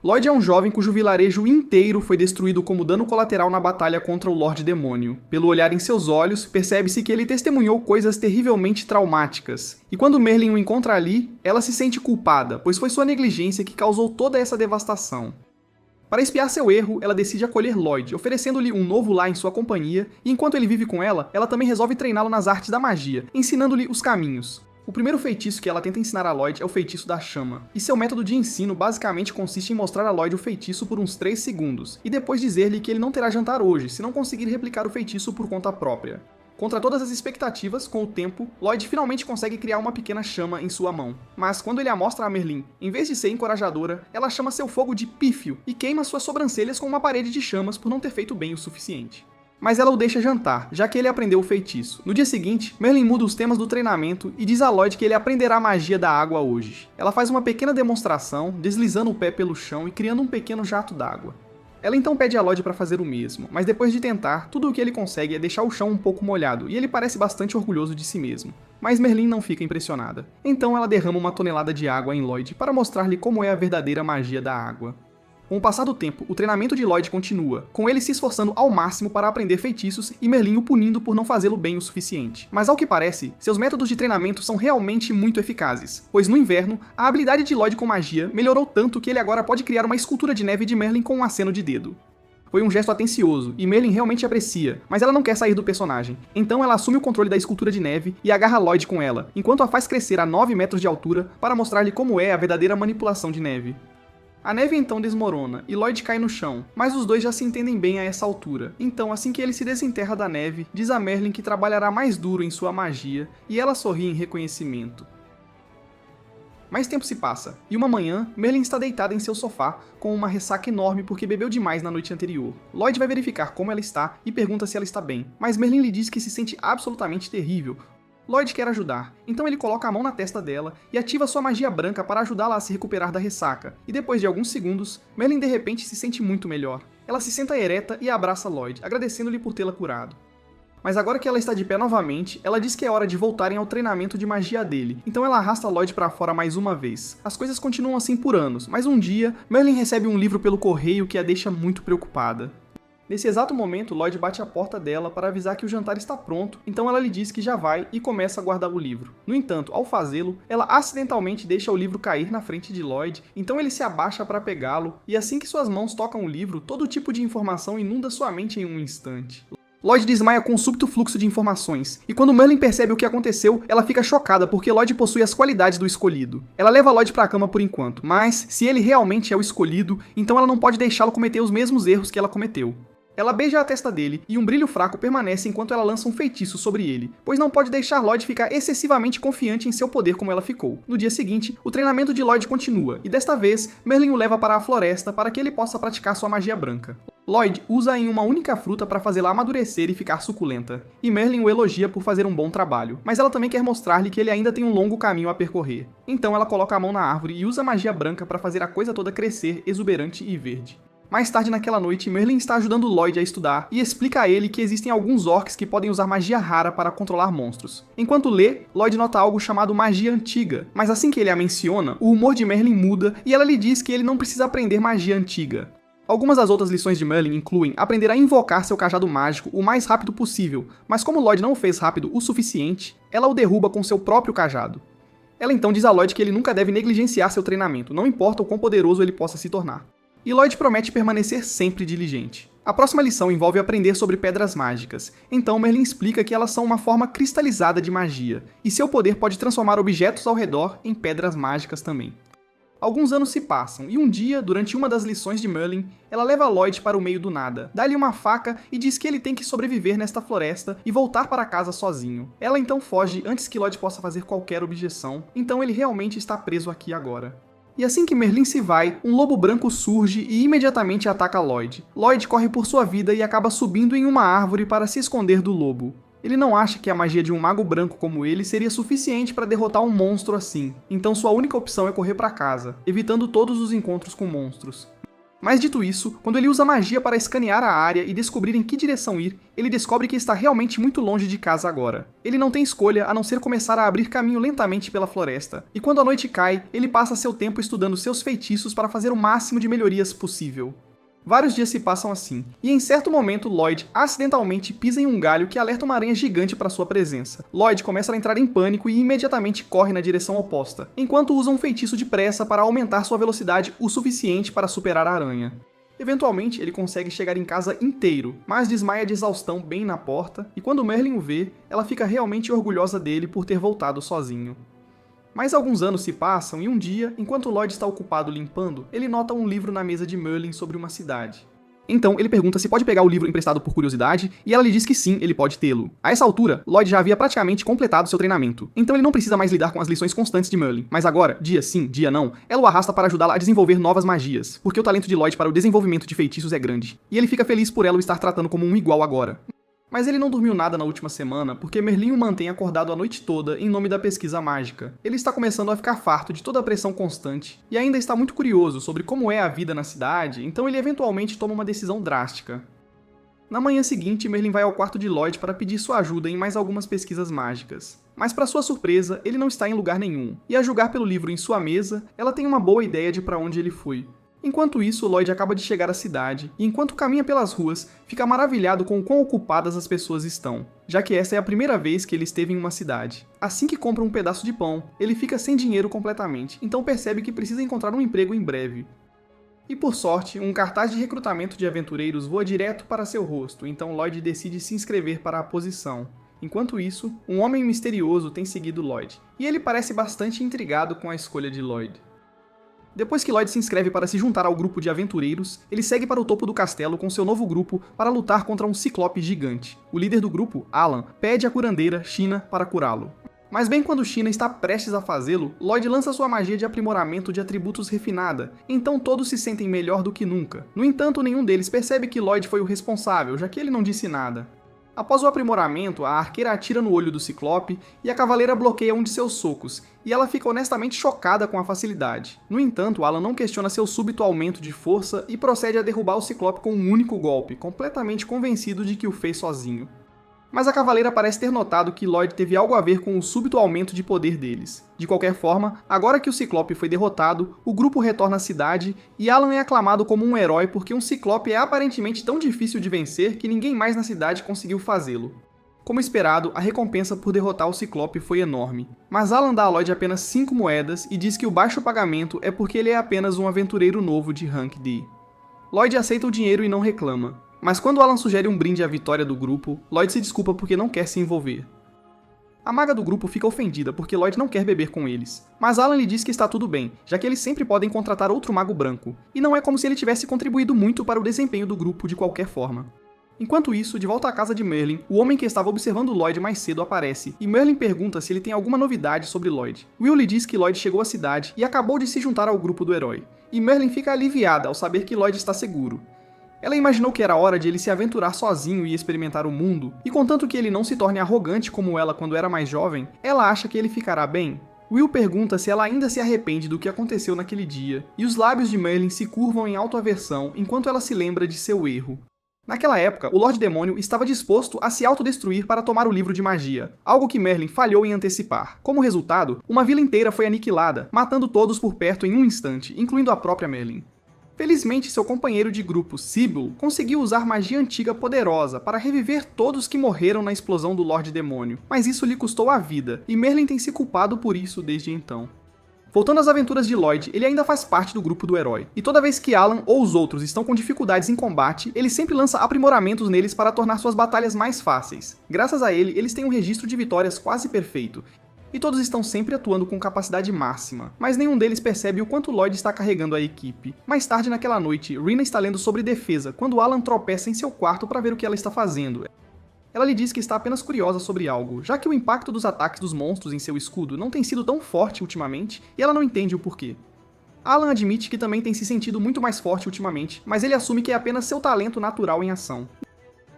Lloyd é um jovem cujo vilarejo inteiro foi destruído como dano colateral na batalha contra o Lorde Demônio. Pelo olhar em seus olhos, percebe-se que ele testemunhou coisas terrivelmente traumáticas. E quando Merlin o encontra ali, ela se sente culpada, pois foi sua negligência que causou toda essa devastação. Para expiar seu erro, ela decide acolher Lloyd, oferecendo-lhe um novo lar em sua companhia, e enquanto ele vive com ela também resolve treiná-lo nas artes da magia, ensinando-lhe os caminhos. O primeiro feitiço que ela tenta ensinar a Lloyd é o feitiço da chama, e seu método de ensino basicamente consiste em mostrar a Lloyd o feitiço por uns 3 segundos, e depois dizer-lhe que ele não terá jantar hoje, se não conseguir replicar o feitiço por conta própria. Contra todas as expectativas, com o tempo, Lloyd finalmente consegue criar uma pequena chama em sua mão. Mas quando ele a mostra a Merlin, em vez de ser encorajadora, ela chama seu fogo de pífio e queima suas sobrancelhas com uma parede de chamas por não ter feito bem o suficiente. Mas ela o deixa jantar, já que ele aprendeu o feitiço. No dia seguinte, Merlin muda os temas do treinamento e diz a Lloyd que ele aprenderá a magia da água hoje. Ela faz uma pequena demonstração, deslizando o pé pelo chão e criando um pequeno jato d'água. Ela então pede a Lloyd para fazer o mesmo, mas depois de tentar, tudo o que ele consegue é deixar o chão um pouco molhado, e ele parece bastante orgulhoso de si mesmo. Mas Merlin não fica impressionada. Então ela derrama uma tonelada de água em Lloyd para mostrar-lhe como é a verdadeira magia da água. Com o passar do tempo, o treinamento de Lloyd continua, com ele se esforçando ao máximo para aprender feitiços e Merlin o punindo por não fazê-lo bem o suficiente. Mas ao que parece, seus métodos de treinamento são realmente muito eficazes, pois no inverno, a habilidade de Lloyd com magia melhorou tanto que ele agora pode criar uma escultura de neve de Merlin com um aceno de dedo. Foi um gesto atencioso, e Merlin realmente aprecia, mas ela não quer sair do personagem. Então ela assume o controle da escultura de neve e agarra Lloyd com ela, enquanto a faz crescer a 9 metros de altura para mostrar-lhe como é a verdadeira manipulação de neve. A neve então desmorona, e Lloyd cai no chão, mas os dois já se entendem bem a essa altura. Então, assim que ele se desenterra da neve, diz a Merlin que trabalhará mais duro em sua magia, e ela sorri em reconhecimento. Mais tempo se passa, e uma manhã, Merlin está deitada em seu sofá, com uma ressaca enorme porque bebeu demais na noite anterior. Lloyd vai verificar como ela está e pergunta se ela está bem, mas Merlin lhe diz que se sente absolutamente terrível. Lloyd quer ajudar, então ele coloca a mão na testa dela e ativa sua magia branca para ajudá-la a se recuperar da ressaca, e depois de alguns segundos, Merlin de repente se sente muito melhor. Ela se senta ereta e abraça Lloyd, agradecendo-lhe por tê-la curado. Mas agora que ela está de pé novamente, ela diz que é hora de voltarem ao treinamento de magia dele, então ela arrasta Lloyd para fora mais uma vez. As coisas continuam assim por anos, mas um dia, Merlin recebe um livro pelo correio que a deixa muito preocupada. Nesse exato momento, Lloyd bate à porta dela para avisar que o jantar está pronto, então ela lhe diz que já vai e começa a guardar o livro. No entanto, ao fazê-lo, ela acidentalmente deixa o livro cair na frente de Lloyd, então ele se abaixa para pegá-lo, e assim que suas mãos tocam o livro, todo tipo de informação inunda sua mente em um instante. Lloyd desmaia com um súbito fluxo de informações, e quando Merlin percebe o que aconteceu, ela fica chocada porque Lloyd possui as qualidades do escolhido. Ela leva Lloyd para a cama por enquanto, mas se ele realmente é o escolhido, então ela não pode deixá-lo cometer os mesmos erros que ela cometeu. Ela beija a testa dele, e um brilho fraco permanece enquanto ela lança um feitiço sobre ele, pois não pode deixar Lloyd ficar excessivamente confiante em seu poder como ela ficou. No dia seguinte, o treinamento de Lloyd continua, e desta vez, Merlin o leva para a floresta para que ele possa praticar sua magia branca. Lloyd usa em uma única fruta para fazê-la amadurecer e ficar suculenta, e Merlin o elogia por fazer um bom trabalho, mas ela também quer mostrar-lhe que ele ainda tem um longo caminho a percorrer. Então ela coloca a mão na árvore e usa a magia branca para fazer a coisa toda crescer exuberante e verde. Mais tarde naquela noite, Merlin está ajudando Lloyd a estudar e explica a ele que existem alguns orcs que podem usar magia rara para controlar monstros. Enquanto lê, Lloyd nota algo chamado magia antiga, mas assim que ele a menciona, o humor de Merlin muda e ela lhe diz que ele não precisa aprender magia antiga. Algumas das outras lições de Merlin incluem aprender a invocar seu cajado mágico o mais rápido possível, mas como Lloyd não o fez rápido o suficiente, ela o derruba com seu próprio cajado. Ela então diz a Lloyd que ele nunca deve negligenciar seu treinamento, não importa o quão poderoso ele possa se tornar. E Lloyd promete permanecer sempre diligente. A próxima lição envolve aprender sobre pedras mágicas, então Merlin explica que elas são uma forma cristalizada de magia, e seu poder pode transformar objetos ao redor em pedras mágicas também. Alguns anos se passam, e um dia, durante uma das lições de Merlin, ela leva Lloyd para o meio do nada, dá-lhe uma faca e diz que ele tem que sobreviver nesta floresta e voltar para casa sozinho. Ela então foge antes que Lloyd possa fazer qualquer objeção, então ele realmente está preso aqui agora. E assim que Merlin se vai, um lobo branco surge e imediatamente ataca Lloyd. Lloyd corre por sua vida e acaba subindo em uma árvore para se esconder do lobo. Ele não acha que a magia de um mago branco como ele seria suficiente para derrotar um monstro assim, então sua única opção é correr para casa, evitando todos os encontros com monstros. Mas dito isso, quando ele usa magia para escanear a área e descobrir em que direção ir, ele descobre que está realmente muito longe de casa agora. Ele não tem escolha a não ser começar a abrir caminho lentamente pela floresta, e quando a noite cai, ele passa seu tempo estudando seus feitiços para fazer o máximo de melhorias possível. Vários dias se passam assim, e em certo momento Lloyd acidentalmente pisa em um galho que alerta uma aranha gigante para sua presença. Lloyd começa a entrar em pânico e imediatamente corre na direção oposta, enquanto usa um feitiço de pressa para aumentar sua velocidade o suficiente para superar a aranha. Eventualmente, ele consegue chegar em casa inteiro, mas desmaia de exaustão bem na porta, e quando Merlin o vê, ela fica realmente orgulhosa dele por ter voltado sozinho. Mas alguns anos se passam e um dia, enquanto Lloyd está ocupado limpando, ele nota um livro na mesa de Merlin sobre uma cidade. Então, ele pergunta se pode pegar o livro emprestado por curiosidade, e ela lhe diz que sim, ele pode tê-lo. A essa altura, Lloyd já havia praticamente completado seu treinamento, então ele não precisa mais lidar com as lições constantes de Merlin. Mas agora, dia sim, dia não, ela o arrasta para ajudá-la a desenvolver novas magias, porque o talento de Lloyd para o desenvolvimento de feitiços é grande, e ele fica feliz por ela o estar tratando como um igual agora. Mas ele não dormiu nada na última semana, porque Merlin o mantém acordado a noite toda em nome da pesquisa mágica. Ele está começando a ficar farto de toda a pressão constante, e ainda está muito curioso sobre como é a vida na cidade, então ele eventualmente toma uma decisão drástica. Na manhã seguinte, Merlin vai ao quarto de Lloyd para pedir sua ajuda em mais algumas pesquisas mágicas. Mas para sua surpresa, ele não está em lugar nenhum, e a julgar pelo livro em sua mesa, ela tem uma boa ideia de para onde ele foi. Enquanto isso, Lloyd acaba de chegar à cidade, e enquanto caminha pelas ruas, fica maravilhado com o quão ocupadas as pessoas estão, já que essa é a primeira vez que ele esteve em uma cidade. Assim que compra um pedaço de pão, ele fica sem dinheiro completamente, então percebe que precisa encontrar um emprego em breve. E por sorte, um cartaz de recrutamento de aventureiros voa direto para seu rosto, então Lloyd decide se inscrever para a posição. Enquanto isso, um homem misterioso tem seguido Lloyd, e ele parece bastante intrigado com a escolha de Lloyd. Depois que Lloyd se inscreve para se juntar ao grupo de aventureiros, ele segue para o topo do castelo com seu novo grupo para lutar contra um ciclope gigante. O líder do grupo, Alan, pede à curandeira, Sheena, para curá-lo. Mas bem quando Sheena está prestes a fazê-lo, Lloyd lança sua magia de aprimoramento de atributos refinada, então todos se sentem melhor do que nunca. No entanto, nenhum deles percebe que Lloyd foi o responsável, já que ele não disse nada. Após o aprimoramento, a arqueira atira no olho do Ciclope e a cavaleira bloqueia um de seus socos, e ela fica honestamente chocada com a facilidade. No entanto, Alan não questiona seu súbito aumento de força e procede a derrubar o Ciclope com um único golpe, completamente convencido de que o fez sozinho. Mas a cavaleira parece ter notado que Lloyd teve algo a ver com o súbito aumento de poder deles. De qualquer forma, agora que o Ciclope foi derrotado, o grupo retorna à cidade e Alan é aclamado como um herói porque um Ciclope é aparentemente tão difícil de vencer que ninguém mais na cidade conseguiu fazê-lo. Como esperado, a recompensa por derrotar o Ciclope foi enorme, mas Alan dá a Lloyd apenas 5 moedas e diz que o baixo pagamento é porque ele é apenas um aventureiro novo de Rank D. Lloyd aceita o dinheiro e não reclama. Mas quando Alan sugere um brinde à vitória do grupo, Lloyd se desculpa porque não quer se envolver. A maga do grupo fica ofendida porque Lloyd não quer beber com eles, mas Alan lhe diz que está tudo bem, já que eles sempre podem contratar outro mago branco, e não é como se ele tivesse contribuído muito para o desempenho do grupo de qualquer forma. Enquanto isso, de volta à casa de Merlin, o homem que estava observando Lloyd mais cedo aparece, e Merlin pergunta se ele tem alguma novidade sobre Lloyd. Will lhe diz que Lloyd chegou à cidade e acabou de se juntar ao grupo do herói, e Merlin fica aliviada ao saber que Lloyd está seguro. Ela imaginou que era hora de ele se aventurar sozinho e experimentar o mundo, e contanto que ele não se torne arrogante como ela quando era mais jovem, ela acha que ele ficará bem. Will pergunta se ela ainda se arrepende do que aconteceu naquele dia, e os lábios de Merlin se curvam em autoaversão enquanto ela se lembra de seu erro. Naquela época, o Lorde Demônio estava disposto a se autodestruir para tomar o livro de magia, algo que Merlin falhou em antecipar. Como resultado, uma vila inteira foi aniquilada, matando todos por perto em um instante, incluindo a própria Merlin. Felizmente, seu companheiro de grupo, Sybil, conseguiu usar magia antiga poderosa para reviver todos que morreram na explosão do Lorde Demônio, mas isso lhe custou a vida, e Merlin tem se culpado por isso desde então. Voltando às aventuras de Lloyd, ele ainda faz parte do grupo do herói, e toda vez que Alan ou os outros estão com dificuldades em combate, ele sempre lança aprimoramentos neles para tornar suas batalhas mais fáceis. Graças a ele, eles têm um registro de vitórias quase perfeito, e todos estão sempre atuando com capacidade máxima, mas nenhum deles percebe o quanto Lloyd está carregando a equipe. Mais tarde naquela noite, Rina está lendo sobre defesa, quando Alan tropeça em seu quarto para ver o que ela está fazendo. Ela lhe diz que está apenas curiosa sobre algo, já que o impacto dos ataques dos monstros em seu escudo não tem sido tão forte ultimamente, e ela não entende o porquê. Alan admite que também tem se sentido muito mais forte ultimamente, mas ele assume que é apenas seu talento natural em ação.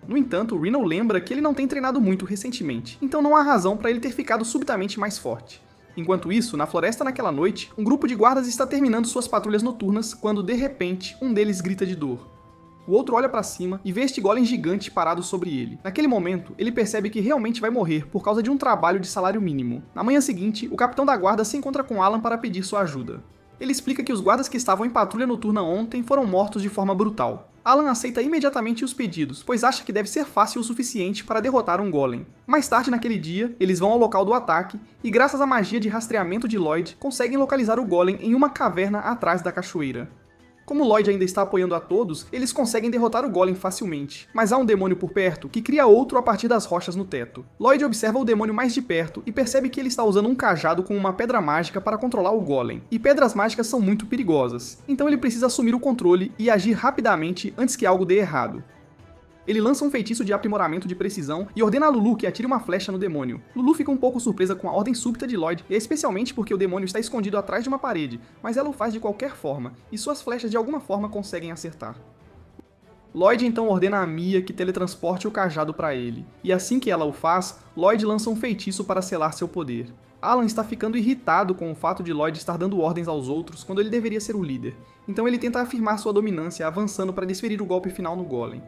No entanto, Reno lembra que ele não tem treinado muito recentemente, então não há razão para ele ter ficado subitamente mais forte. Enquanto isso, na floresta naquela noite, um grupo de guardas está terminando suas patrulhas noturnas quando, de repente, um deles grita de dor. O outro olha para cima e vê este golem gigante parado sobre ele. Naquele momento, ele percebe que realmente vai morrer por causa de um trabalho de salário mínimo. Na manhã seguinte, o capitão da guarda se encontra com Alan para pedir sua ajuda. Ele explica que os guardas que estavam em patrulha noturna ontem foram mortos de forma brutal. Alan aceita imediatamente os pedidos, pois acha que deve ser fácil o suficiente para derrotar um golem. Mais tarde naquele dia, eles vão ao local do ataque e, graças à magia de rastreamento de Lloyd, conseguem localizar o golem em uma caverna atrás da cachoeira. Como Lloyd ainda está apoiando a todos, eles conseguem derrotar o golem facilmente, mas há um demônio por perto que cria outro a partir das rochas no teto. Lloyd observa o demônio mais de perto e percebe que ele está usando um cajado com uma pedra mágica para controlar o golem, e pedras mágicas são muito perigosas, então ele precisa assumir o controle e agir rapidamente antes que algo dê errado. Ele lança um feitiço de aprimoramento de precisão e ordena a Lulu que atire uma flecha no demônio. Lulu fica um pouco surpresa com a ordem súbita de Lloyd, e especialmente porque o demônio está escondido atrás de uma parede, mas ela o faz de qualquer forma, e suas flechas de alguma forma conseguem acertar. Lloyd então ordena a Mia que teletransporte o cajado para ele, e assim que ela o faz, Lloyd lança um feitiço para selar seu poder. Alan está ficando irritado com o fato de Lloyd estar dando ordens aos outros quando ele deveria ser o líder, então ele tenta afirmar sua dominância avançando para desferir o golpe final no golem.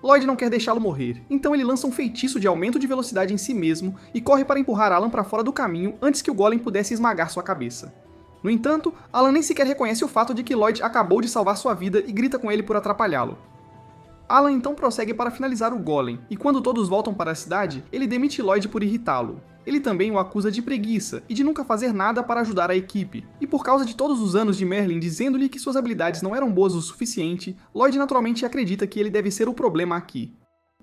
Lloyd não quer deixá-lo morrer, então ele lança um feitiço de aumento de velocidade em si mesmo e corre para empurrar Alan para fora do caminho antes que o golem pudesse esmagar sua cabeça. No entanto, Alan nem sequer reconhece o fato de que Lloyd acabou de salvar sua vida e grita com ele por atrapalhá-lo. Alan então prossegue para finalizar o golem, e quando todos voltam para a cidade, ele demite Lloyd por irritá-lo. Ele também o acusa de preguiça e de nunca fazer nada para ajudar a equipe, e por causa de todos os anos de Merlin dizendo-lhe que suas habilidades não eram boas o suficiente, Lloyd naturalmente acredita que ele deve ser o problema aqui.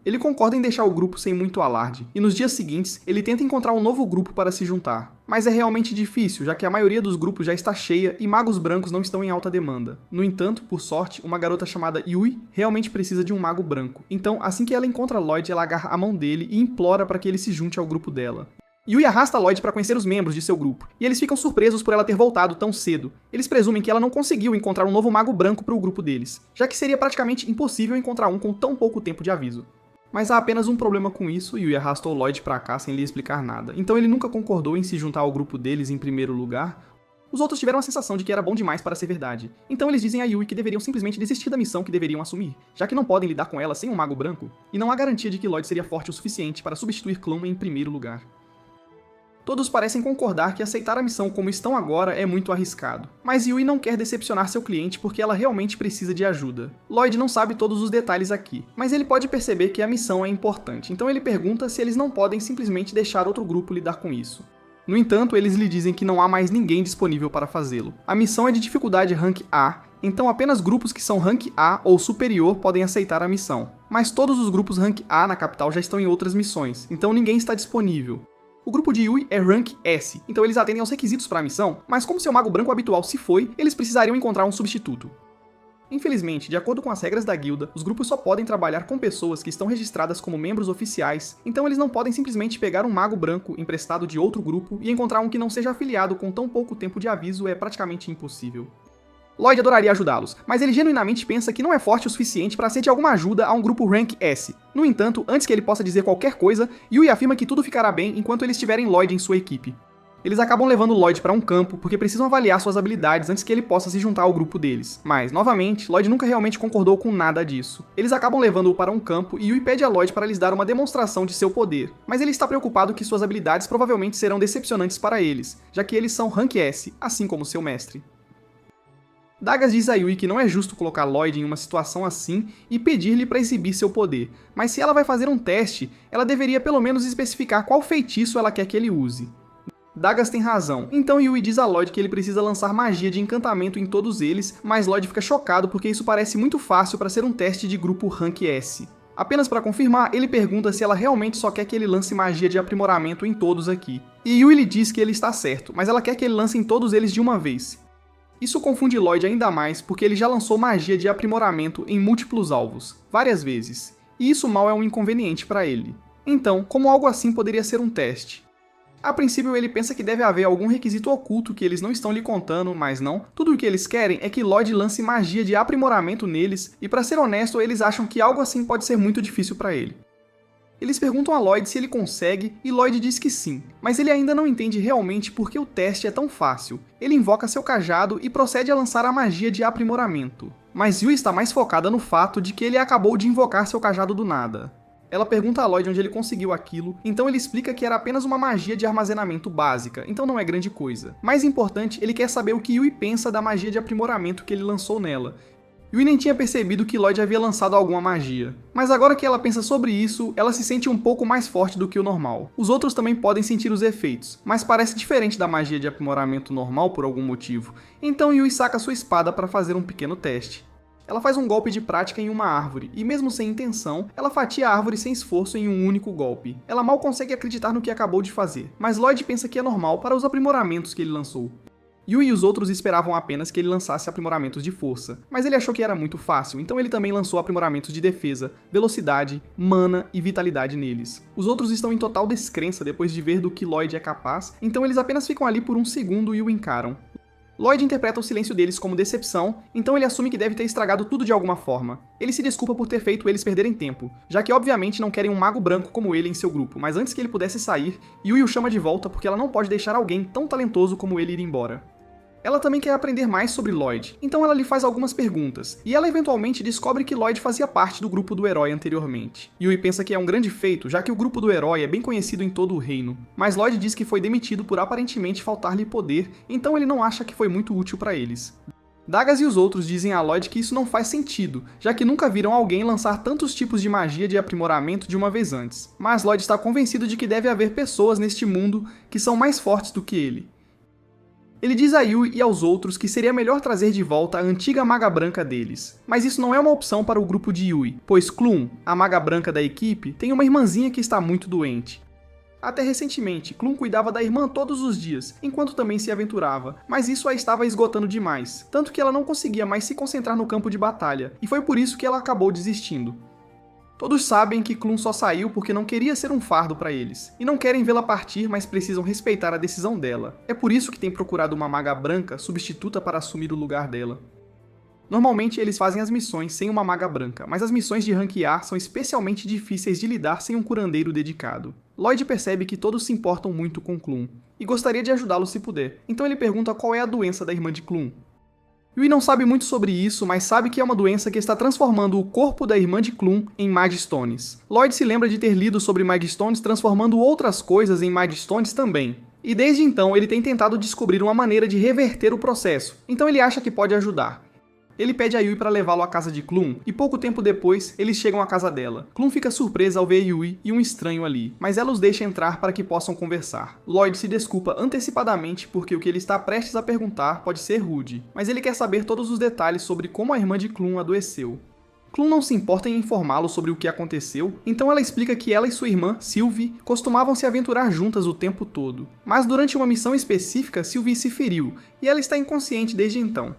Ele concorda em deixar o grupo sem muito alarde, e nos dias seguintes ele tenta encontrar um novo grupo para se juntar. Mas é realmente difícil, já que a maioria dos grupos já está cheia e magos brancos não estão em alta demanda. No entanto, por sorte, uma garota chamada Yui realmente precisa de um mago branco. Então, assim que ela encontra Lloyd, ela agarra a mão dele e implora para que ele se junte ao grupo dela. Yui arrasta Lloyd para conhecer os membros de seu grupo, e eles ficam surpresos por ela ter voltado tão cedo. Eles presumem que ela não conseguiu encontrar um novo mago branco para o grupo deles, já que seria praticamente impossível encontrar um com tão pouco tempo de aviso. Mas há apenas um problema com isso, e Yui arrastou Lloyd para cá sem lhe explicar nada, então ele nunca concordou em se juntar ao grupo deles em primeiro lugar. Os outros tiveram a sensação de que era bom demais para ser verdade, então eles dizem a Yui que deveriam simplesmente desistir da missão que deveriam assumir, já que não podem lidar com ela sem um mago branco, e não há garantia de que Lloyd seria forte o suficiente para substituir Clum em primeiro lugar. Todos parecem concordar que aceitar a missão como estão agora é muito arriscado, mas Yui não quer decepcionar seu cliente porque ela realmente precisa de ajuda. Lloyd não sabe todos os detalhes aqui, mas ele pode perceber que a missão é importante, então ele pergunta se eles não podem simplesmente deixar outro grupo lidar com isso. No entanto, eles lhe dizem que não há mais ninguém disponível para fazê-lo. A missão é de dificuldade Rank A, então apenas grupos que são Rank A ou superior podem aceitar a missão. Mas todos os grupos Rank A na capital já estão em outras missões, então ninguém está disponível. O grupo de Yui é Rank S, então eles atendem aos requisitos para a missão, mas como seu mago branco habitual se foi, eles precisariam encontrar um substituto. Infelizmente, de acordo com as regras da guilda, os grupos só podem trabalhar com pessoas que estão registradas como membros oficiais, então eles não podem simplesmente pegar um mago branco emprestado de outro grupo e encontrar um que não seja afiliado com tão pouco tempo de aviso é praticamente impossível. Lloyd adoraria ajudá-los, mas ele genuinamente pensa que não é forte o suficiente para ser de alguma ajuda a um grupo Rank S. No entanto, antes que ele possa dizer qualquer coisa, Yui afirma que tudo ficará bem enquanto eles tiverem Lloyd em sua equipe. Eles acabam levando Lloyd para um campo porque precisam avaliar suas habilidades antes que ele possa se juntar ao grupo deles. Mas, novamente, Lloyd nunca realmente concordou com nada disso. Eles acabam levando-o para um campo e Yui pede a Lloyd para lhes dar uma demonstração de seu poder, mas ele está preocupado que suas habilidades provavelmente serão decepcionantes para eles, já que eles são Rank S, assim como seu mestre. Dagas diz a Yui que não é justo colocar Lloyd em uma situação assim e pedir-lhe para exibir seu poder, mas se ela vai fazer um teste, ela deveria pelo menos especificar qual feitiço ela quer que ele use. Dagas tem razão, então Yui diz a Lloyd que ele precisa lançar magia de encantamento em todos eles, mas Lloyd fica chocado porque isso parece muito fácil para ser um teste de grupo Rank S. Apenas para confirmar, ele pergunta se ela realmente só quer que ele lance magia de aprimoramento em todos aqui. E Yui lhe diz que ele está certo, mas ela quer que ele lance em todos eles de uma vez. Isso confunde Lloyd ainda mais porque ele já lançou magia de aprimoramento em múltiplos alvos, várias vezes, e isso mal é um inconveniente para ele. Então, como algo assim poderia ser um teste? A princípio ele pensa que deve haver algum requisito oculto que eles não estão lhe contando, mas não. Tudo o que eles querem é que Lloyd lance magia de aprimoramento neles, e para ser honesto, eles acham que algo assim pode ser muito difícil para ele. Eles perguntam a Lloyd se ele consegue, e Lloyd diz que sim, mas ele ainda não entende realmente por que o teste é tão fácil. Ele invoca seu cajado e procede a lançar a magia de aprimoramento. Mas Yui está mais focada no fato de que ele acabou de invocar seu cajado do nada. Ela pergunta a Lloyd onde ele conseguiu aquilo, então ele explica que era apenas uma magia de armazenamento básica, então não é grande coisa. Mais importante, ele quer saber o que Yui pensa da magia de aprimoramento que ele lançou nela. Yui nem tinha percebido que Lloyd havia lançado alguma magia. Mas agora que ela pensa sobre isso, ela se sente um pouco mais forte do que o normal. Os outros também podem sentir os efeitos, mas parece diferente da magia de aprimoramento normal por algum motivo. Então Yui saca sua espada para fazer um pequeno teste. Ela faz um golpe de prática em uma árvore, e mesmo sem intenção, ela fatia a árvore sem esforço em um único golpe. Ela mal consegue acreditar no que acabou de fazer, mas Lloyd pensa que é normal para os aprimoramentos que ele lançou. Yui e os outros esperavam apenas que ele lançasse aprimoramentos de força, mas ele achou que era muito fácil, então ele também lançou aprimoramentos de defesa, velocidade, mana e vitalidade neles. Os outros estão em total descrença depois de ver do que Lloyd é capaz, então eles apenas ficam ali por um segundo e o encaram. Lloyd interpreta o silêncio deles como decepção, então ele assume que deve ter estragado tudo de alguma forma. Ele se desculpa por ter feito eles perderem tempo, já que obviamente não querem um mago branco como ele em seu grupo, mas antes que ele pudesse sair, Yui o chama de volta porque ela não pode deixar alguém tão talentoso como ele ir embora. Ela também quer aprender mais sobre Lloyd, então ela lhe faz algumas perguntas, e ela eventualmente descobre que Lloyd fazia parte do grupo do herói anteriormente. Yui pensa que é um grande feito, já que o grupo do herói é bem conhecido em todo o reino, mas Lloyd diz que foi demitido por aparentemente faltar-lhe poder, então ele não acha que foi muito útil para eles. Dagas e os outros dizem a Lloyd que isso não faz sentido, já que nunca viram alguém lançar tantos tipos de magia de aprimoramento de uma vez antes, mas Lloyd está convencido de que deve haver pessoas neste mundo que são mais fortes do que ele. Ele diz a Yui e aos outros que seria melhor trazer de volta a antiga maga branca deles. Mas isso não é uma opção para o grupo de Yui, pois Klum, a maga branca da equipe, tem uma irmãzinha que está muito doente. Até recentemente, Klum cuidava da irmã todos os dias, enquanto também se aventurava, mas isso a estava esgotando demais, tanto que ela não conseguia mais se concentrar no campo de batalha, e foi por isso que ela acabou desistindo. Todos sabem que Klum só saiu porque não queria ser um fardo para eles, e não querem vê-la partir, mas precisam respeitar a decisão dela. É por isso que tem procurado uma maga branca substituta para assumir o lugar dela. Normalmente eles fazem as missões sem uma maga branca, mas as missões de rank A são especialmente difíceis de lidar sem um curandeiro dedicado. Lloyd percebe que todos se importam muito com Klum, e gostaria de ajudá-lo se puder, então ele pergunta qual é a doença da irmã de Klum. Yui não sabe muito sobre isso, mas sabe que é uma doença que está transformando o corpo da irmã de Klum em Magstones. Lloyd se lembra de ter lido sobre Magstones transformando outras coisas em Magstones também. E desde então ele tem tentado descobrir uma maneira de reverter o processo, então ele acha que pode ajudar. Ele pede a Yui para levá-lo à casa de Klum, e pouco tempo depois, eles chegam à casa dela. Klum fica surpresa ao ver Yui e um estranho ali, mas ela os deixa entrar para que possam conversar. Lloyd se desculpa antecipadamente porque o que ele está prestes a perguntar pode ser rude, mas ele quer saber todos os detalhes sobre como a irmã de Klum adoeceu. Klum não se importa em informá-lo sobre o que aconteceu, então ela explica que ela e sua irmã, Sylvie, costumavam se aventurar juntas o tempo todo. Mas durante uma missão específica, Sylvie se feriu, e ela está inconsciente desde então.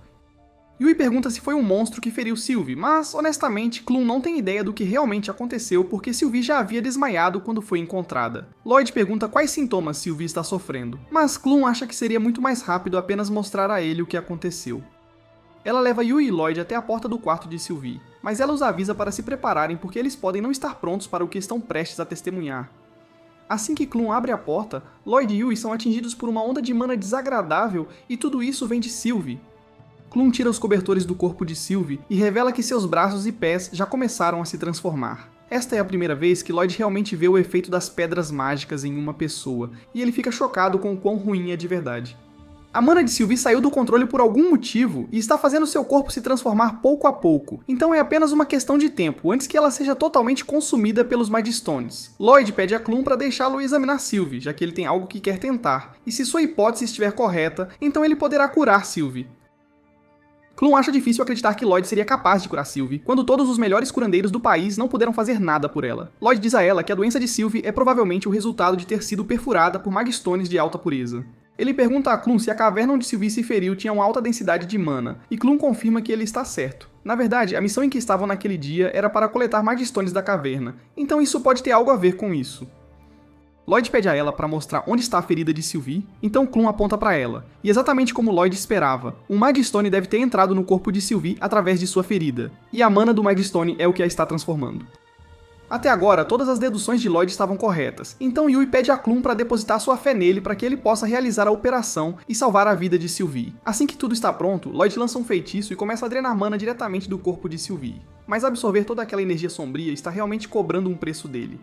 Yui pergunta se foi um monstro que feriu Sylvie, mas, honestamente, Klum não tem ideia do que realmente aconteceu porque Sylvie já havia desmaiado quando foi encontrada. Lloyd pergunta quais sintomas Sylvie está sofrendo, mas Klum acha que seria muito mais rápido apenas mostrar a ele o que aconteceu. Ela leva Yui e Lloyd até a porta do quarto de Sylvie, mas ela os avisa para se prepararem porque eles podem não estar prontos para o que estão prestes a testemunhar. Assim que Klum abre a porta, Lloyd e Yui são atingidos por uma onda de mana desagradável e tudo isso vem de Sylvie. Klum tira os cobertores do corpo de Sylvie e revela que seus braços e pés já começaram a se transformar. Esta é a primeira vez que Lloyd realmente vê o efeito das pedras mágicas em uma pessoa, e ele fica chocado com o quão ruim é de verdade. A mana de Sylvie saiu do controle por algum motivo e está fazendo seu corpo se transformar pouco a pouco, então é apenas uma questão de tempo antes que ela seja totalmente consumida pelos Magstones. Lloyd pede a Klum para deixá-lo examinar Sylvie, já que ele tem algo que quer tentar, e se sua hipótese estiver correta, então ele poderá curar Sylvie. Klum acha difícil acreditar que Lloyd seria capaz de curar Sylvie, quando todos os melhores curandeiros do país não puderam fazer nada por ela. Lloyd diz a ela que a doença de Sylvie é provavelmente o resultado de ter sido perfurada por Magstones de alta pureza. Ele pergunta a Klum se a caverna onde Sylvie se feriu tinha uma alta densidade de mana, e Klum confirma que ele está certo. Na verdade, a missão em que estavam naquele dia era para coletar Magstones da caverna, então isso pode ter algo a ver com isso. Lloyd pede a ela para mostrar onde está a ferida de Sylvie, então Klum aponta para ela, e exatamente como Lloyd esperava, um Magstone deve ter entrado no corpo de Sylvie através de sua ferida, e a mana do Magstone é o que a está transformando. Até agora, todas as deduções de Lloyd estavam corretas, então Yui pede a Klum para depositar sua fé nele para que ele possa realizar a operação e salvar a vida de Sylvie. Assim que tudo está pronto, Lloyd lança um feitiço e começa a drenar mana diretamente do corpo de Sylvie. Mas absorver toda aquela energia sombria está realmente cobrando um preço dele.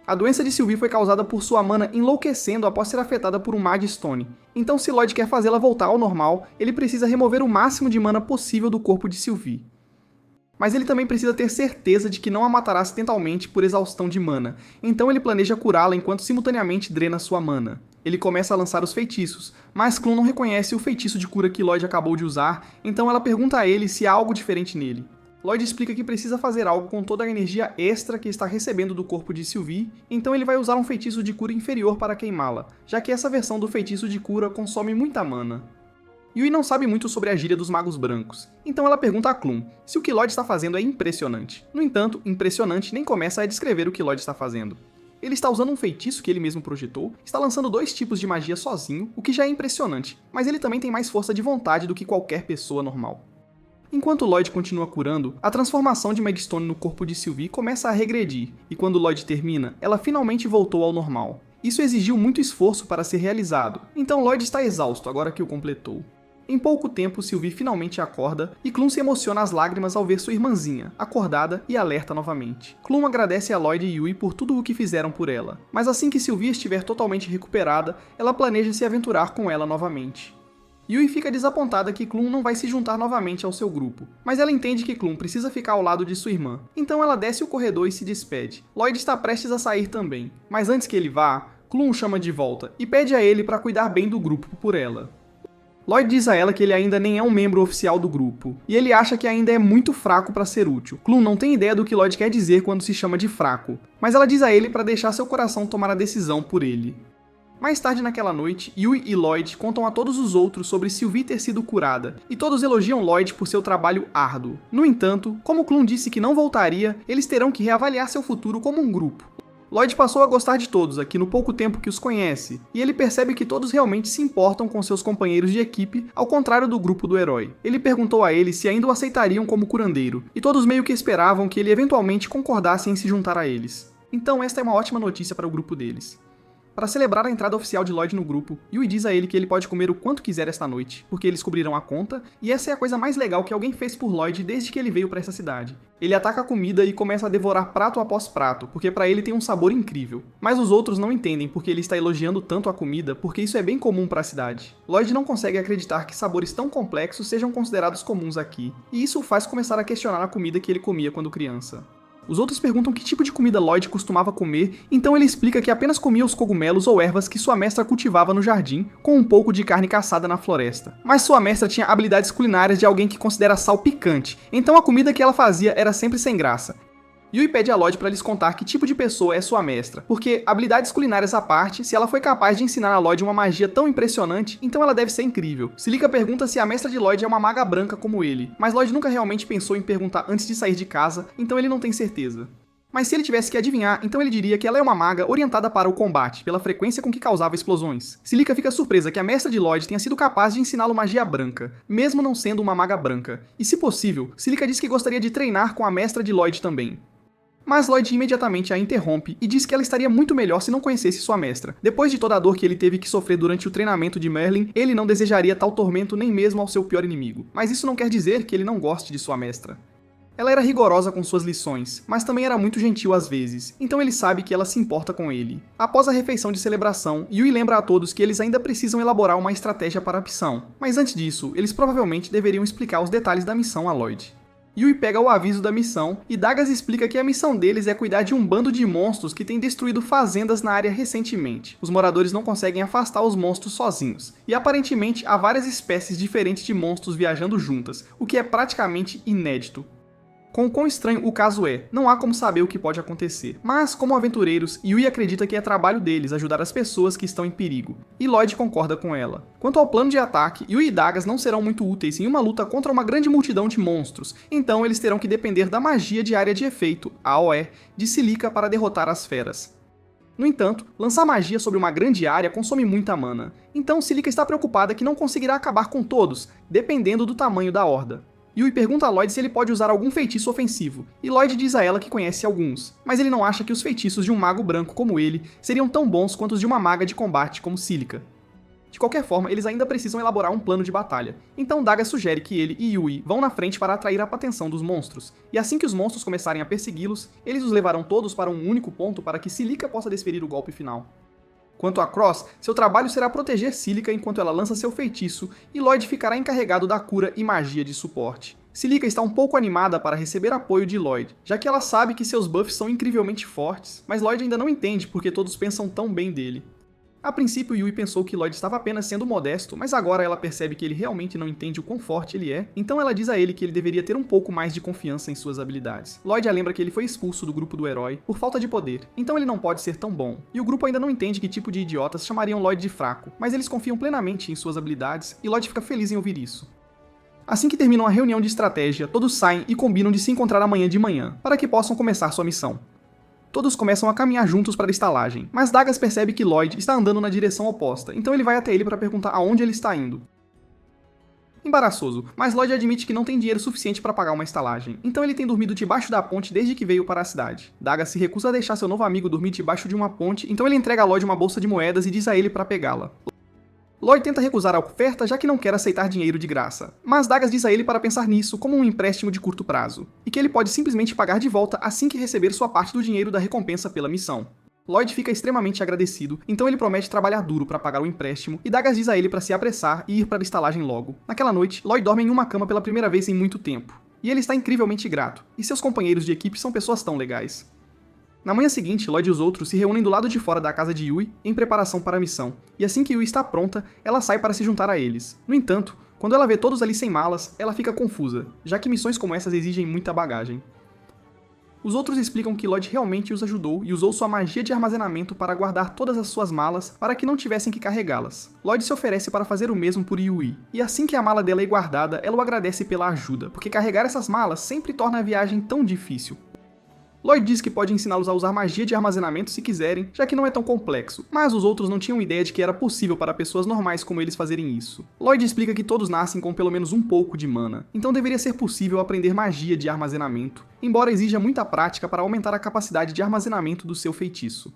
A doença de Sylvie foi causada por sua mana enlouquecendo após ser afetada por um Mad Stone. Então, se Lloyd quer fazê-la voltar ao normal, ele precisa remover o máximo de mana possível do corpo de Sylvie. Mas ele também precisa ter certeza de que não a matará acidentalmente por exaustão de mana, então ele planeja curá-la enquanto simultaneamente drena sua mana. Ele começa a lançar os feitiços, mas Klum não reconhece o feitiço de cura que Lloyd acabou de usar, então ela pergunta a ele se há algo diferente nele. Lloyd explica que precisa fazer algo com toda a energia extra que está recebendo do corpo de Sylvie, então ele vai usar um feitiço de cura inferior para queimá-la, já que essa versão do feitiço de cura consome muita mana. Yui não sabe muito sobre a gíria dos magos brancos, então ela pergunta a Klum se o que Lloyd está fazendo é impressionante. No entanto, impressionante nem começa a descrever o que Lloyd está fazendo. Ele está usando um feitiço que ele mesmo projetou, está lançando 2 tipos de magia sozinho, o que já é impressionante, mas ele também tem mais força de vontade do que qualquer pessoa normal. Enquanto Lloyd continua curando, a transformação de Magstone no corpo de Sylvie começa a regredir, e quando Lloyd termina, ela finalmente voltou ao normal. Isso exigiu muito esforço para ser realizado, então Lloyd está exausto agora que o completou. Em pouco tempo, Sylvie finalmente acorda e Klum se emociona às lágrimas ao ver sua irmãzinha, acordada e alerta novamente. Klum agradece a Lloyd e Yui por tudo o que fizeram por ela, mas assim que Sylvie estiver totalmente recuperada, ela planeja se aventurar com ela novamente. Yui fica desapontada que Klum não vai se juntar novamente ao seu grupo, mas ela entende que Klum precisa ficar ao lado de sua irmã, então ela desce o corredor e se despede. Lloyd está prestes a sair também, mas antes que ele vá, Klum o chama de volta e pede a ele para cuidar bem do grupo por ela. Lloyd diz a ela que ele ainda nem é um membro oficial do grupo, e ele acha que ainda é muito fraco para ser útil. Klum não tem ideia do que Lloyd quer dizer quando se chama de fraco, mas ela diz a ele para deixar seu coração tomar a decisão por ele. Mais tarde naquela noite, Yui e Lloyd contam a todos os outros sobre Sylvie ter sido curada, e todos elogiam Lloyd por seu trabalho árduo. No entanto, como Klum disse que não voltaria, eles terão que reavaliar seu futuro como um grupo. Lloyd passou a gostar de todos aqui no pouco tempo que os conhece, e ele percebe que todos realmente se importam com seus companheiros de equipe, ao contrário do grupo do herói. Ele perguntou a eles se ainda o aceitariam como curandeiro, e todos meio que esperavam que ele eventualmente concordasse em se juntar a eles. Então esta é uma ótima notícia para o grupo deles. Para celebrar a entrada oficial de Lloyd no grupo, Yui diz a ele que ele pode comer o quanto quiser esta noite, porque eles cobrirão a conta, e essa é a coisa mais legal que alguém fez por Lloyd desde que ele veio para essa cidade. Ele ataca a comida e começa a devorar prato após prato, porque para ele tem um sabor incrível. Mas os outros não entendem porque ele está elogiando tanto a comida, porque isso é bem comum para a cidade. Lloyd não consegue acreditar que sabores tão complexos sejam considerados comuns aqui, e isso o faz começar a questionar a comida que ele comia quando criança. Os outros perguntam que tipo de comida Lloyd costumava comer, então ele explica que apenas comia os cogumelos ou ervas que sua mestra cultivava no jardim, com um pouco de carne caçada na floresta. Mas sua mestra tinha habilidades culinárias de alguém que considera sal picante, então a comida que ela fazia era sempre sem graça. Yui pede a Lloyd para lhes contar que tipo de pessoa é sua mestra, porque, habilidades culinárias à parte, se ela foi capaz de ensinar a Lloyd uma magia tão impressionante, então ela deve ser incrível. Celica pergunta se a mestra de Lloyd é uma maga branca como ele, mas Lloyd nunca realmente pensou em perguntar antes de sair de casa, então ele não tem certeza. Mas se ele tivesse que adivinhar, então ele diria que ela é uma maga orientada para o combate, pela frequência com que causava explosões. Celica fica surpresa que a mestra de Lloyd tenha sido capaz de ensiná-lo magia branca, mesmo não sendo uma maga branca. E se possível, Celica diz que gostaria de treinar com a mestra de Lloyd também. Mas Lloyd imediatamente a interrompe e diz que ela estaria muito melhor se não conhecesse sua mestra. Depois de toda a dor que ele teve que sofrer durante o treinamento de Merlin, ele não desejaria tal tormento nem mesmo ao seu pior inimigo. Mas isso não quer dizer que ele não goste de sua mestra. Ela era rigorosa com suas lições, mas também era muito gentil às vezes, então ele sabe que ela se importa com ele. Após a refeição de celebração, Yui lembra a todos que eles ainda precisam elaborar uma estratégia para a missão, mas antes disso, eles provavelmente deveriam explicar os detalhes da missão a Lloyd. Yui pega o aviso da missão e Dagas explica que a missão deles é cuidar de um bando de monstros que tem destruído fazendas na área recentemente. Os moradores não conseguem afastar os monstros sozinhos, e aparentemente há várias espécies diferentes de monstros viajando juntas, o que é praticamente inédito. Com o quão estranho o caso é, não há como saber o que pode acontecer. Mas, como aventureiros, Yui acredita que é trabalho deles ajudar as pessoas que estão em perigo, e Lloyd concorda com ela. Quanto ao plano de ataque, Yui e Dagas não serão muito úteis em uma luta contra uma grande multidão de monstros, então eles terão que depender da magia de área de efeito, AOE, de Celica para derrotar as feras. No entanto, lançar magia sobre uma grande área consome muita mana, então Celica está preocupada que não conseguirá acabar com todos, dependendo do tamanho da horda. Yui pergunta a Lloyd se ele pode usar algum feitiço ofensivo, e Lloyd diz a ela que conhece alguns, mas ele não acha que os feitiços de um mago branco como ele seriam tão bons quanto os de uma maga de combate como Cílica. De qualquer forma, eles ainda precisam elaborar um plano de batalha, então Daga sugere que ele e Yui vão na frente para atrair a atenção dos monstros, e assim que os monstros começarem a persegui-los, eles os levarão todos para um único ponto para que Cílica possa desferir o golpe final. Quanto a Cross, seu trabalho será proteger Cílica enquanto ela lança seu feitiço, e Lloyd ficará encarregado da cura e magia de suporte. Cílica está um pouco animada para receber apoio de Lloyd, já que ela sabe que seus buffs são incrivelmente fortes, mas Lloyd ainda não entende porque todos pensam tão bem dele. A princípio, Yui pensou que Lloyd estava apenas sendo modesto, mas agora ela percebe que ele realmente não entende o quão forte ele é, então ela diz a ele que ele deveria ter um pouco mais de confiança em suas habilidades. Lloyd a lembra que ele foi expulso do grupo do herói por falta de poder, então ele não pode ser tão bom, e o grupo ainda não entende que tipo de idiotas chamariam Lloyd de fraco, mas eles confiam plenamente em suas habilidades, e Lloyd fica feliz em ouvir isso. Assim que terminam a reunião de estratégia, todos saem e combinam de se encontrar amanhã de manhã, para que possam começar sua missão. Todos começam a caminhar juntos para a estalagem, mas Dagas percebe que Lloyd está andando na direção oposta, então ele vai até ele para perguntar aonde ele está indo. Embaraçoso, mas Lloyd admite que não tem dinheiro suficiente para pagar uma estalagem, então ele tem dormido debaixo da ponte desde que veio para a cidade. Dagas se recusa a deixar seu novo amigo dormir debaixo de uma ponte, então ele entrega a Lloyd uma bolsa de moedas e diz a ele para pegá-la. Lloyd tenta recusar a oferta já que não quer aceitar dinheiro de graça, mas Dagas diz a ele para pensar nisso como um empréstimo de curto prazo, e que ele pode simplesmente pagar de volta assim que receber sua parte do dinheiro da recompensa pela missão. Lloyd fica extremamente agradecido, então ele promete trabalhar duro para pagar o empréstimo, e Dagas diz a ele para se apressar e ir para a estalagem logo. Naquela noite, Lloyd dorme em uma cama pela primeira vez em muito tempo, e ele está incrivelmente grato, e seus companheiros de equipe são pessoas tão legais. Na manhã seguinte, Lloyd e os outros se reúnem do lado de fora da casa de Yui em preparação para a missão, e assim que Yui está pronta, ela sai para se juntar a eles. No entanto, quando ela vê todos ali sem malas, ela fica confusa, já que missões como essas exigem muita bagagem. Os outros explicam que Lloyd realmente os ajudou e usou sua magia de armazenamento para guardar todas as suas malas para que não tivessem que carregá-las. Lloyd se oferece para fazer o mesmo por Yui, e assim que a mala dela é guardada, ela o agradece pela ajuda, porque carregar essas malas sempre torna a viagem tão difícil. Lloyd diz que pode ensiná-los a usar magia de armazenamento se quiserem, já que não é tão complexo, mas os outros não tinham ideia de que era possível para pessoas normais como eles fazerem isso. Lloyd explica que todos nascem com pelo menos um pouco de mana, então deveria ser possível aprender magia de armazenamento, embora exija muita prática para aumentar a capacidade de armazenamento do seu feitiço.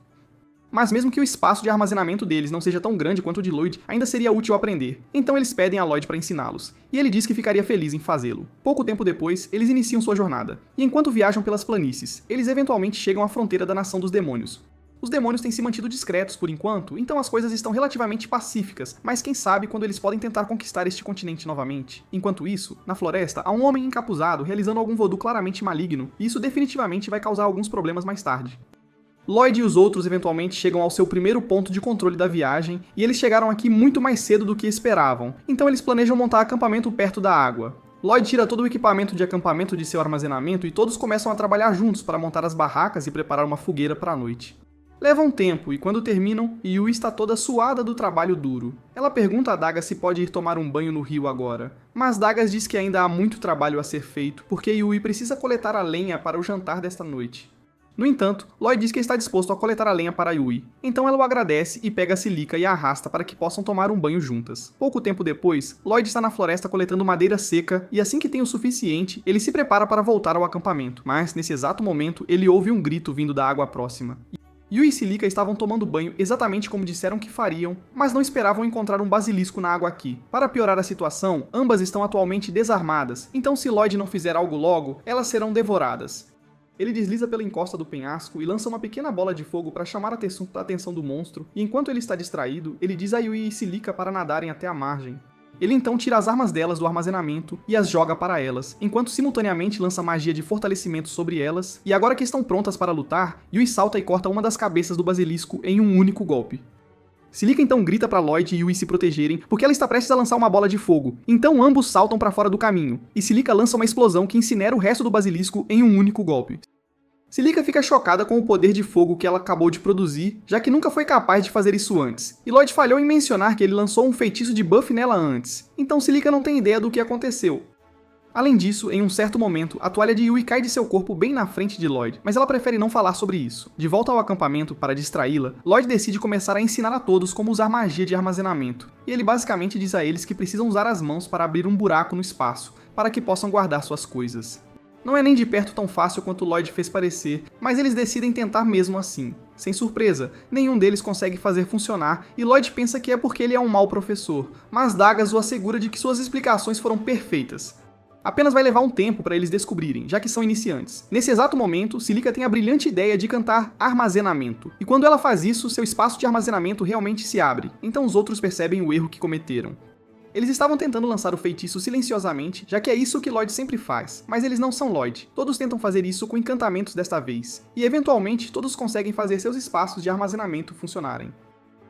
Mas mesmo que o espaço de armazenamento deles não seja tão grande quanto o de Lloyd, ainda seria útil aprender, então eles pedem a Lloyd para ensiná-los, e ele diz que ficaria feliz em fazê-lo. Pouco tempo depois, eles iniciam sua jornada, e enquanto viajam pelas planícies, eles eventualmente chegam à fronteira da Nação dos Demônios. Os demônios têm se mantido discretos por enquanto, então as coisas estão relativamente pacíficas, mas quem sabe quando eles podem tentar conquistar este continente novamente. Enquanto isso, na floresta, há um homem encapuzado realizando algum voodoo claramente maligno, e isso definitivamente vai causar alguns problemas mais tarde. Lloyd e os outros eventualmente chegam ao seu primeiro ponto de controle da viagem, e eles chegaram aqui muito mais cedo do que esperavam, então eles planejam montar acampamento perto da água. Lloyd tira todo o equipamento de acampamento de seu armazenamento e todos começam a trabalhar juntos para montar as barracas e preparar uma fogueira para a noite. Leva um tempo, e quando terminam, Yui está toda suada do trabalho duro. Ela pergunta a Dagas se pode ir tomar um banho no rio agora, mas Dagas diz que ainda há muito trabalho a ser feito, porque Yui precisa coletar a lenha para o jantar desta noite. No entanto, Lloyd diz que está disposto a coletar a lenha para Yui, então ela o agradece e pega a Cílica e a arrasta para que possam tomar um banho juntas. Pouco tempo depois, Lloyd está na floresta coletando madeira seca e assim que tem o suficiente, ele se prepara para voltar ao acampamento, mas nesse exato momento ele ouve um grito vindo da água próxima. Yui e Cílica estavam tomando banho exatamente como disseram que fariam, mas não esperavam encontrar um basilisco na água aqui. Para piorar a situação, ambas estão atualmente desarmadas, então se Lloyd não fizer algo logo, elas serão devoradas. Ele desliza pela encosta do penhasco e lança uma pequena bola de fogo para chamar a atenção do monstro, e enquanto ele está distraído, ele diz a Yui e Cílica para nadarem até a margem. Ele então tira as armas delas do armazenamento e as joga para elas, enquanto simultaneamente lança magia de fortalecimento sobre elas, e agora que estão prontas para lutar, Yui salta e corta uma das cabeças do basilisco em um único golpe. Cílica então grita para Lloyd e Yui se protegerem, porque ela está prestes a lançar uma bola de fogo, então ambos saltam para fora do caminho, e Cílica lança uma explosão que incinera o resto do basilisco em um único golpe. Cílica fica chocada com o poder de fogo que ela acabou de produzir, já que nunca foi capaz de fazer isso antes, e Lloyd falhou em mencionar que ele lançou um feitiço de buff nela antes, então Cílica não tem ideia do que aconteceu. Além disso, em um certo momento, a toalha de Yui cai de seu corpo bem na frente de Lloyd, mas ela prefere não falar sobre isso. De volta ao acampamento, para distraí-la, Lloyd decide começar a ensinar a todos como usar magia de armazenamento, e ele basicamente diz a eles que precisam usar as mãos para abrir um buraco no espaço, para que possam guardar suas coisas. Não é nem de perto tão fácil quanto Lloyd fez parecer, mas eles decidem tentar mesmo assim. Sem surpresa, nenhum deles consegue fazer funcionar e Lloyd pensa que é porque ele é um mau professor, mas Dagas o assegura de que suas explicações foram perfeitas. Apenas vai levar um tempo para eles descobrirem, já que são iniciantes. Nesse exato momento, Silica tem a brilhante ideia de cantar armazenamento, e quando ela faz isso, seu espaço de armazenamento realmente se abre, então os outros percebem o erro que cometeram. Eles estavam tentando lançar o feitiço silenciosamente, já que é isso que Lloyd sempre faz, mas eles não são Lloyd. Todos tentam fazer isso com encantamentos desta vez, e eventualmente todos conseguem fazer seus espaços de armazenamento funcionarem.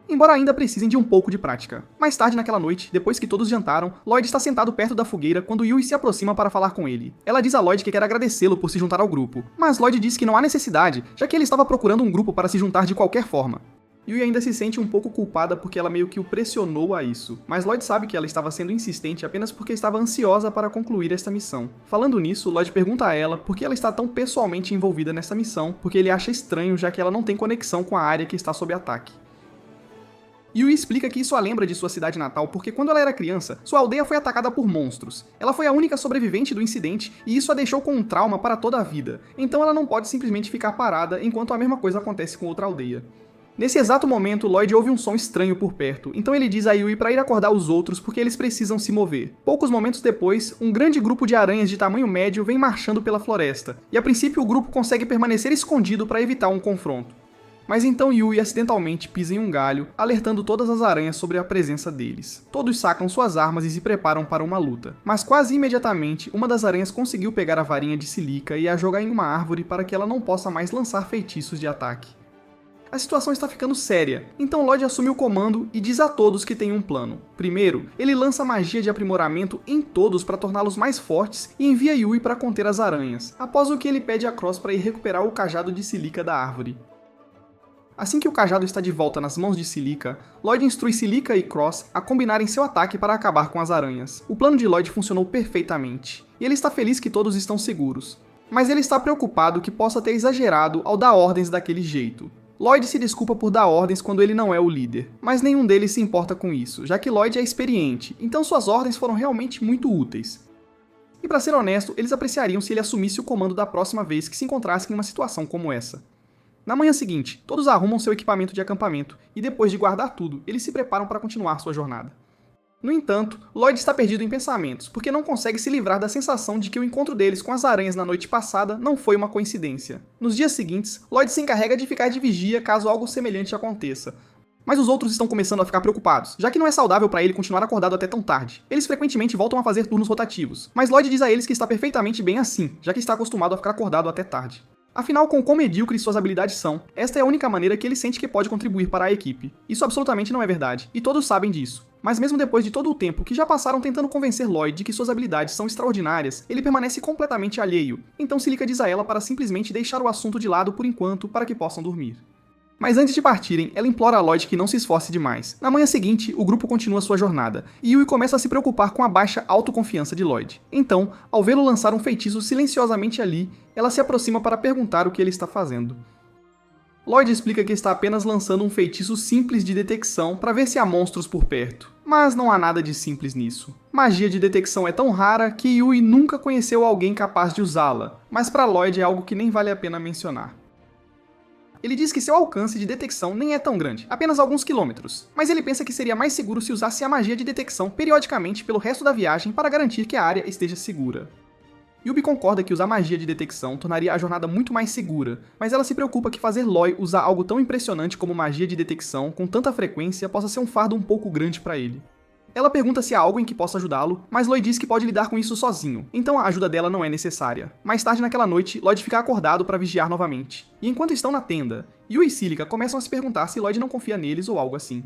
Embora ainda precisem de um pouco de prática. Mais tarde naquela noite, depois que todos jantaram, Lloyd está sentado perto da fogueira quando Yui se aproxima para falar com ele. Ela diz a Lloyd que quer agradecê-lo por se juntar ao grupo, mas Lloyd diz que não há necessidade, já que ele estava procurando um grupo para se juntar de qualquer forma. Yui ainda se sente um pouco culpada porque ela meio que o pressionou a isso, mas Lloyd sabe que ela estava sendo insistente apenas porque estava ansiosa para concluir esta missão. Falando nisso, Lloyd pergunta a ela por que ela está tão pessoalmente envolvida nessa missão, porque ele acha estranho já que ela não tem conexão com a área que está sob ataque. Yui explica que isso a lembra de sua cidade natal porque quando ela era criança, sua aldeia foi atacada por monstros. Ela foi a única sobrevivente do incidente e isso a deixou com um trauma para toda a vida, então ela não pode simplesmente ficar parada enquanto a mesma coisa acontece com outra aldeia. Nesse exato momento, Lloyd ouve um som estranho por perto, então ele diz a Yui para ir acordar os outros porque eles precisam se mover. Poucos momentos depois, um grande grupo de aranhas de tamanho médio vem marchando pela floresta, e a princípio o grupo consegue permanecer escondido para evitar um confronto. Mas então Yui acidentalmente pisa em um galho, alertando todas as aranhas sobre a presença deles. Todos sacam suas armas e se preparam para uma luta. Mas quase imediatamente, uma das aranhas conseguiu pegar a varinha de Silica e a jogar em uma árvore para que ela não possa mais lançar feitiços de ataque. A situação está ficando séria, então Lloyd assume o comando e diz a todos que tem um plano. Primeiro, ele lança magia de aprimoramento em todos para torná-los mais fortes e envia Yui para conter as aranhas, após o que ele pede a Cross para ir recuperar o cajado de Silica da árvore. Assim que o cajado está de volta nas mãos de Silica, Lloyd instrui Silica e Cross a combinarem seu ataque para acabar com as aranhas. O plano de Lloyd funcionou perfeitamente, e ele está feliz que todos estão seguros. Mas ele está preocupado que possa ter exagerado ao dar ordens daquele jeito. Lloyd se desculpa por dar ordens quando ele não é o líder, mas nenhum deles se importa com isso, já que Lloyd é experiente, então suas ordens foram realmente muito úteis. E para ser honesto, eles apreciariam se ele assumisse o comando da próxima vez que se encontrassem em uma situação como essa. Na manhã seguinte, todos arrumam seu equipamento de acampamento, e depois de guardar tudo, eles se preparam para continuar sua jornada. No entanto, Lloyd está perdido em pensamentos, porque não consegue se livrar da sensação de que o encontro deles com as aranhas na noite passada não foi uma coincidência. Nos dias seguintes, Lloyd se encarrega de ficar de vigia caso algo semelhante aconteça. Mas os outros estão começando a ficar preocupados, já que não é saudável para ele continuar acordado até tão tarde. Eles frequentemente voltam a fazer turnos rotativos, mas Lloyd diz a eles que está perfeitamente bem assim, já que está acostumado a ficar acordado até tarde. Afinal, com quão medíocres suas habilidades são, esta é a única maneira que ele sente que pode contribuir para a equipe. Isso absolutamente não é verdade, e todos sabem disso. Mas mesmo depois de todo o tempo que já passaram tentando convencer Lloyd de que suas habilidades são extraordinárias, ele permanece completamente alheio, então Silica diz a ela para simplesmente deixar o assunto de lado por enquanto para que possam dormir. Mas antes de partirem, ela implora a Lloyd que não se esforce demais. Na manhã seguinte, o grupo continua sua jornada, e Yui começa a se preocupar com a baixa autoconfiança de Lloyd. Então, ao vê-lo lançar um feitiço silenciosamente ali, ela se aproxima para perguntar o que ele está fazendo. Lloyd explica que está apenas lançando um feitiço simples de detecção para ver se há monstros por perto. Mas não há nada de simples nisso. Magia de detecção é tão rara que Yui nunca conheceu alguém capaz de usá-la, mas para Lloyd é algo que nem vale a pena mencionar. Ele diz que seu alcance de detecção nem é tão grande, apenas alguns quilômetros, mas ele pensa que seria mais seguro se usasse a magia de detecção periodicamente pelo resto da viagem para garantir que a área esteja segura. Yubi concorda que usar magia de detecção tornaria a jornada muito mais segura, mas ela se preocupa que fazer Lloyd usar algo tão impressionante como magia de detecção com tanta frequência possa ser um fardo um pouco grande para ele. Ela pergunta se há algo em que possa ajudá-lo, mas Lloyd diz que pode lidar com isso sozinho, então a ajuda dela não é necessária. Mais tarde naquela noite, Lloyd fica acordado para vigiar novamente. E enquanto estão na tenda, Yui e Silica começam a se perguntar se Lloyd não confia neles ou algo assim.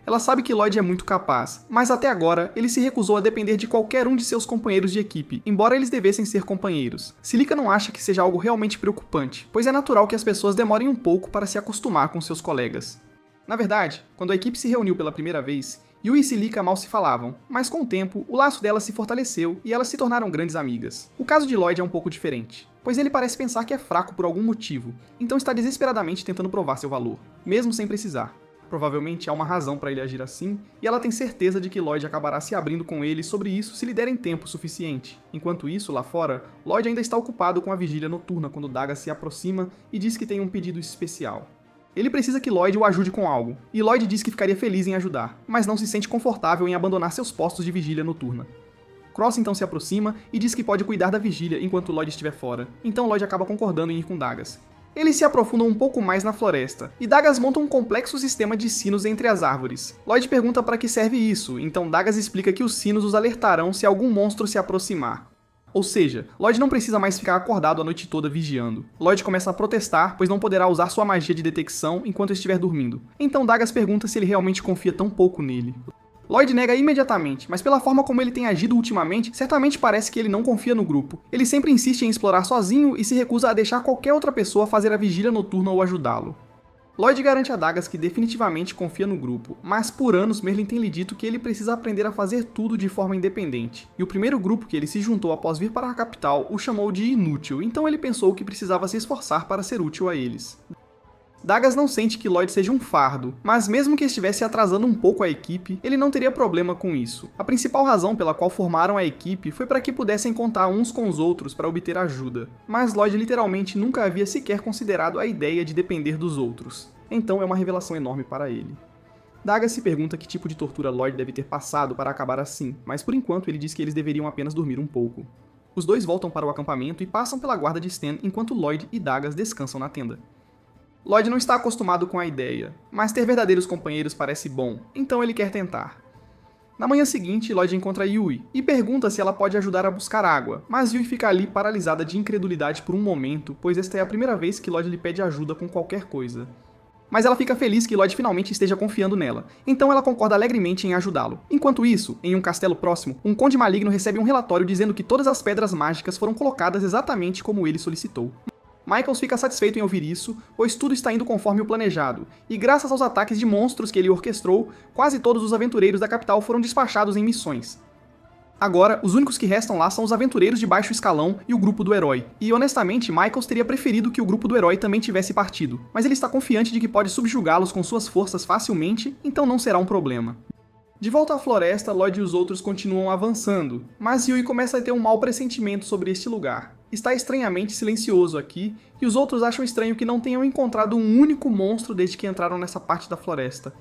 Ela sabe que Lloyd é muito capaz, mas até agora ele se recusou a depender de qualquer um de seus companheiros de equipe, embora eles devessem ser companheiros. Silica não acha que seja algo realmente preocupante, pois é natural que as pessoas demorem um pouco para se acostumar com seus colegas. Na verdade, quando a equipe se reuniu pela primeira vez, Yui e Silica mal se falavam, mas com o tempo, o laço delas se fortaleceu e elas se tornaram grandes amigas. O caso de Lloyd é um pouco diferente, pois ele parece pensar que é fraco por algum motivo, então está desesperadamente tentando provar seu valor, mesmo sem precisar. Provavelmente há uma razão para ele agir assim, e ela tem certeza de que Lloyd acabará se abrindo com ele sobre isso se lhe derem tempo suficiente. Enquanto isso, lá fora, Lloyd ainda está ocupado com a vigília noturna quando Dagas se aproxima e diz que tem um pedido especial. Ele precisa que Lloyd o ajude com algo, e Lloyd diz que ficaria feliz em ajudar, mas não se sente confortável em abandonar seus postos de vigília noturna. Cross então se aproxima e diz que pode cuidar da vigília enquanto Lloyd estiver fora, então Lloyd acaba concordando em ir com Dagas. Eles se aprofundam um pouco mais na floresta, e Dagas monta um complexo sistema de sinos entre as árvores. Lloyd pergunta para que serve isso, então Dagas explica que os sinos os alertarão se algum monstro se aproximar. Ou seja, Lloyd não precisa mais ficar acordado a noite toda vigiando. Lloyd começa a protestar, pois não poderá usar sua magia de detecção enquanto estiver dormindo. Então Dagas pergunta se ele realmente confia tão pouco nele. Lloyd nega imediatamente, mas pela forma como ele tem agido ultimamente, certamente parece que ele não confia no grupo. Ele sempre insiste em explorar sozinho e se recusa a deixar qualquer outra pessoa fazer a vigília noturna ou ajudá-lo. Lloyd garante a Dagas que definitivamente confia no grupo, mas por anos Merlin tem lhe dito que ele precisa aprender a fazer tudo de forma independente. E o primeiro grupo que ele se juntou após vir para a capital o chamou de inútil, então ele pensou que precisava se esforçar para ser útil a eles. Dagas não sente que Lloyd seja um fardo, mas mesmo que estivesse atrasando um pouco a equipe, ele não teria problema com isso. A principal razão pela qual formaram a equipe foi para que pudessem contar uns com os outros para obter ajuda. Mas Lloyd literalmente nunca havia sequer considerado a ideia de depender dos outros. Então é uma revelação enorme para ele. Dagas se pergunta que tipo de tortura Lloyd deve ter passado para acabar assim, mas por enquanto ele diz que eles deveriam apenas dormir um pouco. Os dois voltam para o acampamento e passam pela guarda de Stan enquanto Lloyd e Dagas descansam na tenda. Lloyd não está acostumado com a ideia, mas ter verdadeiros companheiros parece bom, então ele quer tentar. Na manhã seguinte, Lloyd encontra Yui e pergunta se ela pode ajudar a buscar água, mas Yui fica ali paralisada de incredulidade por um momento, pois esta é a primeira vez que Lloyd lhe pede ajuda com qualquer coisa. Mas ela fica feliz que Lloyd finalmente esteja confiando nela, então ela concorda alegremente em ajudá-lo. Enquanto isso, em um castelo próximo, um conde maligno recebe um relatório dizendo que todas as pedras mágicas foram colocadas exatamente como ele solicitou. Michaels fica satisfeito em ouvir isso, pois tudo está indo conforme o planejado, e graças aos ataques de monstros que ele orquestrou, quase todos os aventureiros da capital foram despachados em missões. Agora, os únicos que restam lá são os aventureiros de baixo escalão e o grupo do herói, e honestamente, Michaels teria preferido que o grupo do herói também tivesse partido, mas ele está confiante de que pode subjugá-los com suas forças facilmente, então não será um problema. De volta à floresta, Lloyd e os outros continuam avançando, mas Yui começa a ter um mau pressentimento sobre este lugar. Está estranhamente silencioso aqui, e os outros acham estranho que não tenham encontrado um único monstro desde que entraram nessa parte da floresta.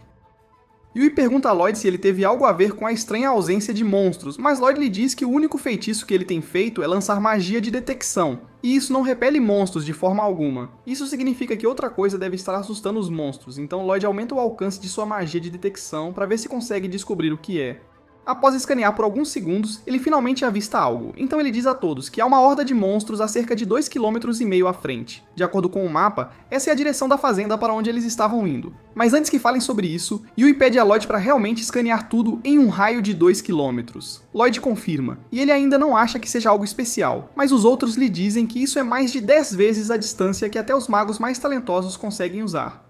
Yui pergunta a Lloyd se ele teve algo a ver com a estranha ausência de monstros, mas Lloyd lhe diz que o único feitiço que ele tem feito é lançar magia de detecção, e isso não repele monstros de forma alguma. Isso significa que outra coisa deve estar assustando os monstros, então Lloyd aumenta o alcance de sua magia de detecção para ver se consegue descobrir o que é. Após escanear por alguns segundos, ele finalmente avista algo, então ele diz a todos que há uma horda de monstros a cerca de 2,5 km à frente. De acordo com o mapa, essa é a direção da fazenda para onde eles estavam indo. Mas antes que falem sobre isso, Yui pede a Lloyd para realmente escanear tudo em um raio de 2 km. Lloyd confirma, e ele ainda não acha que seja algo especial, mas os outros lhe dizem que isso é mais de 10 vezes a distância que até os magos mais talentosos conseguem usar.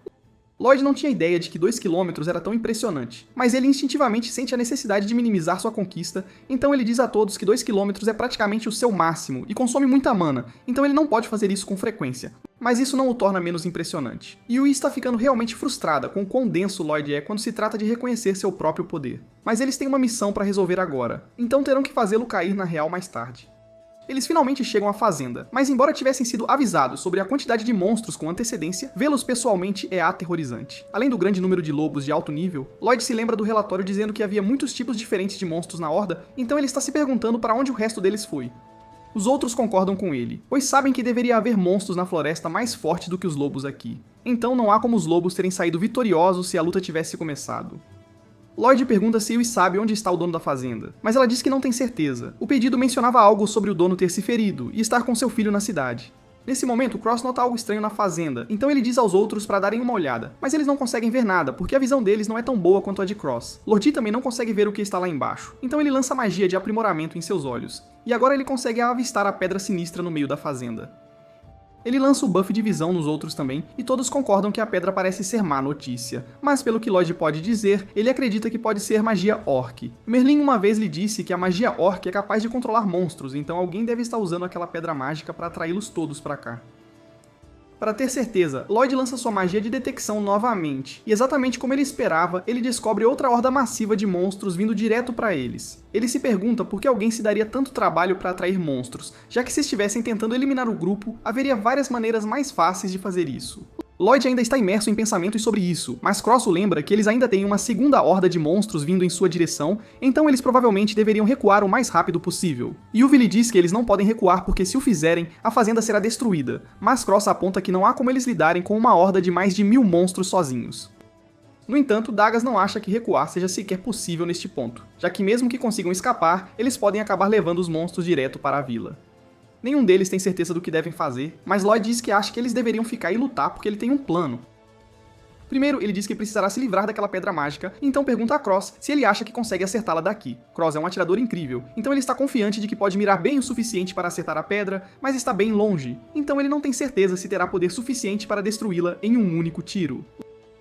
Lloyd não tinha ideia de que 2 km era tão impressionante, mas ele instintivamente sente a necessidade de minimizar sua conquista, então ele diz a todos que 2 km é praticamente o seu máximo e consome muita mana, então ele não pode fazer isso com frequência. Mas isso não o torna menos impressionante. Yui está ficando realmente frustrada com o quão denso Lloyd é quando se trata de reconhecer seu próprio poder. Mas eles têm uma missão para resolver agora, então terão que fazê-lo cair na real mais tarde. Eles finalmente chegam à fazenda, mas embora tivessem sido avisados sobre a quantidade de monstros com antecedência, vê-los pessoalmente é aterrorizante. Além do grande número de lobos de alto nível, Lloyd se lembra do relatório dizendo que havia muitos tipos diferentes de monstros na horda, então ele está se perguntando para onde o resto deles foi. Os outros concordam com ele, pois sabem que deveria haver monstros na floresta mais fortes do que os lobos aqui. Então não há como os lobos terem saído vitoriosos se a luta tivesse começado. Lloyd pergunta se Yui sabe onde está o dono da fazenda, mas ela diz que não tem certeza. O pedido mencionava algo sobre o dono ter se ferido e estar com seu filho na cidade. Nesse momento, Cross nota algo estranho na fazenda, então ele diz aos outros para darem uma olhada, mas eles não conseguem ver nada, porque a visão deles não é tão boa quanto a de Cross. Lordi também não consegue ver o que está lá embaixo, então ele lança magia de aprimoramento em seus olhos, e agora ele consegue avistar a pedra sinistra no meio da fazenda. Ele lança o buff de visão nos outros também, e todos concordam que a pedra parece ser má notícia. Mas pelo que Lloyd pode dizer, ele acredita que pode ser magia orc. Merlin uma vez lhe disse que a magia orc é capaz de controlar monstros, então alguém deve estar usando aquela pedra mágica para atraí-los todos para cá. Para ter certeza, Lloyd lança sua magia de detecção novamente, e exatamente como ele esperava, ele descobre outra horda massiva de monstros vindo direto para eles. Ele se pergunta por que alguém se daria tanto trabalho para atrair monstros, já que se estivessem tentando eliminar o grupo, haveria várias maneiras mais fáceis de fazer isso. Lloyd ainda está imerso em pensamentos sobre isso, mas Cross o lembra que eles ainda têm uma segunda horda de monstros vindo em sua direção, então eles provavelmente deveriam recuar o mais rápido possível. Yuvi lhe diz que eles não podem recuar porque se o fizerem, a fazenda será destruída, mas Cross aponta que não há como eles lidarem com uma horda de mais de 1000 monstros sozinhos. No entanto, Dagas não acha que recuar seja sequer possível neste ponto, já que mesmo que consigam escapar, eles podem acabar levando os monstros direto para a vila. Nenhum deles tem certeza do que devem fazer, mas Lloyd diz que acha que eles deveriam ficar e lutar porque ele tem um plano. Primeiro, ele diz que precisará se livrar daquela pedra mágica, então pergunta a Cross se ele acha que consegue acertá-la daqui. Cross é um atirador incrível, então ele está confiante de que pode mirar bem o suficiente para acertar a pedra, mas está bem longe, então ele não tem certeza se terá poder suficiente para destruí-la em um único tiro.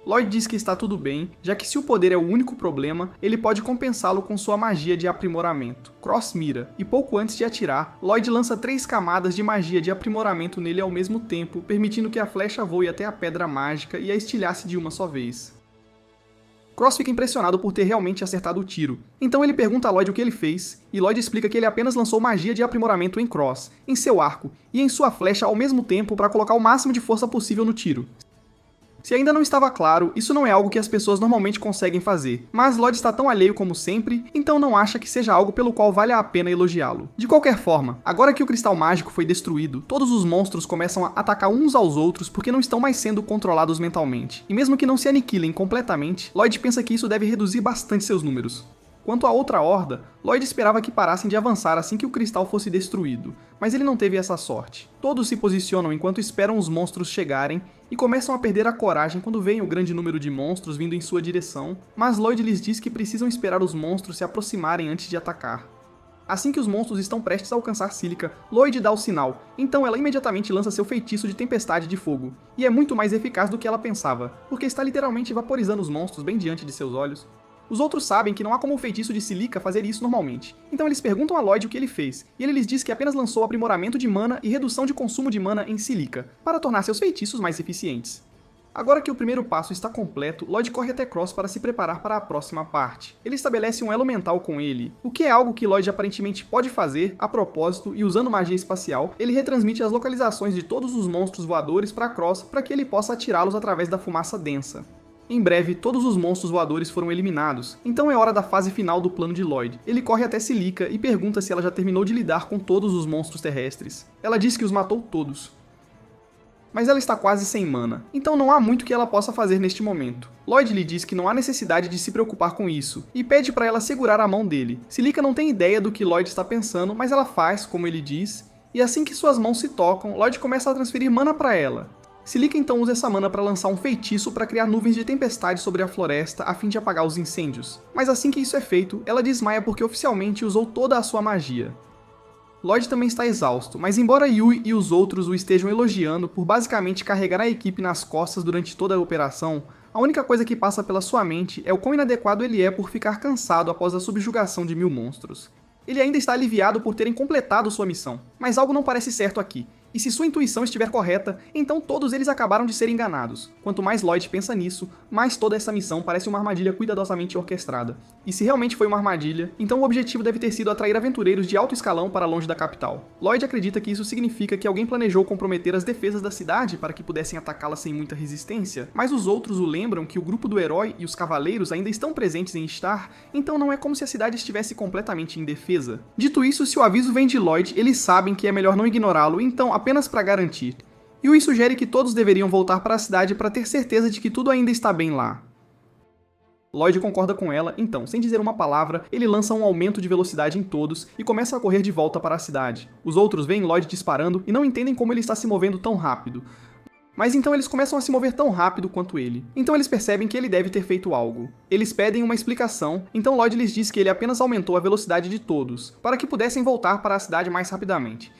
Lloyd diz que está tudo bem, já que se o poder é o único problema, ele pode compensá-lo com sua magia de aprimoramento. Cross mira, e pouco antes de atirar, Lloyd lança 3 camadas de magia de aprimoramento nele ao mesmo tempo, permitindo que a flecha voe até a pedra mágica e a estilhasse de uma só vez. Cross fica impressionado por ter realmente acertado o tiro, então ele pergunta a Lloyd o que ele fez, e Lloyd explica que ele apenas lançou magia de aprimoramento em Cross, em seu arco, e em sua flecha ao mesmo tempo para colocar o máximo de força possível no tiro. Se ainda não estava claro, isso não é algo que as pessoas normalmente conseguem fazer, mas Lloyd está tão alheio como sempre, então não acha que seja algo pelo qual vale a pena elogiá-lo. De qualquer forma, agora que o cristal mágico foi destruído, todos os monstros começam a atacar uns aos outros porque não estão mais sendo controlados mentalmente, e mesmo que não se aniquilem completamente, Lloyd pensa que isso deve reduzir bastante seus números. Quanto à outra horda, Lloyd esperava que parassem de avançar assim que o cristal fosse destruído, mas ele não teve essa sorte. Todos se posicionam enquanto esperam os monstros chegarem e começam a perder a coragem quando veem o grande número de monstros vindo em sua direção, mas Lloyd lhes diz que precisam esperar os monstros se aproximarem antes de atacar. Assim que os monstros estão prestes a alcançar Cílica, Lloyd dá o sinal, então ela imediatamente lança seu feitiço de tempestade de fogo, e é muito mais eficaz do que ela pensava, porque está literalmente vaporizando os monstros bem diante de seus olhos. Os outros sabem que não há como o feitiço de Cílica fazer isso normalmente, então eles perguntam a Lloyd o que ele fez, e ele lhes diz que apenas lançou aprimoramento de mana e redução de consumo de mana em Cílica, para tornar seus feitiços mais eficientes. Agora que o primeiro passo está completo, Lloyd corre até Cross para se preparar para a próxima parte. Ele estabelece um elo mental com ele, o que é algo que Lloyd aparentemente pode fazer, a propósito, e usando magia espacial, ele retransmite as localizações de todos os monstros voadores para Cross para que ele possa atirá-los através da fumaça densa. Em breve, todos os monstros voadores foram eliminados, então é hora da fase final do plano de Lloyd. Ele corre até Cílica e pergunta se ela já terminou de lidar com todos os monstros terrestres. Ela diz que os matou todos. Mas ela está quase sem mana, então não há muito que ela possa fazer neste momento. Lloyd lhe diz que não há necessidade de se preocupar com isso, e pede para ela segurar a mão dele. Cílica não tem ideia do que Lloyd está pensando, mas ela faz, como ele diz, e assim que suas mãos se tocam, Lloyd começa a transferir mana para ela. Cílica então usa essa mana para lançar um feitiço para criar nuvens de tempestade sobre a floresta a fim de apagar os incêndios. Mas assim que isso é feito, ela desmaia porque oficialmente usou toda a sua magia. Lloyd também está exausto, mas embora Yui e os outros o estejam elogiando por basicamente carregar a equipe nas costas durante toda a operação, a única coisa que passa pela sua mente é o quão inadequado ele é por ficar cansado após a subjugação de 1000 monstros. Ele ainda está aliviado por terem completado sua missão, mas algo não parece certo aqui. E se sua intuição estiver correta, então todos eles acabaram de ser enganados. Quanto mais Lloyd pensa nisso, mais toda essa missão parece uma armadilha cuidadosamente orquestrada. E se realmente foi uma armadilha, então o objetivo deve ter sido atrair aventureiros de alto escalão para longe da capital. Lloyd acredita que isso significa que alguém planejou comprometer as defesas da cidade para que pudessem atacá-la sem muita resistência, mas os outros o lembram que o grupo do herói e os cavaleiros ainda estão presentes em Star, então não é como se a cidade estivesse completamente indefesa. Dito isso, se o aviso vem de Lloyd, eles sabem que é melhor não ignorá-lo, então apenas para garantir. Yui sugere que todos deveriam voltar para a cidade para ter certeza de que tudo ainda está bem lá. Lloyd concorda com ela, então, sem dizer uma palavra, ele lança um aumento de velocidade em todos e começa a correr de volta para a cidade. Os outros veem Lloyd disparando e não entendem como ele está se movendo tão rápido. Mas então eles começam a se mover tão rápido quanto ele. Então eles percebem que ele deve ter feito algo. Eles pedem uma explicação, então Lloyd lhes diz que ele apenas aumentou a velocidade de todos, para que pudessem voltar para a cidade mais rapidamente.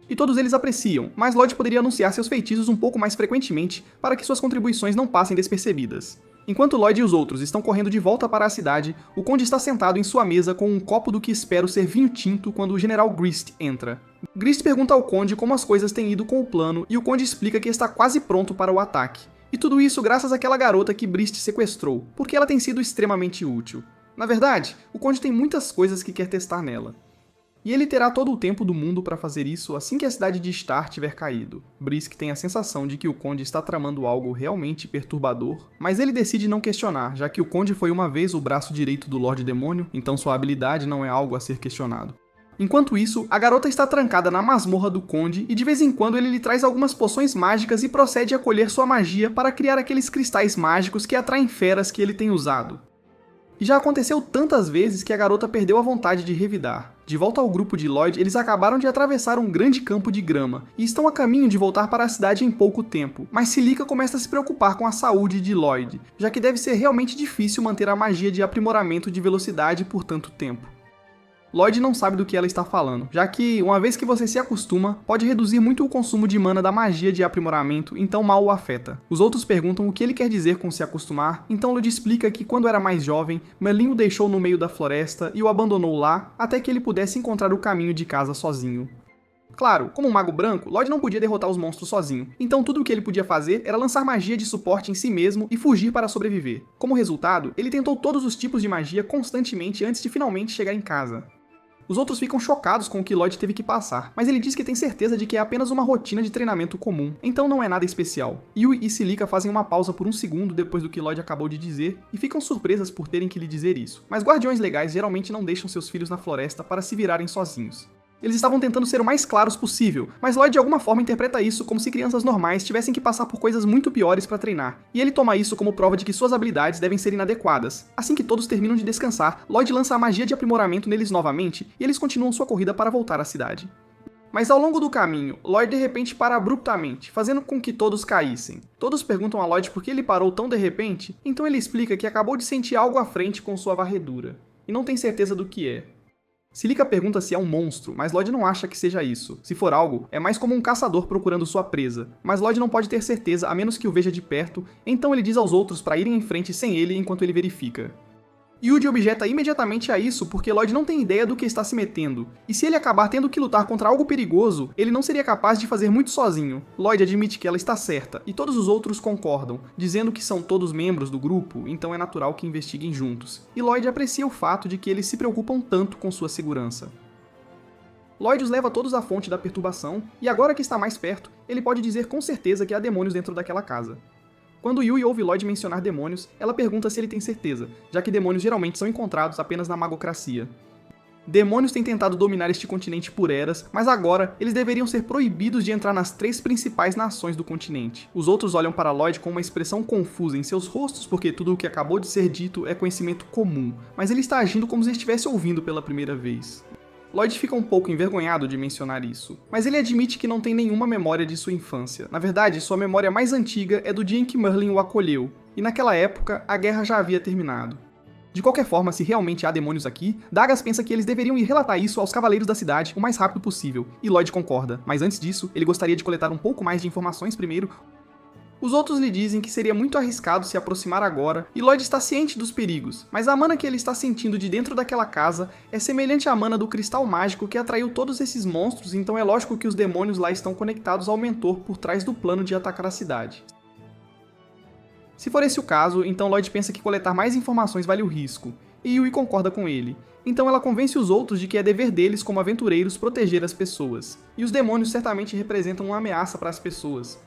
E todos eles apreciam, mas Lloyd poderia anunciar seus feitiços um pouco mais frequentemente para que suas contribuições não passem despercebidas. Enquanto Lloyd e os outros estão correndo de volta para a cidade, o Conde está sentado em sua mesa com um copo do que espero ser vinho tinto quando o General Grist entra. Grist pergunta ao Conde como as coisas têm ido com o plano e o Conde explica que está quase pronto para o ataque. E tudo isso graças àquela garota que Grist sequestrou, porque ela tem sido extremamente útil. Na verdade, o Conde tem muitas coisas que quer testar nela. E ele terá todo o tempo do mundo para fazer isso assim que a cidade de Star tiver caído. Brisk tem a sensação de que o Conde está tramando algo realmente perturbador, mas ele decide não questionar, já que o Conde foi uma vez o braço direito do Lorde Demônio, então sua habilidade não é algo a ser questionado. Enquanto isso, a garota está trancada na masmorra do Conde e de vez em quando ele lhe traz algumas poções mágicas e procede a colher sua magia para criar aqueles cristais mágicos que atraem feras que ele tem usado. E já aconteceu tantas vezes que a garota perdeu a vontade de revidar. De volta ao grupo de Lloyd, eles acabaram de atravessar um grande campo de grama e estão a caminho de voltar para a cidade em pouco tempo, mas Celica começa a se preocupar com a saúde de Lloyd, já que deve ser realmente difícil manter a magia de aprimoramento de velocidade por tanto tempo. Lloyd não sabe do que ela está falando, já que, uma vez que você se acostuma, pode reduzir muito o consumo de mana da magia de aprimoramento, então mal o afeta. Os outros perguntam o que ele quer dizer com se acostumar, então Lloyd explica que quando era mais jovem, Merlin o deixou no meio da floresta e o abandonou lá, até que ele pudesse encontrar o caminho de casa sozinho. Claro, como um mago branco, Lloyd não podia derrotar os monstros sozinho, então tudo o que ele podia fazer era lançar magia de suporte em si mesmo e fugir para sobreviver. Como resultado, ele tentou todos os tipos de magia constantemente antes de finalmente chegar em casa. Os outros ficam chocados com o que Lloyd teve que passar, mas ele diz que tem certeza de que é apenas uma rotina de treinamento comum, então não é nada especial. Yui e Celica fazem uma pausa por um segundo depois do que Lloyd acabou de dizer e ficam surpresas por terem que lhe dizer isso, mas guardiões legais geralmente não deixam seus filhos na floresta para se virarem sozinhos. Eles estavam tentando ser o mais claros possível, mas Lloyd de alguma forma interpreta isso como se crianças normais tivessem que passar por coisas muito piores para treinar, e ele toma isso como prova de que suas habilidades devem ser inadequadas. Assim que todos terminam de descansar, Lloyd lança a magia de aprimoramento neles novamente, e eles continuam sua corrida para voltar à cidade. Mas ao longo do caminho, Lloyd de repente para abruptamente, fazendo com que todos caíssem. Todos perguntam a Lloyd por que ele parou tão de repente, então ele explica que acabou de sentir algo à frente com sua varredura, e não tem certeza do que é. Celica pergunta se é um monstro, mas Lloyd não acha que seja isso. Se for algo, é mais como um caçador procurando sua presa. Mas Lloyd não pode ter certeza a menos que o veja de perto, então ele diz aos outros para irem em frente sem ele enquanto ele verifica. Yuji objeta imediatamente a isso porque Lloyd não tem ideia do que está se metendo, e se ele acabar tendo que lutar contra algo perigoso, ele não seria capaz de fazer muito sozinho. Lloyd admite que ela está certa, e todos os outros concordam, dizendo que são todos membros do grupo, então é natural que investiguem juntos. E Lloyd aprecia o fato de que eles se preocupam tanto com sua segurança. Lloyd os leva todos à fonte da perturbação, e agora que está mais perto, ele pode dizer com certeza que há demônios dentro daquela casa. Quando Yui ouve Lloyd mencionar demônios, ela pergunta se ele tem certeza, já que demônios geralmente são encontrados apenas na magocracia. Demônios têm tentado dominar este continente por eras, mas agora eles deveriam ser proibidos de entrar nas 3 principais nações do continente. Os outros olham para Lloyd com uma expressão confusa em seus rostos porque tudo o que acabou de ser dito é conhecimento comum, mas ele está agindo como se estivesse ouvindo pela primeira vez. Lloyd fica um pouco envergonhado de mencionar isso, mas ele admite que não tem nenhuma memória de sua infância. Na verdade, sua memória mais antiga é do dia em que Merlin o acolheu, e naquela época a guerra já havia terminado. De qualquer forma, se realmente há demônios aqui, Dagas pensa que eles deveriam ir relatar isso aos cavaleiros da cidade o mais rápido possível, e Lloyd concorda, mas antes disso, ele gostaria de coletar um pouco mais de informações primeiro. Os outros lhe dizem que seria muito arriscado se aproximar agora, e Lloyd está ciente dos perigos, mas a mana que ele está sentindo de dentro daquela casa é semelhante à mana do cristal mágico que atraiu todos esses monstros, então é lógico que os demônios lá estão conectados ao mentor por trás do plano de atacar a cidade. Se for esse o caso, então Lloyd pensa que coletar mais informações vale o risco, e Yui concorda com ele. Então ela convence os outros de que é dever deles como aventureiros proteger as pessoas, e os demônios certamente representam uma ameaça para as pessoas.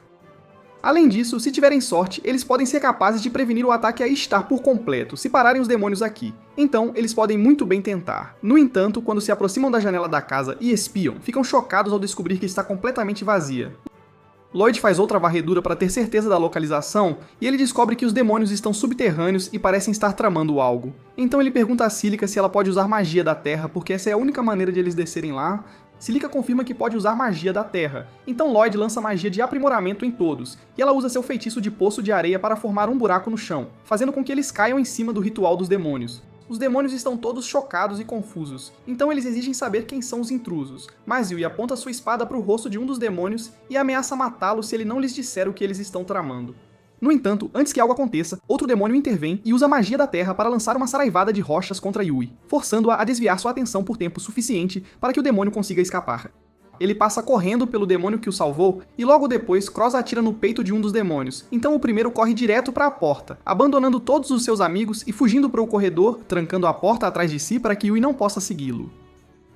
Além disso, se tiverem sorte, eles podem ser capazes de prevenir o ataque a Star por completo, se pararem os demônios aqui. Então, eles podem muito bem tentar. No entanto, quando se aproximam da janela da casa e espiam, ficam chocados ao descobrir que está completamente vazia. Lloyd faz outra varredura para ter certeza da localização, e ele descobre que os demônios estão subterrâneos e parecem estar tramando algo. Então ele pergunta a Celica se ela pode usar magia da terra, porque essa é a única maneira de eles descerem lá. Celica confirma que pode usar magia da terra, então Lloyd lança magia de aprimoramento em todos, e ela usa seu feitiço de poço de areia para formar um buraco no chão, fazendo com que eles caiam em cima do ritual dos demônios. Os demônios estão todos chocados e confusos, então eles exigem saber quem são os intrusos, mas Yui aponta sua espada para o rosto de um dos demônios e ameaça matá-lo se ele não lhes disser o que eles estão tramando. No entanto, antes que algo aconteça, outro demônio intervém e usa a magia da terra para lançar uma saraivada de rochas contra Yui, forçando-a a desviar sua atenção por tempo suficiente para que o demônio consiga escapar. Ele passa correndo pelo demônio que o salvou e logo depois Cross atira no peito de um dos demônios, então o primeiro corre direto para a porta, abandonando todos os seus amigos e fugindo para o corredor, trancando a porta atrás de si para que Yui não possa segui-lo.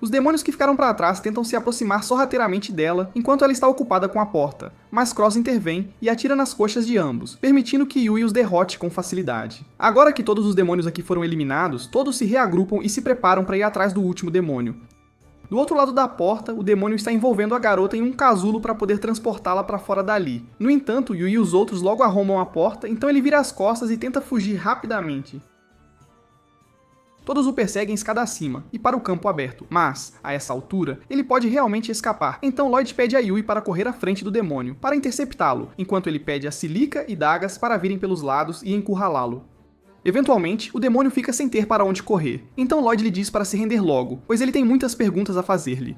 Os demônios que ficaram para trás tentam se aproximar sorrateiramente dela enquanto ela está ocupada com a porta, mas Cross intervém e atira nas coxas de ambos, permitindo que Yui os derrote com facilidade. Agora que todos os demônios aqui foram eliminados, todos se reagrupam e se preparam para ir atrás do último demônio. Do outro lado da porta, o demônio está envolvendo a garota em um casulo para poder transportá-la para fora dali. No entanto, Yui e os outros logo arrombam a porta, então ele vira as costas e tenta fugir rapidamente. Todos o perseguem escada acima e para o campo aberto, mas, a essa altura, ele pode realmente escapar, então Lloyd pede a Yui para correr à frente do demônio, para interceptá-lo, enquanto ele pede a Silica e Dagas para virem pelos lados e encurralá-lo. Eventualmente, o demônio fica sem ter para onde correr, então Lloyd lhe diz para se render logo, pois ele tem muitas perguntas a fazer-lhe.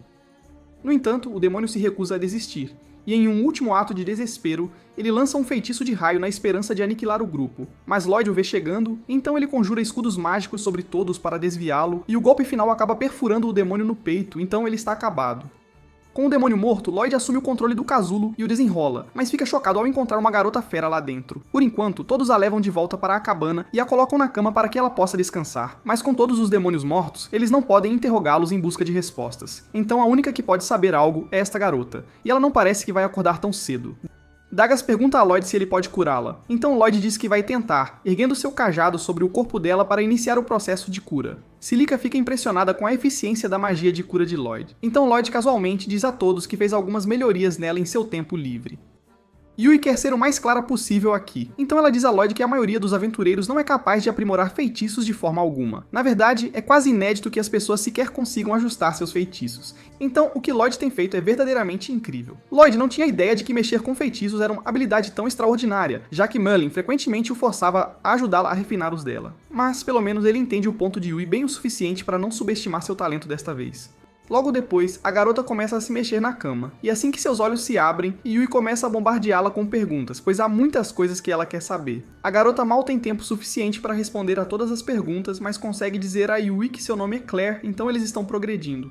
No entanto, o demônio se recusa a desistir, e em um último ato de desespero, ele lança um feitiço de raio na esperança de aniquilar o grupo, mas Lloyd o vê chegando, então ele conjura escudos mágicos sobre todos para desviá-lo, e o golpe final acaba perfurando o demônio no peito, então ele está acabado. Com o demônio morto, Lloyd assume o controle do casulo e o desenrola, mas fica chocado ao encontrar uma garota fera lá dentro. Por enquanto, todos a levam de volta para a cabana e a colocam na cama para que ela possa descansar. Mas com todos os demônios mortos, eles não podem interrogá-los em busca de respostas. Então a única que pode saber algo é esta garota, e ela não parece que vai acordar tão cedo. Dagas pergunta a Lloyd se ele pode curá-la, então Lloyd diz que vai tentar, erguendo seu cajado sobre o corpo dela para iniciar o processo de cura. Silica fica impressionada com a eficiência da magia de cura de Lloyd, então Lloyd casualmente diz a todos que fez algumas melhorias nela em seu tempo livre. Yui quer ser o mais clara possível aqui, então ela diz a Lloyd que a maioria dos aventureiros não é capaz de aprimorar feitiços de forma alguma. Na verdade, é quase inédito que as pessoas sequer consigam ajustar seus feitiços. Então, o que Lloyd tem feito é verdadeiramente incrível. Lloyd não tinha ideia de que mexer com feitiços era uma habilidade tão extraordinária, já que Merlin frequentemente o forçava a ajudá-la a refinar os dela. Mas, pelo menos, ele entende o ponto de Yui bem o suficiente para não subestimar seu talento desta vez. Logo depois, a garota começa a se mexer na cama, e assim que seus olhos se abrem, Yui começa a bombardeá-la com perguntas, pois há muitas coisas que ela quer saber. A garota mal tem tempo suficiente para responder a todas as perguntas, mas consegue dizer a Yui que seu nome é Claire, então eles estão progredindo.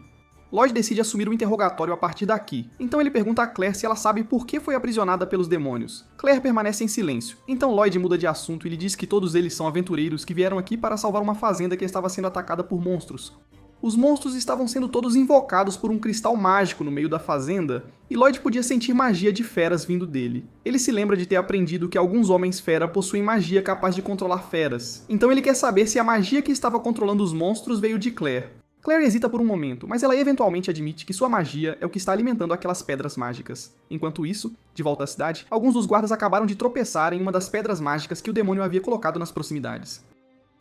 Lloyd decide assumir o interrogatório a partir daqui, então ele pergunta a Claire se ela sabe por que foi aprisionada pelos demônios. Claire permanece em silêncio, então Lloyd muda de assunto e lhe diz que todos eles são aventureiros que vieram aqui para salvar uma fazenda que estava sendo atacada por monstros. Os monstros estavam sendo todos invocados por um cristal mágico no meio da fazenda, e Lloyd podia sentir magia de feras vindo dele. Ele se lembra de ter aprendido que alguns homens-fera possuem magia capaz de controlar feras, então ele quer saber se a magia que estava controlando os monstros veio de Claire. Claire hesita por um momento, mas ela eventualmente admite que sua magia é o que está alimentando aquelas pedras mágicas. Enquanto isso, de volta à cidade, alguns dos guardas acabaram de tropeçar em uma das pedras mágicas que o demônio havia colocado nas proximidades.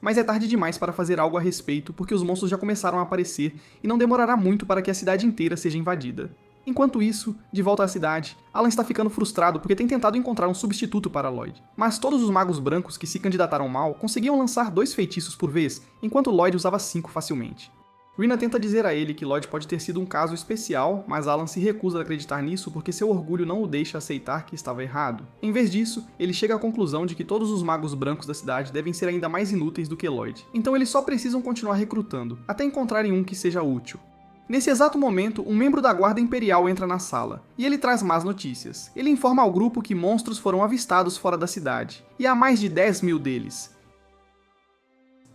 Mas é tarde demais para fazer algo a respeito, porque os monstros já começaram a aparecer e não demorará muito para que a cidade inteira seja invadida. Enquanto isso, de volta à cidade, Alan está ficando frustrado porque tem tentado encontrar um substituto para Lloyd. Mas todos os magos brancos que se candidataram mal conseguiam lançar 2 feitiços por vez, enquanto Lloyd usava 5 facilmente. Rina tenta dizer a ele que Lloyd pode ter sido um caso especial, mas Alan se recusa a acreditar nisso porque seu orgulho não o deixa aceitar que estava errado. Em vez disso, ele chega à conclusão de que todos os magos brancos da cidade devem ser ainda mais inúteis do que Lloyd, então eles só precisam continuar recrutando, até encontrarem um que seja útil. Nesse exato momento, um membro da Guarda Imperial entra na sala, e ele traz más notícias. Ele informa ao grupo que monstros foram avistados fora da cidade, e há mais de 10.000 deles.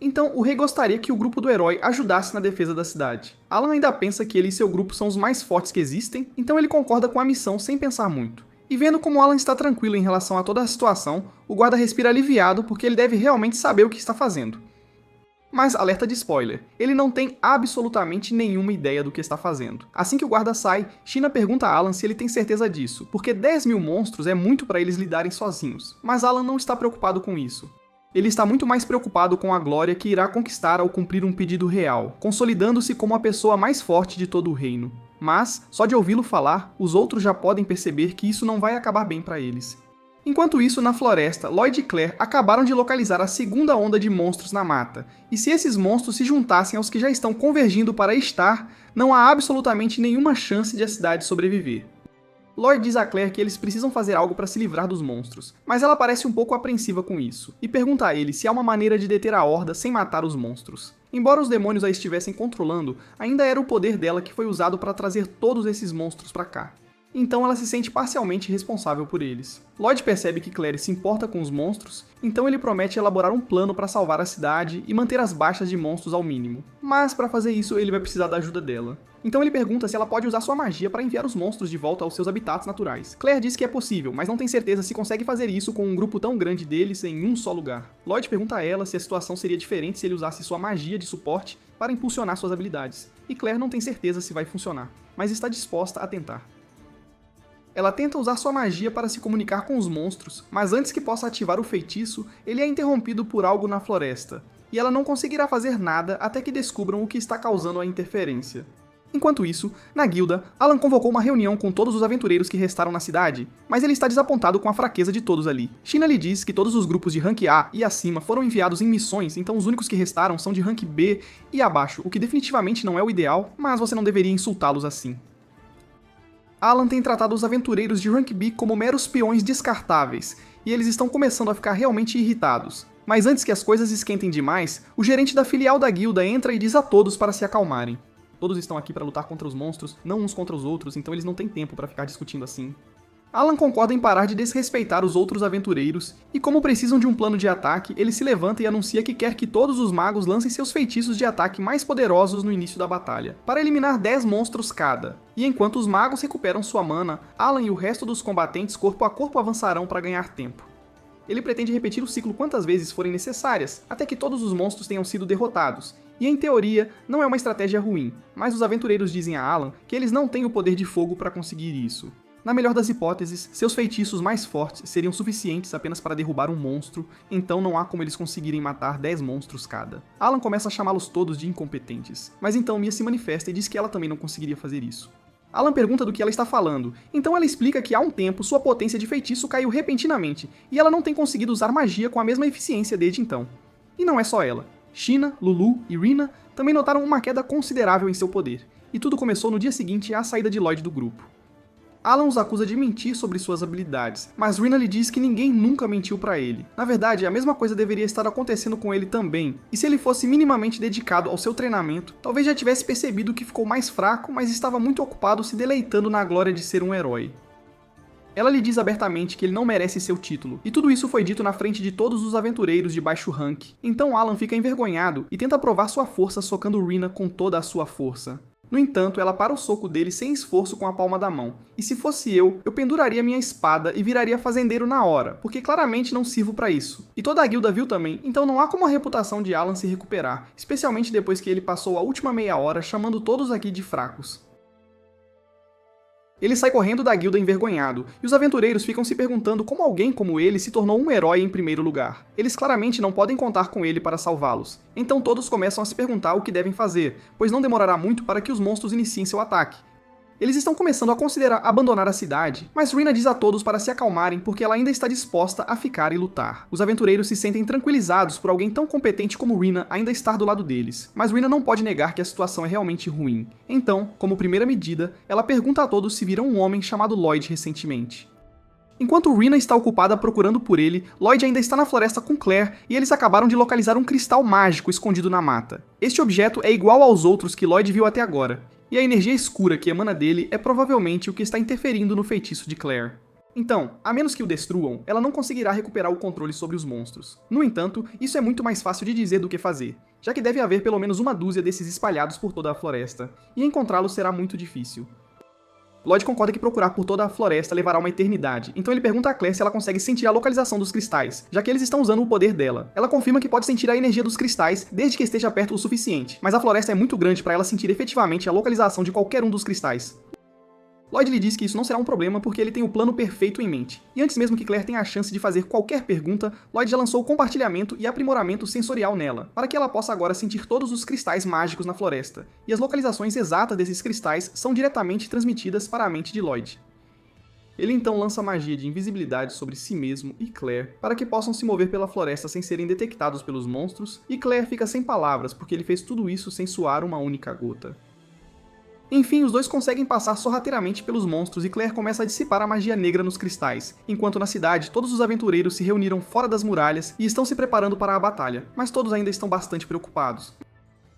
Então, o rei gostaria que o grupo do herói ajudasse na defesa da cidade. Alan ainda pensa que ele e seu grupo são os mais fortes que existem, então ele concorda com a missão sem pensar muito. E vendo como Alan está tranquilo em relação a toda a situação, o guarda respira aliviado porque ele deve realmente saber o que está fazendo. Mas, alerta de spoiler, ele não tem absolutamente nenhuma ideia do que está fazendo. Assim que o guarda sai, China pergunta a Alan se ele tem certeza disso, porque 10.000 monstros é muito para eles lidarem sozinhos. Mas Alan não está preocupado com isso. Ele está muito mais preocupado com a glória que irá conquistar ao cumprir um pedido real, consolidando-se como a pessoa mais forte de todo o reino. Mas, só de ouvi-lo falar, os outros já podem perceber que isso não vai acabar bem para eles. Enquanto isso, na floresta, Lloyd e Claire acabaram de localizar a segunda onda de monstros na mata, e se esses monstros se juntassem aos que já estão convergindo para Star, não há absolutamente nenhuma chance de a cidade sobreviver. Lloyd diz a Claire que eles precisam fazer algo para se livrar dos monstros, mas ela parece um pouco apreensiva com isso, e pergunta a ele se há uma maneira de deter a Horda sem matar os monstros. Embora os demônios a estivessem controlando, ainda era o poder dela que foi usado para trazer todos esses monstros para cá. Então ela se sente parcialmente responsável por eles. Lloyd percebe que Claire se importa com os monstros, então ele promete elaborar um plano para salvar a cidade e manter as baixas de monstros ao mínimo. Mas para fazer isso ele vai precisar da ajuda dela. Então ele pergunta se ela pode usar sua magia para enviar os monstros de volta aos seus habitats naturais. Claire diz que é possível, mas não tem certeza se consegue fazer isso com um grupo tão grande deles em um só lugar. Lloyd pergunta a ela se a situação seria diferente se ele usasse sua magia de suporte para impulsionar suas habilidades, e Claire não tem certeza se vai funcionar, mas está disposta a tentar. Ela tenta usar sua magia para se comunicar com os monstros, mas antes que possa ativar o feitiço, ele é interrompido por algo na floresta, e ela não conseguirá fazer nada até que descubram o que está causando a interferência. Enquanto isso, na guilda, Alan convocou uma reunião com todos os aventureiros que restaram na cidade, mas ele está desapontado com a fraqueza de todos ali. Sheena lhe diz que todos os grupos de rank A e acima foram enviados em missões, então os únicos que restaram são de rank B e abaixo, o que definitivamente não é o ideal, mas você não deveria insultá-los assim. Alan tem tratado os aventureiros de rank B como meros peões descartáveis, e eles estão começando a ficar realmente irritados. Mas antes que as coisas esquentem demais, o gerente da filial da guilda entra e diz a todos para se acalmarem. Todos estão aqui para lutar contra os monstros, não uns contra os outros, então eles não têm tempo para ficar discutindo assim. Alan concorda em parar de desrespeitar os outros aventureiros, e como precisam de um plano de ataque, ele se levanta e anuncia que quer que todos os magos lancem seus feitiços de ataque mais poderosos no início da batalha, para eliminar 10 monstros cada. E enquanto os magos recuperam sua mana, Alan e o resto dos combatentes corpo a corpo avançarão para ganhar tempo. Ele pretende repetir o ciclo quantas vezes forem necessárias, até que todos os monstros tenham sido derrotados, e em teoria, não é uma estratégia ruim, mas os aventureiros dizem a Alan que eles não têm o poder de fogo para conseguir isso. Na melhor das hipóteses, seus feitiços mais fortes seriam suficientes apenas para derrubar um monstro, então não há como eles conseguirem matar 10 monstros cada. Alan começa a chamá-los todos de incompetentes, mas então Mia se manifesta e diz que ela também não conseguiria fazer isso. Alan pergunta do que ela está falando, então ela explica que há um tempo sua potência de feitiço caiu repentinamente, e ela não tem conseguido usar magia com a mesma eficiência desde então. E não é só ela. Sheena, Lulu e Rina também notaram uma queda considerável em seu poder, e tudo começou no dia seguinte à saída de Lloyd do grupo. Alan os acusa de mentir sobre suas habilidades, mas Rina lhe diz que ninguém nunca mentiu pra ele. Na verdade, a mesma coisa deveria estar acontecendo com ele também, e se ele fosse minimamente dedicado ao seu treinamento, talvez já tivesse percebido que ficou mais fraco, mas estava muito ocupado se deleitando na glória de ser um herói. Ela lhe diz abertamente que ele não merece seu título, e tudo isso foi dito na frente de todos os aventureiros de baixo rank. Então Alan fica envergonhado e tenta provar sua força socando Rina com toda a sua força. No entanto, ela para o soco dele sem esforço com a palma da mão. E se fosse eu penduraria minha espada e viraria fazendeiro na hora, porque claramente não sirvo pra isso. E toda a guilda viu também, então não há como a reputação de Alan se recuperar, especialmente depois que ele passou a última meia hora chamando todos aqui de fracos. Ele sai correndo da guilda envergonhado, e os aventureiros ficam se perguntando como alguém como ele se tornou um herói em primeiro lugar. Eles claramente não podem contar com ele para salvá-los. Então todos começam a se perguntar o que devem fazer, pois não demorará muito para que os monstros iniciem seu ataque. Eles estão começando a considerar abandonar a cidade, mas Rina diz a todos para se acalmarem porque ela ainda está disposta a ficar e lutar. Os aventureiros se sentem tranquilizados por alguém tão competente como Rina ainda estar do lado deles, mas Rina não pode negar que a situação é realmente ruim. Então, como primeira medida, ela pergunta a todos se viram um homem chamado Lloyd recentemente. Enquanto Rina está ocupada procurando por ele, Lloyd ainda está na floresta com Claire e eles acabaram de localizar um cristal mágico escondido na mata. Este objeto é igual aos outros que Lloyd viu até agora, e a energia escura que emana dele é provavelmente o que está interferindo no feitiço de Claire. Então, a menos que o destruam, ela não conseguirá recuperar o controle sobre os monstros. No entanto, isso é muito mais fácil de dizer do que fazer, já que deve haver pelo menos uma dúzia desses espalhados por toda a floresta, e encontrá-los será muito difícil. Lloyd concorda que procurar por toda a floresta levará uma eternidade, então ele pergunta a Claire se ela consegue sentir a localização dos cristais, já que eles estão usando o poder dela. Ela confirma que pode sentir a energia dos cristais desde que esteja perto o suficiente, mas a floresta é muito grande para ela sentir efetivamente a localização de qualquer um dos cristais. Lloyd lhe diz que isso não será um problema porque ele tem o plano perfeito em mente. E antes mesmo que Claire tenha a chance de fazer qualquer pergunta, Lloyd já lançou o compartilhamento e aprimoramento sensorial nela, para que ela possa agora sentir todos os cristais mágicos na floresta. E as localizações exatas desses cristais são diretamente transmitidas para a mente de Lloyd. Ele então lança magia de invisibilidade sobre si mesmo e Claire, para que possam se mover pela floresta sem serem detectados pelos monstros, e Claire fica sem palavras porque ele fez tudo isso sem suar uma única gota. Enfim, os dois conseguem passar sorrateiramente pelos monstros e Claire começa a dissipar a magia negra nos cristais, enquanto na cidade todos os aventureiros se reuniram fora das muralhas e estão se preparando para a batalha, mas todos ainda estão bastante preocupados.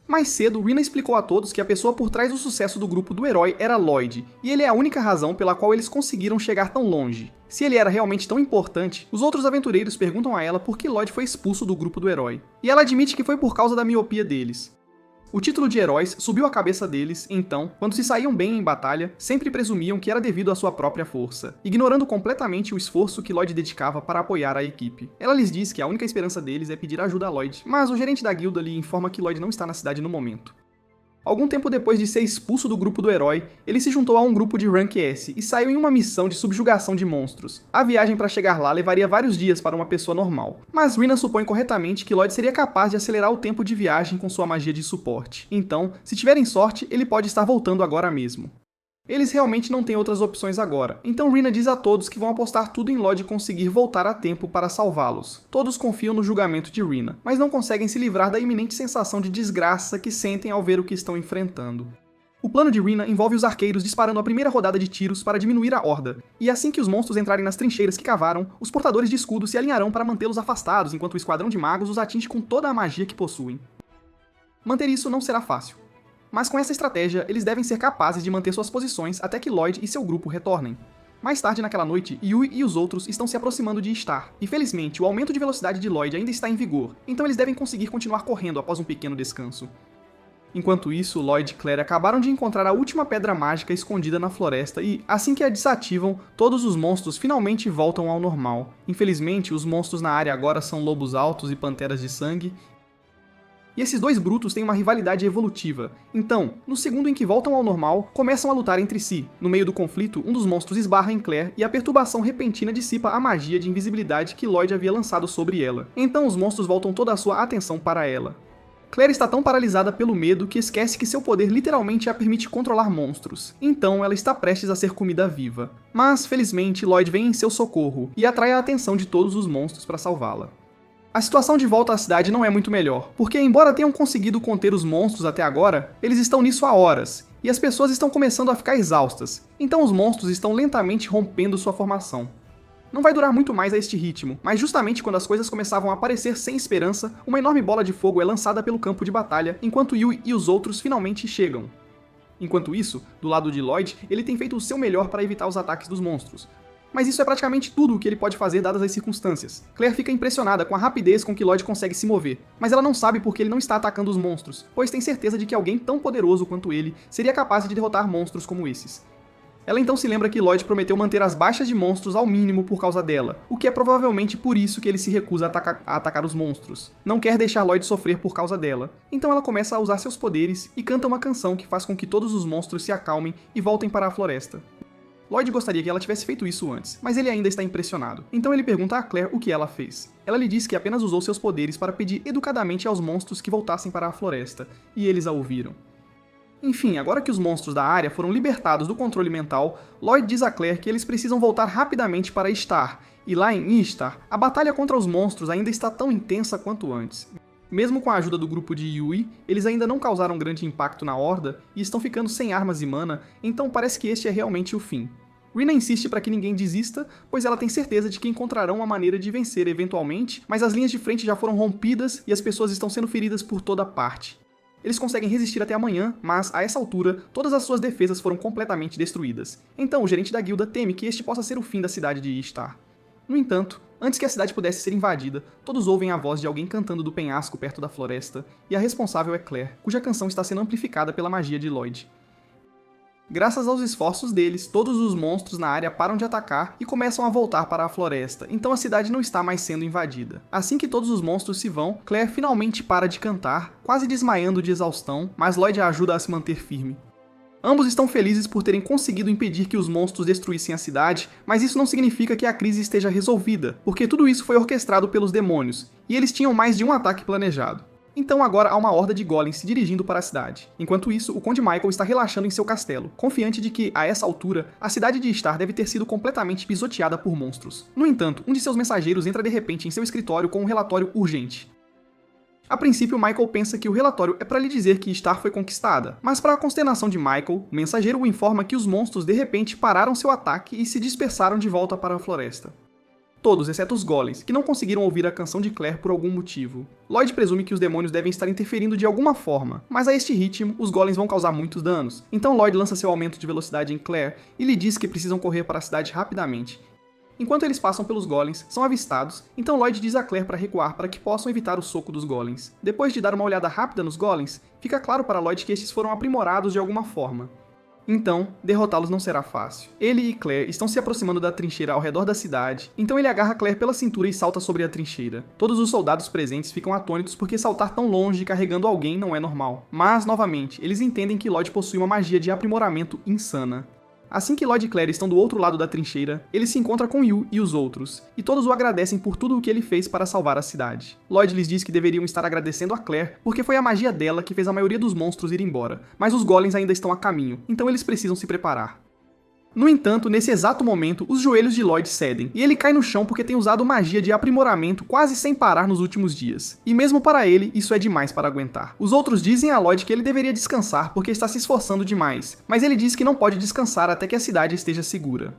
Mais cedo, Rina explicou a todos que a pessoa por trás do sucesso do grupo do herói era Lloyd, e ele é a única razão pela qual eles conseguiram chegar tão longe. Se ele era realmente tão importante, os outros aventureiros perguntam a ela por que Lloyd foi expulso do grupo do herói, e ela admite que foi por causa da miopia deles. O título de heróis subiu à cabeça deles, então, quando se saíam bem em batalha, sempre presumiam que era devido à sua própria força, ignorando completamente o esforço que Lloyd dedicava para apoiar a equipe. Ela lhes diz que a única esperança deles é pedir ajuda a Lloyd, mas o gerente da guilda lhe informa que Lloyd não está na cidade no momento. Algum tempo depois de ser expulso do grupo do herói, ele se juntou a um grupo de Rank S e saiu em uma missão de subjugação de monstros. A viagem para chegar lá levaria vários dias para uma pessoa normal, mas Rina supõe corretamente que Lloyd seria capaz de acelerar o tempo de viagem com sua magia de suporte. Então, se tiverem sorte, ele pode estar voltando agora mesmo. Eles realmente não têm outras opções agora, então Rina diz a todos que vão apostar tudo em Lloyd conseguir voltar a tempo para salvá-los. Todos confiam no julgamento de Rina, mas não conseguem se livrar da iminente sensação de desgraça que sentem ao ver o que estão enfrentando. O plano de Rina envolve os arqueiros disparando a primeira rodada de tiros para diminuir a horda, e assim que os monstros entrarem nas trincheiras que cavaram, os portadores de escudo se alinharão para mantê-los afastados enquanto o esquadrão de magos os atinge com toda a magia que possuem. Manter isso não será fácil. Mas com essa estratégia, eles devem ser capazes de manter suas posições até que Lloyd e seu grupo retornem. Mais tarde naquela noite, Yui e os outros estão se aproximando de Star, e felizmente o aumento de velocidade de Lloyd ainda está em vigor, então eles devem conseguir continuar correndo após um pequeno descanso. Enquanto isso, Lloyd e Claire acabaram de encontrar a última pedra mágica escondida na floresta e, assim que a desativam, todos os monstros finalmente voltam ao normal. Infelizmente, os monstros na área agora são lobos altos e panteras de sangue, e esses dois brutos têm uma rivalidade evolutiva. Então, no segundo em que voltam ao normal, começam a lutar entre si. No meio do conflito, um dos monstros esbarra em Claire e a perturbação repentina dissipa a magia de invisibilidade que Lloyd havia lançado sobre ela. Então os monstros voltam toda a sua atenção para ela. Claire está tão paralisada pelo medo que esquece que seu poder literalmente a permite controlar monstros. Então ela está prestes a ser comida viva. Mas, felizmente, Lloyd vem em seu socorro e atrai a atenção de todos os monstros para salvá-la. A situação de volta à cidade não é muito melhor, porque embora tenham conseguido conter os monstros até agora, eles estão nisso há horas, e as pessoas estão começando a ficar exaustas, então os monstros estão lentamente rompendo sua formação. Não vai durar muito mais a este ritmo, mas justamente quando as coisas começavam a aparecer sem esperança, uma enorme bola de fogo é lançada pelo campo de batalha, enquanto Yui e os outros finalmente chegam. Enquanto isso, do lado de Lloyd, ele tem feito o seu melhor para evitar os ataques dos monstros. Mas isso é praticamente tudo o que ele pode fazer dadas as circunstâncias. Claire fica impressionada com a rapidez com que Lloyd consegue se mover, mas ela não sabe por que ele não está atacando os monstros, pois tem certeza de que alguém tão poderoso quanto ele seria capaz de derrotar monstros como esses. Ela então se lembra que Lloyd prometeu manter as baixas de monstros ao mínimo por causa dela, o que é provavelmente por isso que ele se recusa a atacar os monstros. Não quer deixar Lloyd sofrer por causa dela, então ela começa a usar seus poderes e canta uma canção que faz com que todos os monstros se acalmem e voltem para a floresta. Lloyd gostaria que ela tivesse feito isso antes, mas ele ainda está impressionado. Então ele pergunta a Claire o que ela fez. Ela lhe diz que apenas usou seus poderes para pedir educadamente aos monstros que voltassem para a floresta, e eles a ouviram. Enfim, agora que os monstros da área foram libertados do controle mental, Lloyd diz a Claire que eles precisam voltar rapidamente para Star, e lá em Istar, a batalha contra os monstros ainda está tão intensa quanto antes. Mesmo com a ajuda do grupo de Yui, eles ainda não causaram grande impacto na Horda e estão ficando sem armas e mana, então parece que este é realmente o fim. Rina insiste para que ninguém desista, pois ela tem certeza de que encontrarão uma maneira de vencer eventualmente, mas as linhas de frente já foram rompidas e as pessoas estão sendo feridas por toda parte. Eles conseguem resistir até amanhã, mas a essa altura, todas as suas defesas foram completamente destruídas. Então o gerente da guilda teme que este possa ser o fim da cidade de Istar. No entanto, antes que a cidade pudesse ser invadida, todos ouvem a voz de alguém cantando do penhasco perto da floresta, e a responsável é Claire, cuja canção está sendo amplificada pela magia de Lloyd. Graças aos esforços deles, todos os monstros na área param de atacar e começam a voltar para a floresta, então a cidade não está mais sendo invadida. Assim que todos os monstros se vão, Claire finalmente para de cantar, quase desmaiando de exaustão, mas Lloyd a ajuda a se manter firme. Ambos estão felizes por terem conseguido impedir que os monstros destruíssem a cidade, mas isso não significa que a crise esteja resolvida, porque tudo isso foi orquestrado pelos demônios, e eles tinham mais de um ataque planejado. Então agora há uma horda de golems se dirigindo para a cidade. Enquanto isso, o Conde Michael está relaxando em seu castelo, confiante de que, a essa altura, a cidade de Star deve ter sido completamente pisoteada por monstros. No entanto, um de seus mensageiros entra de repente em seu escritório com um relatório urgente. A princípio, Michael pensa que o relatório é para lhe dizer que Star foi conquistada, mas para a consternação de Michael, o mensageiro o informa que os monstros de repente pararam seu ataque e se dispersaram de volta para a floresta. Todos, exceto os golems, que não conseguiram ouvir a canção de Claire por algum motivo. Lloyd presume que os demônios devem estar interferindo de alguma forma, mas a este ritmo, os golems vão causar muitos danos. Então Lloyd lança seu aumento de velocidade em Claire e lhe diz que precisam correr para a cidade rapidamente. Enquanto eles passam pelos golems, são avistados, então Lloyd diz a Claire para recuar para que possam evitar o soco dos golems. Depois de dar uma olhada rápida nos golems, fica claro para Lloyd que estes foram aprimorados de alguma forma. Então, derrotá-los não será fácil. Ele e Claire estão se aproximando da trincheira ao redor da cidade, então ele agarra Claire pela cintura e salta sobre a trincheira. Todos os soldados presentes ficam atônitos porque saltar tão longe carregando alguém não é normal. Mas, novamente, eles entendem que Lloyd possui uma magia de aprimoramento insana. Assim que Lloyd e Claire estão do outro lado da trincheira, ele se encontra com Yu e os outros, e todos o agradecem por tudo o que ele fez para salvar a cidade. Lloyd lhes diz que deveriam estar agradecendo a Claire, porque foi a magia dela que fez a maioria dos monstros ir embora, mas os golems ainda estão a caminho, então eles precisam se preparar. No entanto, nesse exato momento, os joelhos de Lloyd cedem, e ele cai no chão porque tem usado magia de aprimoramento quase sem parar nos últimos dias. E mesmo para ele, isso é demais para aguentar. Os outros dizem a Lloyd que ele deveria descansar porque está se esforçando demais, mas ele diz que não pode descansar até que a cidade esteja segura.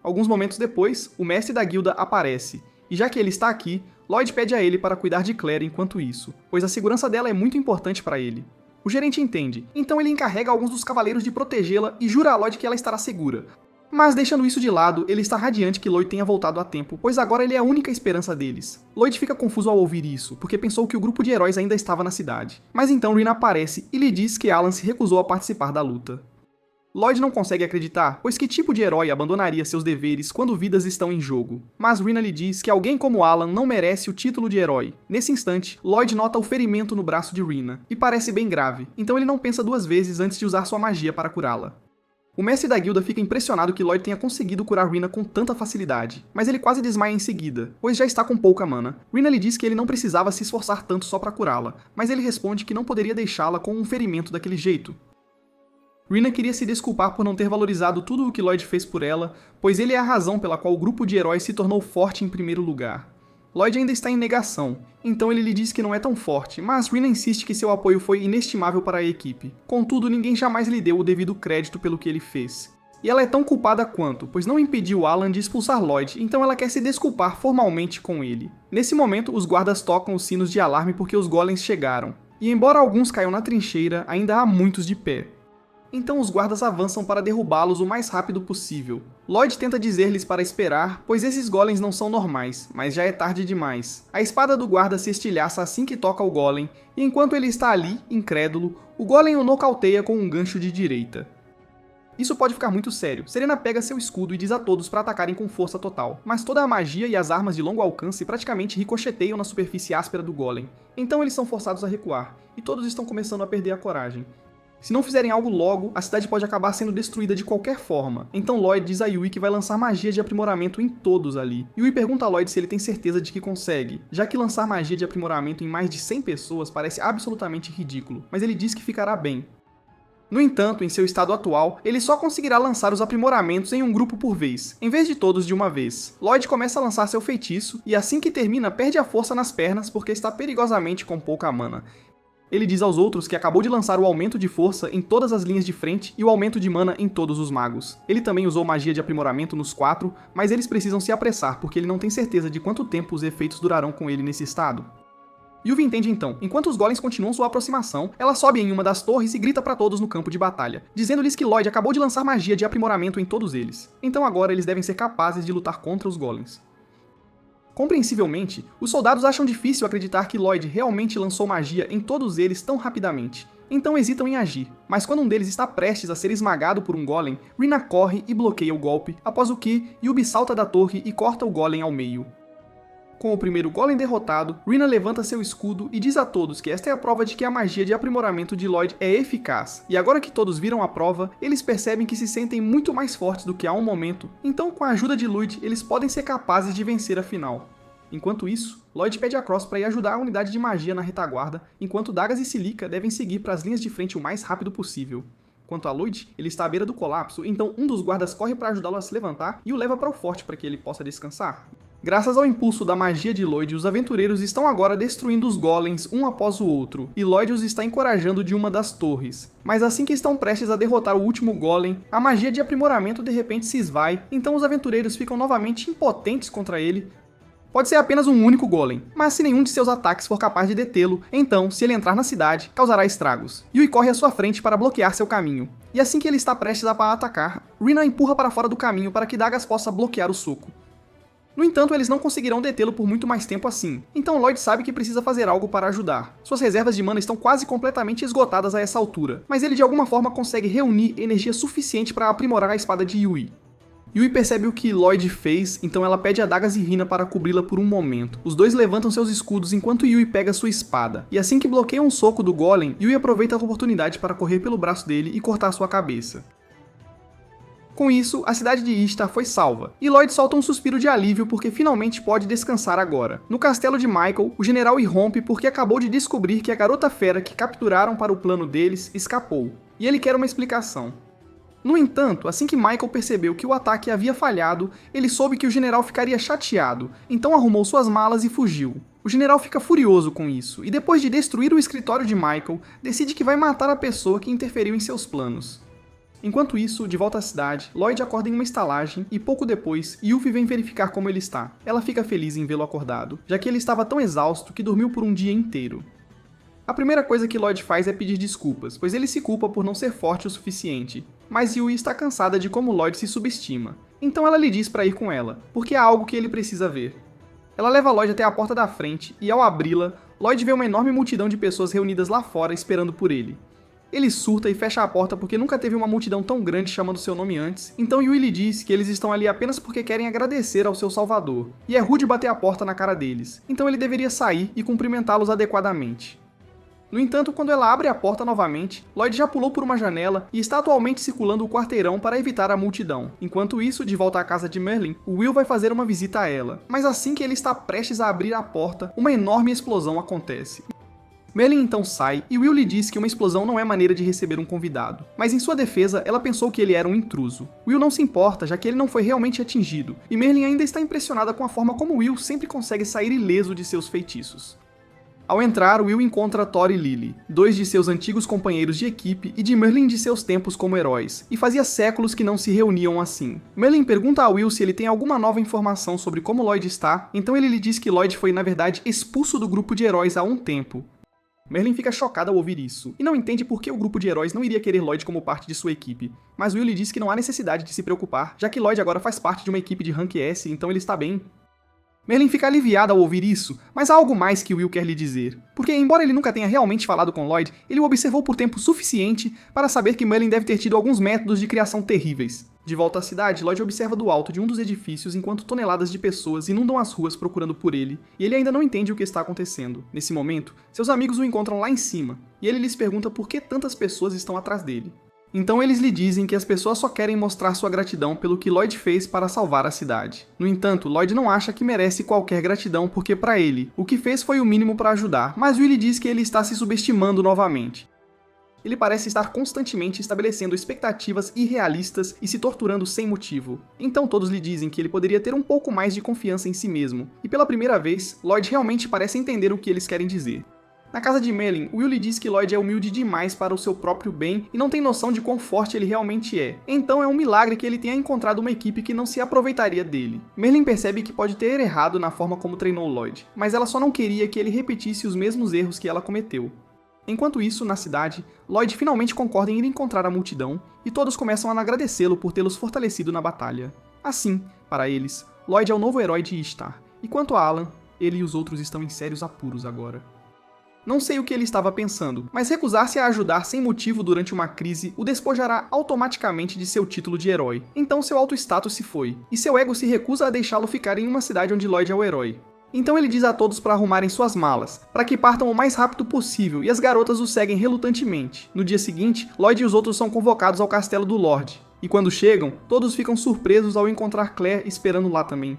Alguns momentos depois, o mestre da guilda aparece, e já que ele está aqui, Lloyd pede a ele para cuidar de Claire enquanto isso, pois a segurança dela é muito importante para ele. O gerente entende, então ele encarrega alguns dos cavaleiros de protegê-la e jura a Lloyd que ela estará segura. Mas deixando isso de lado, ele está radiante que Lloyd tenha voltado a tempo, pois agora ele é a única esperança deles. Lloyd fica confuso ao ouvir isso, porque pensou que o grupo de heróis ainda estava na cidade. Mas então Rina aparece e lhe diz que Alan se recusou a participar da luta. Lloyd não consegue acreditar, pois que tipo de herói abandonaria seus deveres quando vidas estão em jogo? Mas Rina lhe diz que alguém como Alan não merece o título de herói. Nesse instante, Lloyd nota o ferimento no braço de Rina, e parece bem grave, então ele não pensa duas vezes antes de usar sua magia para curá-la. O mestre da guilda fica impressionado que Lloyd tenha conseguido curar Rina com tanta facilidade, mas ele quase desmaia em seguida, pois já está com pouca mana. Rina lhe diz que ele não precisava se esforçar tanto só para curá-la, mas ele responde que não poderia deixá-la com um ferimento daquele jeito. Rina queria se desculpar por não ter valorizado tudo o que Lloyd fez por ela, pois ele é a razão pela qual o grupo de heróis se tornou forte em primeiro lugar. Lloyd ainda está em negação, então ele lhe diz que não é tão forte, mas Rina insiste que seu apoio foi inestimável para a equipe. Contudo, ninguém jamais lhe deu o devido crédito pelo que ele fez. E ela é tão culpada quanto, pois não impediu Alan de expulsar Lloyd, então ela quer se desculpar formalmente com ele. Nesse momento, os guardas tocam os sinos de alarme porque os golems chegaram. E embora alguns caiam na trincheira, ainda há muitos de pé. Então os guardas avançam para derrubá-los o mais rápido possível. Lloyd tenta dizer-lhes para esperar, pois esses golems não são normais, mas já é tarde demais. A espada do guarda se estilhaça assim que toca o golem, e enquanto ele está ali, incrédulo, o golem o nocauteia com um gancho de direita. Isso pode ficar muito sério. Serena pega seu escudo e diz a todos para atacarem com força total, mas toda a magia e as armas de longo alcance praticamente ricocheteiam na superfície áspera do golem. Então eles são forçados a recuar, e todos estão começando a perder a coragem. Se não fizerem algo logo, a cidade pode acabar sendo destruída de qualquer forma. Então Lloyd diz a Yui que vai lançar magia de aprimoramento em todos ali. Yui pergunta a Lloyd se ele tem certeza de que consegue, já que lançar magia de aprimoramento em mais de 100 pessoas parece absolutamente ridículo, mas ele diz que ficará bem. No entanto, em seu estado atual, ele só conseguirá lançar os aprimoramentos em um grupo por vez, em vez de todos de uma vez. Lloyd começa a lançar seu feitiço, e assim que termina perde a força nas pernas porque está perigosamente com pouca mana. Ele diz aos outros que acabou de lançar o aumento de força em todas as linhas de frente e o aumento de mana em todos os magos. Ele também usou magia de aprimoramento nos 4, mas eles precisam se apressar porque ele não tem certeza de quanto tempo os efeitos durarão com ele nesse estado. Yuvi entende então. Enquanto os golems continuam sua aproximação, ela sobe em uma das torres e grita para todos no campo de batalha, dizendo-lhes que Lloyd acabou de lançar magia de aprimoramento em todos eles. Então agora eles devem ser capazes de lutar contra os golems. Compreensivelmente, os soldados acham difícil acreditar que Lloyd realmente lançou magia em todos eles tão rapidamente, então hesitam em agir. Mas quando um deles está prestes a ser esmagado por um golem, Rina corre e bloqueia o golpe, após o que Yubi salta da torre e corta o golem ao meio. Com o primeiro golem derrotado, Rina levanta seu escudo e diz a todos que esta é a prova de que a magia de aprimoramento de Lloyd é eficaz. E agora que todos viram a prova, eles percebem que se sentem muito mais fortes do que há um momento, então com a ajuda de Lloyd, eles podem ser capazes de vencer a final. Enquanto isso, Lloyd pede a Cross para ir ajudar a unidade de magia na retaguarda, enquanto Dagas e Silica devem seguir para as linhas de frente o mais rápido possível. Quanto a Lloyd, ele está à beira do colapso, então um dos guardas corre para ajudá-lo a se levantar e o leva para o forte para que ele possa descansar. Graças ao impulso da magia de Lloyd, os aventureiros estão agora destruindo os golems um após o outro, e Lloyd os está encorajando de uma das torres. Mas assim que estão prestes a derrotar o último golem, a magia de aprimoramento de repente se esvai, então os aventureiros ficam novamente impotentes contra ele. Pode ser apenas um único golem, mas se nenhum de seus ataques for capaz de detê-lo, então, se ele entrar na cidade, causará estragos. Yui corre à sua frente para bloquear seu caminho, e assim que ele está prestes a atacar, Rina empurra para fora do caminho para que Dagas possa bloquear o soco. No entanto, eles não conseguirão detê-lo por muito mais tempo assim, então Lloyd sabe que precisa fazer algo para ajudar. Suas reservas de mana estão quase completamente esgotadas a essa altura, mas ele de alguma forma consegue reunir energia suficiente para aprimorar a espada de Yui. Yui percebe o que Lloyd fez, então ela pede a Dagas e Rina para cobri-la por um momento. Os dois levantam seus escudos enquanto Yui pega sua espada, e assim que bloqueia um soco do golem, Yui aproveita a oportunidade para correr pelo braço dele e cortar sua cabeça. Com isso, a cidade de Ishtar foi salva, e Lloyd solta um suspiro de alívio porque finalmente pode descansar agora. No castelo de Michael, o general irrompe porque acabou de descobrir que a garota fera que capturaram para o plano deles escapou, e ele quer uma explicação. No entanto, assim que Michael percebeu que o ataque havia falhado, ele soube que o general ficaria chateado, então arrumou suas malas e fugiu. O general fica furioso com isso, e depois de destruir o escritório de Michael, decide que vai matar a pessoa que interferiu em seus planos. Enquanto isso, de volta à cidade, Lloyd acorda em uma estalagem e pouco depois, Yuffie vem verificar como ele está. Ela fica feliz em vê-lo acordado, já que ele estava tão exausto que dormiu por um dia inteiro. A primeira coisa que Lloyd faz é pedir desculpas, pois ele se culpa por não ser forte o suficiente. Mas Yui está cansada de como Lloyd se subestima. Então ela lhe diz para ir com ela, porque há algo que ele precisa ver. Ela leva Lloyd até a porta da frente e, ao abri-la, Lloyd vê uma enorme multidão de pessoas reunidas lá fora esperando por ele. Ele surta e fecha a porta porque nunca teve uma multidão tão grande chamando seu nome antes, então Yui lhe diz que eles estão ali apenas porque querem agradecer ao seu salvador, e é rude bater a porta na cara deles, então ele deveria sair e cumprimentá-los adequadamente. No entanto, quando ela abre a porta novamente, Lloyd já pulou por uma janela e está atualmente circulando o quarteirão para evitar a multidão. Enquanto isso, de volta à casa de Merlin, o Will vai fazer uma visita a ela, mas assim que ele está prestes a abrir a porta, uma enorme explosão acontece. Merlin então sai e Will lhe diz que uma explosão não é maneira de receber um convidado, mas em sua defesa ela pensou que ele era um intruso. Will não se importa, já que ele não foi realmente atingido, e Merlin ainda está impressionada com a forma como Will sempre consegue sair ileso de seus feitiços. Ao entrar, Will encontra Thor e Lily, dois de seus antigos companheiros de equipe e de Merlin de seus tempos como heróis, e fazia séculos que não se reuniam assim. Merlin pergunta a Will se ele tem alguma nova informação sobre como Lloyd está, então ele lhe diz que Lloyd foi na verdade expulso do grupo de heróis há um tempo. Merlin fica chocada ao ouvir isso, e não entende por que o grupo de heróis não iria querer Lloyd como parte de sua equipe, mas Will lhe diz que não há necessidade de se preocupar, já que Lloyd agora faz parte de uma equipe de Rank S, então ele está bem. Merlin fica aliviada ao ouvir isso, mas há algo mais que Will quer lhe dizer, porque embora ele nunca tenha realmente falado com Lloyd, ele o observou por tempo suficiente para saber que Merlin deve ter tido alguns métodos de criação terríveis. De volta à cidade, Lloyd observa do alto de um dos edifícios enquanto toneladas de pessoas inundam as ruas procurando por ele, e ele ainda não entende o que está acontecendo. Nesse momento, seus amigos o encontram lá em cima, e ele lhes pergunta por que tantas pessoas estão atrás dele. Então eles lhe dizem que as pessoas só querem mostrar sua gratidão pelo que Lloyd fez para salvar a cidade. No entanto, Lloyd não acha que merece qualquer gratidão porque para ele, o que fez foi o mínimo para ajudar, mas Will lhe diz que ele está se subestimando novamente. Ele parece estar constantemente estabelecendo expectativas irrealistas e se torturando sem motivo. Então todos lhe dizem que ele poderia ter um pouco mais de confiança em si mesmo, e pela primeira vez, Lloyd realmente parece entender o que eles querem dizer. Na casa de Merlin, Will lhe diz que Lloyd é humilde demais para o seu próprio bem e não tem noção de quão forte ele realmente é. Então é um milagre que ele tenha encontrado uma equipe que não se aproveitaria dele. Merlin percebe que pode ter errado na forma como treinou Lloyd, mas ela só não queria que ele repetisse os mesmos erros que ela cometeu. Enquanto isso, na cidade, Lloyd finalmente concorda em ir encontrar a multidão e todos começam a agradecê-lo por tê-los fortalecido na batalha. Assim, para eles, Lloyd é o novo herói de Ishtar, e quanto a Alan, ele e os outros estão em sérios apuros agora. Não sei o que ele estava pensando, mas recusar-se a ajudar sem motivo durante uma crise o despojará automaticamente de seu título de herói. Então seu auto-status se foi, e seu ego se recusa a deixá-lo ficar em uma cidade onde Lloyd é o herói. Então ele diz a todos para arrumarem suas malas, para que partam o mais rápido possível, e as garotas o seguem relutantemente. No dia seguinte, Lloyd e os outros são convocados ao castelo do Lorde, e quando chegam, todos ficam surpresos ao encontrar Claire esperando lá também.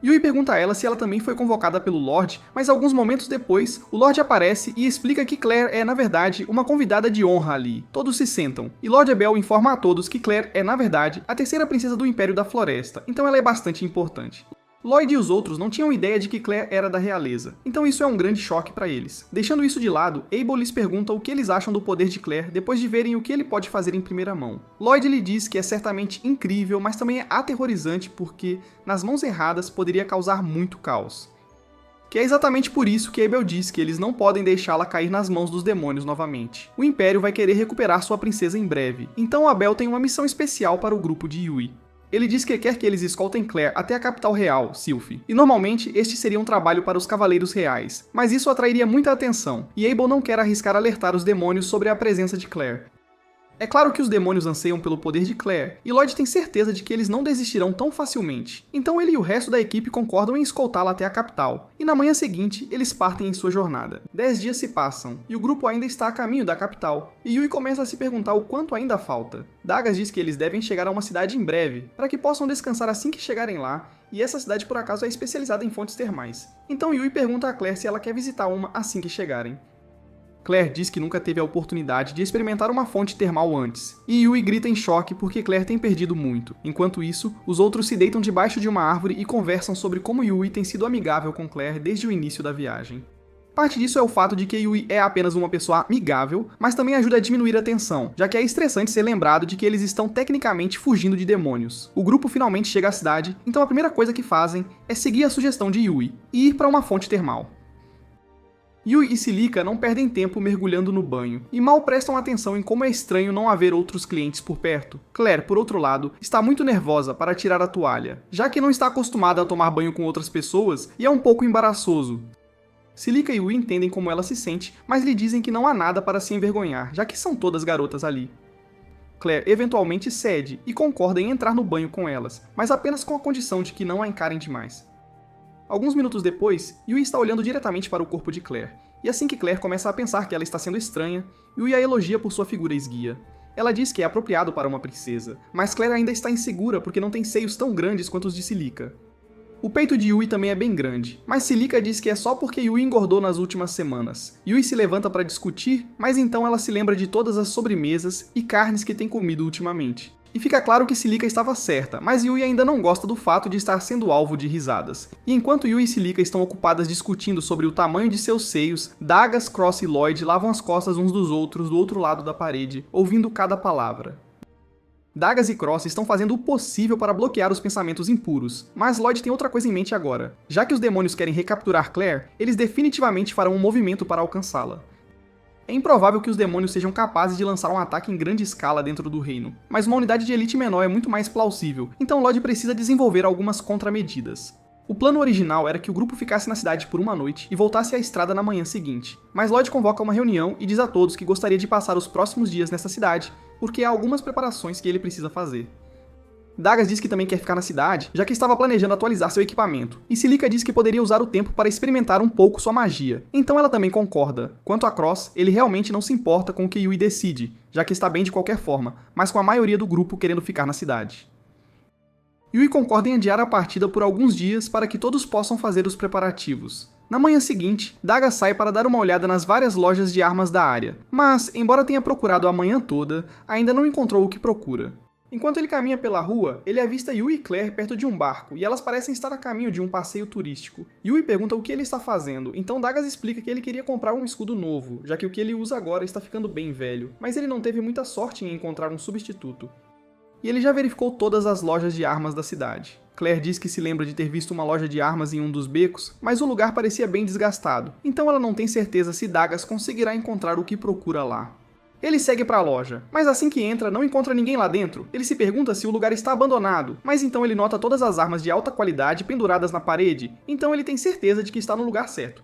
Yui pergunta a ela se ela também foi convocada pelo Lorde, mas alguns momentos depois, o Lorde aparece e explica que Claire é, na verdade, uma convidada de honra ali. Todos se sentam, e Lord Ebel informa a todos que Claire é, na verdade, a terceira princesa do Império da Floresta, então ela é bastante importante. Lloyd e os outros não tinham ideia de que Claire era da realeza, então isso é um grande choque para eles. Deixando isso de lado, Abel lhes pergunta o que eles acham do poder de Claire depois de verem o que ele pode fazer em primeira mão. Lloyd lhe diz que é certamente incrível, mas também é aterrorizante porque, nas mãos erradas, poderia causar muito caos. Que é exatamente por isso que Abel diz que eles não podem deixá-la cair nas mãos dos demônios novamente. O Império vai querer recuperar sua princesa em breve, então Abel tem uma missão especial para o grupo de Yui. Ele diz que quer que eles escoltem Claire até a capital real, Sylph, e normalmente este seria um trabalho para os Cavaleiros Reais, mas isso atrairia muita atenção, e Abel não quer arriscar alertar os demônios sobre a presença de Claire. É claro que os demônios anseiam pelo poder de Claire, e Lloyd tem certeza de que eles não desistirão tão facilmente. Então ele e o resto da equipe concordam em escoltá-la até a capital, e na manhã seguinte eles partem em sua jornada. 10 dias se passam, e o grupo ainda está a caminho da capital, e Yui começa a se perguntar o quanto ainda falta. Dagas diz que eles devem chegar a uma cidade em breve, para que possam descansar assim que chegarem lá, e essa cidade por acaso é especializada em fontes termais. Então Yui pergunta a Claire se ela quer visitar uma assim que chegarem. Claire diz que nunca teve a oportunidade de experimentar uma fonte termal antes, e Yui grita em choque porque Claire tem perdido muito. Enquanto isso, os outros se deitam debaixo de uma árvore e conversam sobre como Yui tem sido amigável com Claire desde o início da viagem. Parte disso é o fato de que Yui é apenas uma pessoa amigável, mas também ajuda a diminuir a tensão, já que é estressante ser lembrado de que eles estão tecnicamente fugindo de demônios. O grupo finalmente chega à cidade, então a primeira coisa que fazem é seguir a sugestão de Yui e ir para uma fonte termal. Yui e Celica não perdem tempo mergulhando no banho, e mal prestam atenção em como é estranho não haver outros clientes por perto. Claire, por outro lado, está muito nervosa para tirar a toalha, já que não está acostumada a tomar banho com outras pessoas e é um pouco embaraçoso. Celica e Yui entendem como ela se sente, mas lhe dizem que não há nada para se envergonhar, já que são todas garotas ali. Claire eventualmente cede e concorda em entrar no banho com elas, mas apenas com a condição de que não a encarem demais. Alguns minutos depois, Yui está olhando diretamente para o corpo de Claire, e assim que Claire começa a pensar que ela está sendo estranha, Yui a elogia por sua figura esguia. Ela diz que é apropriado para uma princesa, mas Claire ainda está insegura porque não tem seios tão grandes quanto os de Celica. O peito de Yui também é bem grande, mas Celica diz que é só porque Yui engordou nas últimas semanas. Yui se levanta para discutir, mas então ela se lembra de todas as sobremesas e carnes que tem comido ultimamente. E fica claro que Celica estava certa, mas Yui ainda não gosta do fato de estar sendo alvo de risadas. E enquanto Yui e Celica estão ocupadas discutindo sobre o tamanho de seus seios, Dagas, Cross e Lloyd lavam as costas uns dos outros do outro lado da parede, ouvindo cada palavra. Dagas e Cross estão fazendo o possível para bloquear os pensamentos impuros, mas Lloyd tem outra coisa em mente agora. Já que os demônios querem recapturar Claire, eles definitivamente farão um movimento para alcançá-la. É improvável que os demônios sejam capazes de lançar um ataque em grande escala dentro do reino, mas uma unidade de elite menor é muito mais plausível, então Lloyd precisa desenvolver algumas contramedidas. O plano original era que o grupo ficasse na cidade por uma noite e voltasse à estrada na manhã seguinte, mas Lloyd convoca uma reunião e diz a todos que gostaria de passar os próximos dias nessa cidade, porque há algumas preparações que ele precisa fazer. Dagas diz que também quer ficar na cidade, já que estava planejando atualizar seu equipamento, e Celica diz que poderia usar o tempo para experimentar um pouco sua magia, então ela também concorda. Quanto a Cross, ele realmente não se importa com o que Yui decide, já que está bem de qualquer forma, mas com a maioria do grupo querendo ficar na cidade. Yui concorda em adiar a partida por alguns dias para que todos possam fazer os preparativos. Na manhã seguinte, Dagas sai para dar uma olhada nas várias lojas de armas da área, mas, embora tenha procurado a manhã toda, ainda não encontrou o que procura. Enquanto ele caminha pela rua, ele avista Yui e Claire perto de um barco, e elas parecem estar a caminho de um passeio turístico. Yui pergunta o que ele está fazendo, então Dagas explica que ele queria comprar um escudo novo, já que o que ele usa agora está ficando bem velho, mas ele não teve muita sorte em encontrar um substituto. E ele já verificou todas as lojas de armas da cidade. Claire diz que se lembra de ter visto uma loja de armas em um dos becos, mas o lugar parecia bem desgastado, então ela não tem certeza se Dagas conseguirá encontrar o que procura lá. Ele segue para a loja, mas assim que entra não encontra ninguém lá dentro. Ele se pergunta se o lugar está abandonado, mas então ele nota todas as armas de alta qualidade penduradas na parede, então ele tem certeza de que está no lugar certo.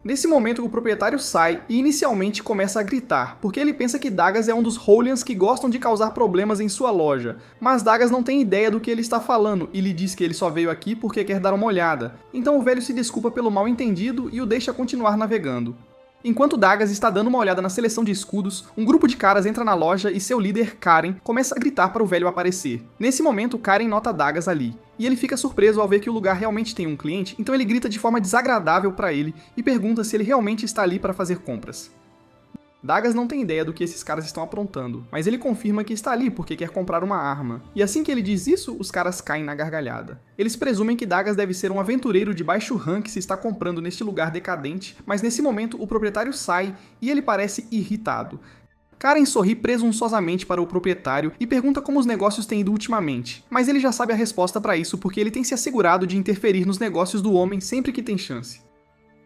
Nesse momento o proprietário sai e inicialmente começa a gritar, porque ele pensa que Dagas é um dos Holians que gostam de causar problemas em sua loja, mas Dagas não tem ideia do que ele está falando e lhe diz que ele só veio aqui porque quer dar uma olhada, então o velho se desculpa pelo mal entendido e o deixa continuar navegando. Enquanto Dagas está dando uma olhada na seleção de escudos, um grupo de caras entra na loja e seu líder, Karen, começa a gritar para o velho aparecer. Nesse momento, Karen nota Dagas ali, e ele fica surpreso ao ver que o lugar realmente tem um cliente, então ele grita de forma desagradável para ele e pergunta se ele realmente está ali para fazer compras. Dagas não tem ideia do que esses caras estão aprontando, mas ele confirma que está ali porque quer comprar uma arma. E assim que ele diz isso, os caras caem na gargalhada. Eles presumem que Dagas deve ser um aventureiro de baixo rank que se está comprando neste lugar decadente, mas nesse momento o proprietário sai e ele parece irritado. Karen sorri presunçosamente para o proprietário e pergunta como os negócios têm ido ultimamente, mas ele já sabe a resposta para isso porque ele tem se assegurado de interferir nos negócios do homem sempre que tem chance.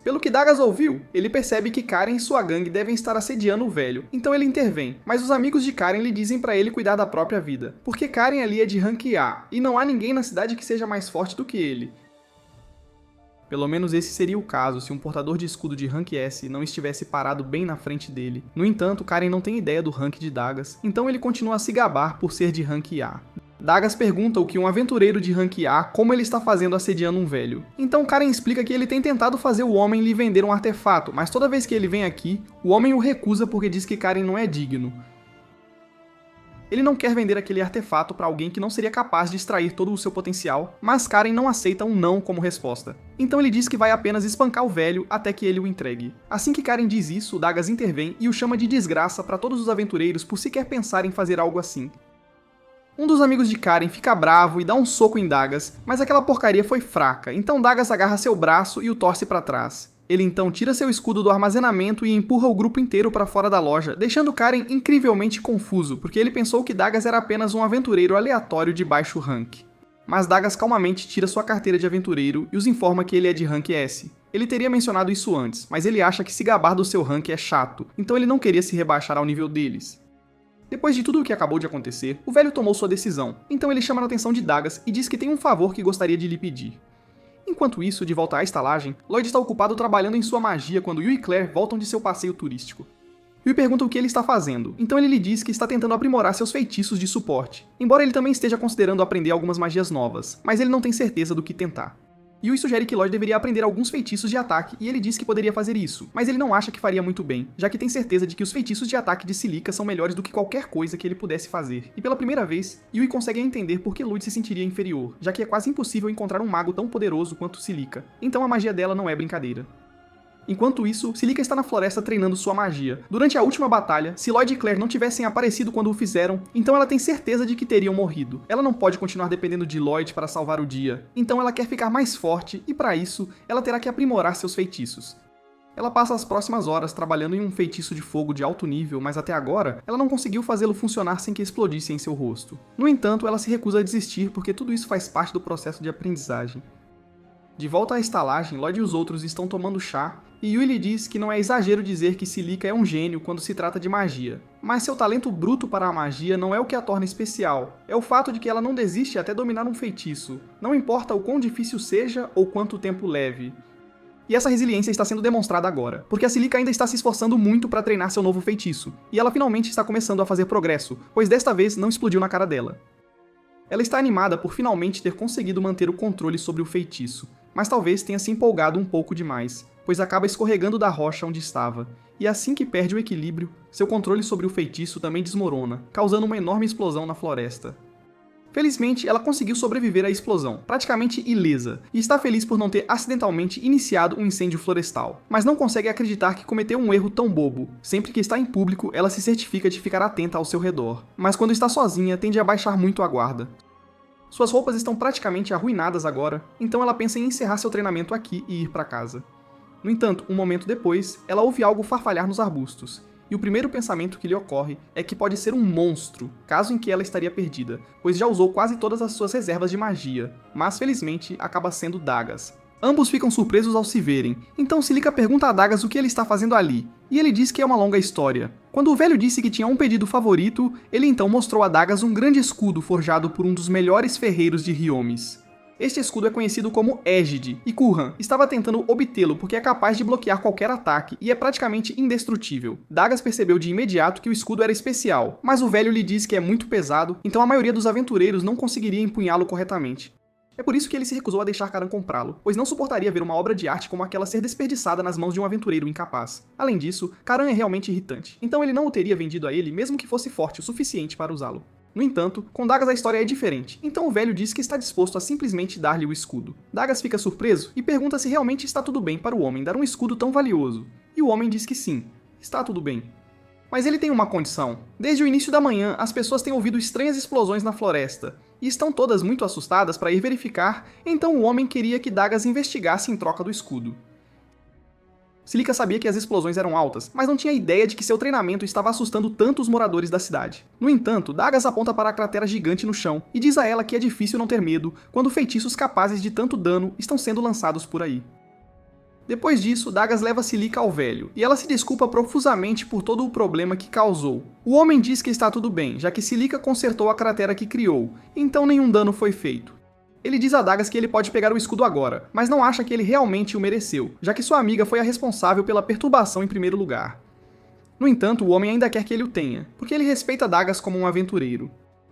Pelo que Dagas ouviu, ele percebe que Karen e sua gangue devem estar assediando o velho, então ele intervém, mas os amigos de Karen lhe dizem para ele cuidar da própria vida, porque Karen ali é de rank A, e não há ninguém na cidade que seja mais forte do que ele. Pelo menos esse seria o caso se um portador de escudo de rank S não estivesse parado bem na frente dele. No entanto, Karen não tem ideia do rank de Dagas, então ele continua a se gabar por ser de rank A. Dagas pergunta o que um aventureiro de rank A como ele está fazendo assediando um velho. Então Karen explica que ele tem tentado fazer o homem lhe vender um artefato, mas toda vez que ele vem aqui, o homem o recusa porque diz que Karen não é digno. Ele não quer vender aquele artefato para alguém que não seria capaz de extrair todo o seu potencial, mas Karen não aceita um não como resposta. Então ele diz que vai apenas espancar o velho até que ele o entregue. Assim que Karen diz isso, Dagas intervém e o chama de desgraça para todos os aventureiros por sequer pensar em fazer algo assim. Um dos amigos de Karen fica bravo e dá um soco em Dagas, mas aquela porcaria foi fraca, então Dagas agarra seu braço e o torce para trás. Ele então tira seu escudo do armazenamento e empurra o grupo inteiro para fora da loja, deixando Karen incrivelmente confuso, porque ele pensou que Dagas era apenas um aventureiro aleatório de baixo rank. Mas Dagas calmamente tira sua carteira de aventureiro e os informa que ele é de rank S. Ele teria mencionado isso antes, mas ele acha que se gabar do seu rank é chato, então ele não queria se rebaixar ao nível deles. Depois de tudo o que acabou de acontecer, o velho tomou sua decisão, então ele chama a atenção de Dagas e diz que tem um favor que gostaria de lhe pedir. Enquanto isso, de volta à estalagem, Lloyd está ocupado trabalhando em sua magia quando Yui e Claire voltam de seu passeio turístico. Yui pergunta o que ele está fazendo, então ele lhe diz que está tentando aprimorar seus feitiços de suporte, embora ele também esteja considerando aprender algumas magias novas, mas ele não tem certeza do que tentar. Yui sugere que Lloyd deveria aprender alguns feitiços de ataque e ele diz que poderia fazer isso, mas ele não acha que faria muito bem, já que tem certeza de que os feitiços de ataque de Silica são melhores do que qualquer coisa que ele pudesse fazer. E pela primeira vez, Yui consegue entender por que Lloyd se sentiria inferior, já que é quase impossível encontrar um mago tão poderoso quanto Silica, então a magia dela não é brincadeira. Enquanto isso, Silica está na floresta treinando sua magia. Durante a última batalha, se Lloyd e Claire não tivessem aparecido quando o fizeram, então ela tem certeza de que teriam morrido. Ela não pode continuar dependendo de Lloyd para salvar o dia, então ela quer ficar mais forte e para isso, ela terá que aprimorar seus feitiços. Ela passa as próximas horas trabalhando em um feitiço de fogo de alto nível, mas até agora, ela não conseguiu fazê-lo funcionar sem que explodisse em seu rosto. No entanto, ela se recusa a desistir porque tudo isso faz parte do processo de aprendizagem. De volta à estalagem, Lloyd e os outros estão tomando chá, e Yui lhe diz que não é exagero dizer que Silica é um gênio quando se trata de magia. Mas seu talento bruto para a magia não é o que a torna especial, é o fato de que ela não desiste até dominar um feitiço, não importa o quão difícil seja ou quanto tempo leve. E essa resiliência está sendo demonstrada agora, porque a Silica ainda está se esforçando muito para treinar seu novo feitiço, e ela finalmente está começando a fazer progresso, pois desta vez não explodiu na cara dela. Ela está animada por finalmente ter conseguido manter o controle sobre o feitiço, mas talvez tenha se empolgado um pouco demais, pois acaba escorregando da rocha onde estava, e assim que perde o equilíbrio, seu controle sobre o feitiço também desmorona, causando uma enorme explosão na floresta. Felizmente, ela conseguiu sobreviver à explosão, praticamente ilesa, e está feliz por não ter acidentalmente iniciado um incêndio florestal, mas não consegue acreditar que cometeu um erro tão bobo. Sempre que está em público, ela se certifica de ficar atenta ao seu redor, mas quando está sozinha, tende a baixar muito a guarda. Suas roupas estão praticamente arruinadas agora, então ela pensa em encerrar seu treinamento aqui e ir para casa. No entanto, um momento depois, ela ouve algo farfalhar nos arbustos, e o primeiro pensamento que lhe ocorre é que pode ser um monstro, caso em que ela estaria perdida, pois já usou quase todas as suas reservas de magia, mas felizmente acaba sendo Dagas. Ambos ficam surpresos ao se verem, então Silica pergunta a Dagas o que ele está fazendo ali, e ele diz que é uma longa história. Quando o velho disse que tinha um pedido favorito, ele então mostrou a Dagas um grande escudo forjado por um dos melhores ferreiros de Riomes. Este escudo é conhecido como Égide, e Kuhan estava tentando obtê-lo porque é capaz de bloquear qualquer ataque e é praticamente indestrutível. Dagas percebeu de imediato que o escudo era especial, mas o velho lhe diz que é muito pesado, então a maioria dos aventureiros não conseguiria empunhá-lo corretamente. É por isso que ele se recusou a deixar Karan comprá-lo, pois não suportaria ver uma obra de arte como aquela ser desperdiçada nas mãos de um aventureiro incapaz. Além disso, Karan é realmente irritante, então ele não o teria vendido a ele mesmo que fosse forte o suficiente para usá-lo. No entanto, com Dagas a história é diferente, então o velho diz que está disposto a simplesmente dar-lhe o escudo. Dagas fica surpreso e pergunta se realmente está tudo bem para o homem dar um escudo tão valioso. E o homem diz que sim, está tudo bem. Mas ele tem uma condição. Desde o início da manhã, as pessoas têm ouvido estranhas explosões na floresta, e estão todas muito assustadas para ir verificar, então o homem queria que Dagas investigasse em troca do escudo. Silica sabia que as explosões eram altas, mas não tinha ideia de que seu treinamento estava assustando tanto os moradores da cidade. No entanto, Dagas aponta para a cratera gigante no chão e diz a ela que é difícil não ter medo quando feitiços capazes de tanto dano estão sendo lançados por aí. Depois disso, Dagas leva Silica ao velho, e ela se desculpa profusamente por todo o problema que causou. O homem diz que está tudo bem, já que Silica consertou a cratera que criou, então nenhum dano foi feito. Ele diz a Dagas que ele pode pegar o escudo agora, mas não acha que ele realmente o mereceu, já que sua amiga foi a responsável pela perturbação em primeiro lugar. No entanto, o homem ainda quer que ele o tenha, porque ele respeita Dagas como um aventureiro.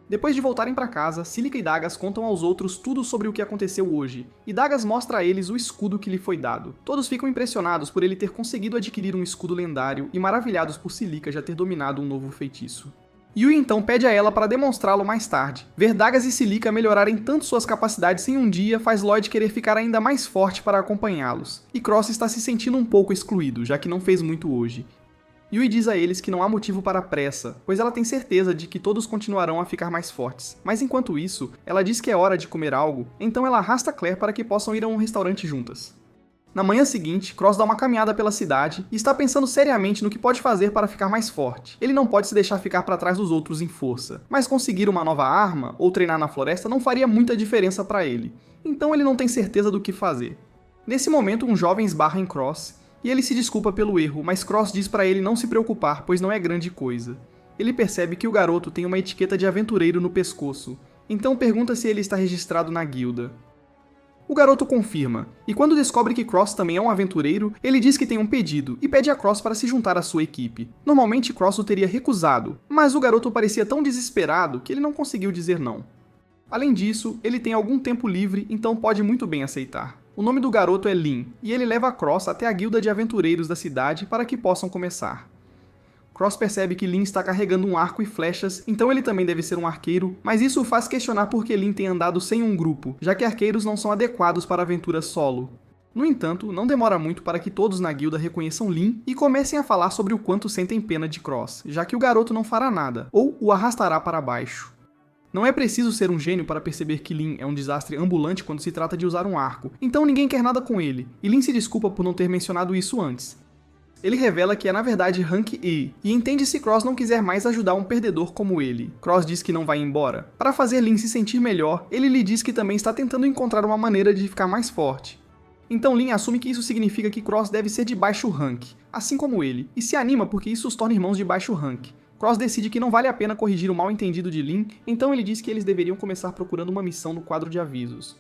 Depois de voltarem para casa, Silica e Dagas contam aos outros tudo sobre o que aconteceu hoje, e Dagas mostra a eles o escudo que lhe foi dado. Todos ficam impressionados por ele ter conseguido adquirir um escudo lendário e maravilhados por Silica já ter dominado um novo feitiço. Yui então pede a ela para demonstrá-lo mais tarde. Ver Dagas e Silica melhorarem tanto suas capacidades em um dia faz Lloyd querer ficar ainda mais forte para acompanhá-los, e Cross está se sentindo um pouco excluído, já que não fez muito hoje. Yui diz a eles que não há motivo para pressa, pois ela tem certeza de que todos continuarão a ficar mais fortes. Mas enquanto isso, ela diz que é hora de comer algo, então ela arrasta Claire para que possam ir a um restaurante juntas. Na manhã seguinte, Cross dá uma caminhada pela cidade e está pensando seriamente no que pode fazer para ficar mais forte. Ele não pode se deixar ficar para trás dos outros em força, mas conseguir uma nova arma ou treinar na floresta não faria muita diferença para ele, então ele não tem certeza do que fazer. Nesse momento, um jovem esbarra em Cross, e ele se desculpa pelo erro, mas Cross diz para ele não se preocupar, pois não é grande coisa. Ele percebe que o garoto tem uma etiqueta de aventureiro no pescoço, então pergunta se ele está registrado na guilda. O garoto confirma, e quando descobre que Cross também é um aventureiro, ele diz que tem um pedido e pede a Cross para se juntar à sua equipe. Normalmente Cross o teria recusado, mas o garoto parecia tão desesperado que ele não conseguiu dizer não. Além disso, ele tem algum tempo livre, então pode muito bem aceitar. O nome do garoto é Lin, e ele leva Cross até a guilda de aventureiros da cidade para que possam começar. Cross percebe que Lin está carregando um arco e flechas, então ele também deve ser um arqueiro, mas isso o faz questionar por que Lin tem andado sem um grupo, já que arqueiros não são adequados para aventuras solo. No entanto, não demora muito para que todos na guilda reconheçam Lin e comecem a falar sobre o quanto sentem pena de Cross, já que o garoto não fará nada, ou o arrastará para baixo. Não é preciso ser um gênio para perceber que Lin é um desastre ambulante quando se trata de usar um arco, então ninguém quer nada com ele, e Lin se desculpa por não ter mencionado isso antes. Ele revela que é na verdade Rank E, e entende se Cross não quiser mais ajudar um perdedor como ele. Cross diz que não vai embora. Para fazer Lin se sentir melhor, ele lhe diz que também está tentando encontrar uma maneira de ficar mais forte. Então Lin assume que isso significa que Cross deve ser de baixo rank, assim como ele, e se anima porque isso os torna irmãos de baixo rank. Cross decide que não vale a pena corrigir o mal-entendido de Lin, então ele diz que eles deveriam começar procurando uma missão no quadro de avisos.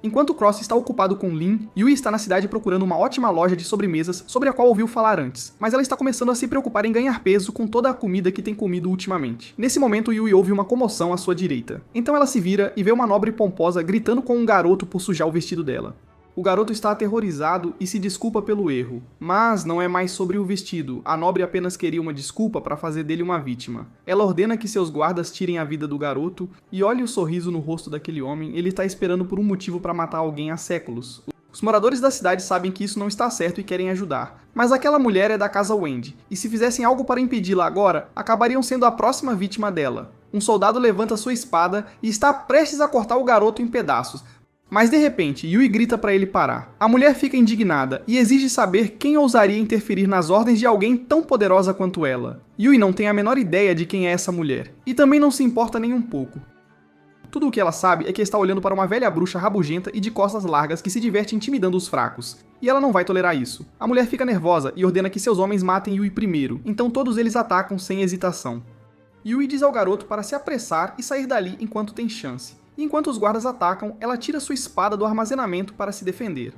Enquanto Cross está ocupado com Lin, Yui está na cidade procurando uma ótima loja de sobremesas sobre a qual ouviu falar antes, mas ela está começando a se preocupar em ganhar peso com toda a comida que tem comido ultimamente. Nesse momento, Yui ouve uma comoção à sua direita. Então ela se vira e vê uma nobre pomposa gritando com um garoto por sujar o vestido dela. O garoto está aterrorizado e se desculpa pelo erro. Mas não é mais sobre o vestido, a nobre apenas queria uma desculpa para fazer dele uma vítima. Ela ordena que seus guardas tirem a vida do garoto, e olhe o sorriso no rosto daquele homem, ele está esperando por um motivo para matar alguém há séculos. Os moradores da cidade sabem que isso não está certo e querem ajudar, mas aquela mulher é da casa Wendy, e se fizessem algo para impedi-la agora, acabariam sendo a próxima vítima dela. Um soldado levanta sua espada e está prestes a cortar o garoto em pedaços, mas de repente, Yui grita para ele parar. A mulher fica indignada e exige saber quem ousaria interferir nas ordens de alguém tão poderosa quanto ela. Yui não tem a menor ideia de quem é essa mulher, e também não se importa nem um pouco. Tudo o que ela sabe é que está olhando para uma velha bruxa rabugenta e de costas largas que se diverte intimidando os fracos, e ela não vai tolerar isso. A mulher fica nervosa e ordena que seus homens matem Yui primeiro, então todos eles atacam sem hesitação. Yui diz ao garoto para se apressar e sair dali enquanto tem chance. E enquanto os guardas atacam, ela tira sua espada do armazenamento para se defender.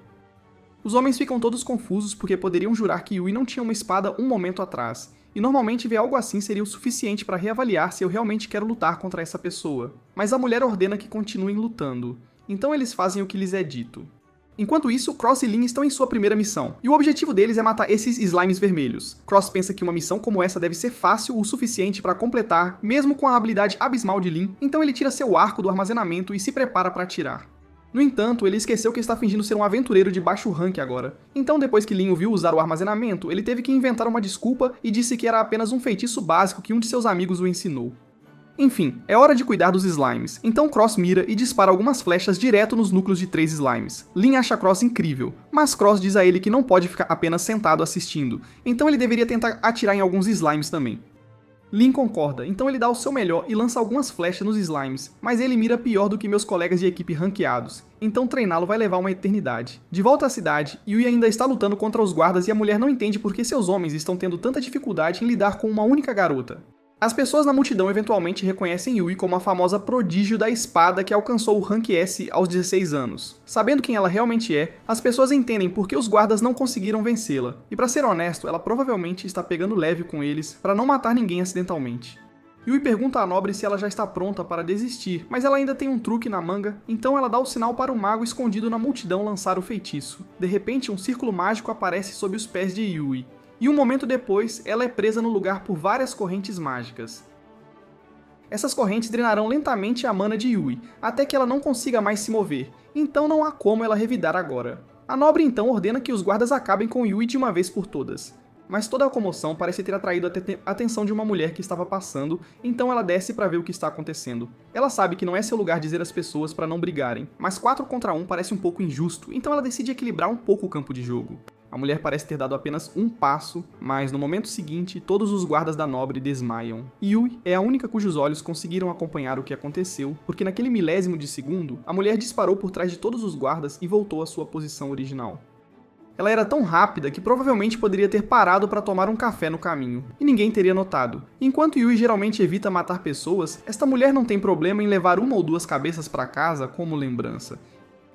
Os homens ficam todos confusos porque poderiam jurar que Yui não tinha uma espada um momento atrás, e normalmente ver algo assim seria o suficiente para reavaliar se eu realmente quero lutar contra essa pessoa. Mas a mulher ordena que continuem lutando, então eles fazem o que lhes é dito. Enquanto isso, Cross e Lin estão em sua primeira missão, e o objetivo deles é matar esses slimes vermelhos. Cross pensa que uma missão como essa deve ser fácil o suficiente para completar, mesmo com a habilidade abismal de Lin, então ele tira seu arco do armazenamento e se prepara para atirar. No entanto, ele esqueceu que está fingindo ser um aventureiro de baixo rank agora. Então, depois que Lin o viu usar o armazenamento, ele teve que inventar uma desculpa e disse que era apenas um feitiço básico que um de seus amigos o ensinou. Enfim, é hora de cuidar dos slimes, então Cross mira e dispara algumas flechas direto nos núcleos de 3 slimes. Lin acha Cross incrível, mas Cross diz a ele que não pode ficar apenas sentado assistindo, então ele deveria tentar atirar em alguns slimes também. Lin concorda, então ele dá o seu melhor e lança algumas flechas nos slimes, mas ele mira pior do que meus colegas de equipe ranqueados, então treiná-lo vai levar uma eternidade. De volta à cidade, Yui ainda está lutando contra os guardas e a mulher não entende por que seus homens estão tendo tanta dificuldade em lidar com uma única garota. As pessoas na multidão eventualmente reconhecem Yui como a famosa prodígio da espada que alcançou o Rank S aos 16 anos. Sabendo quem ela realmente é, as pessoas entendem por que os guardas não conseguiram vencê-la, e pra ser honesto, ela provavelmente está pegando leve com eles para não matar ninguém acidentalmente. Yui pergunta à nobre se ela já está pronta para desistir, mas ela ainda tem um truque na manga, então ela dá o sinal para o mago escondido na multidão lançar o feitiço. De repente, um círculo mágico aparece sob os pés de Yui. E um momento depois, ela é presa no lugar por várias correntes mágicas. Essas correntes drenarão lentamente a mana de Yui, até que ela não consiga mais se mover, então não há como ela revidar agora. A nobre então ordena que os guardas acabem com Yui de uma vez por todas. Mas toda a comoção parece ter atraído a atenção de uma mulher que estava passando, então ela desce para ver o que está acontecendo. Ela sabe que não é seu lugar dizer às pessoas para não brigarem, mas 4 contra 1 parece um pouco injusto, então ela decide equilibrar um pouco o campo de jogo. A mulher parece ter dado apenas um passo, mas no momento seguinte, todos os guardas da nobre desmaiam. Yui é a única cujos olhos conseguiram acompanhar o que aconteceu, porque naquele milésimo de segundo, a mulher disparou por trás de todos os guardas e voltou à sua posição original. Ela era tão rápida que provavelmente poderia ter parado para tomar um café no caminho, e ninguém teria notado. Enquanto Yui geralmente evita matar pessoas, esta mulher não tem problema em levar uma ou duas cabeças para casa como lembrança.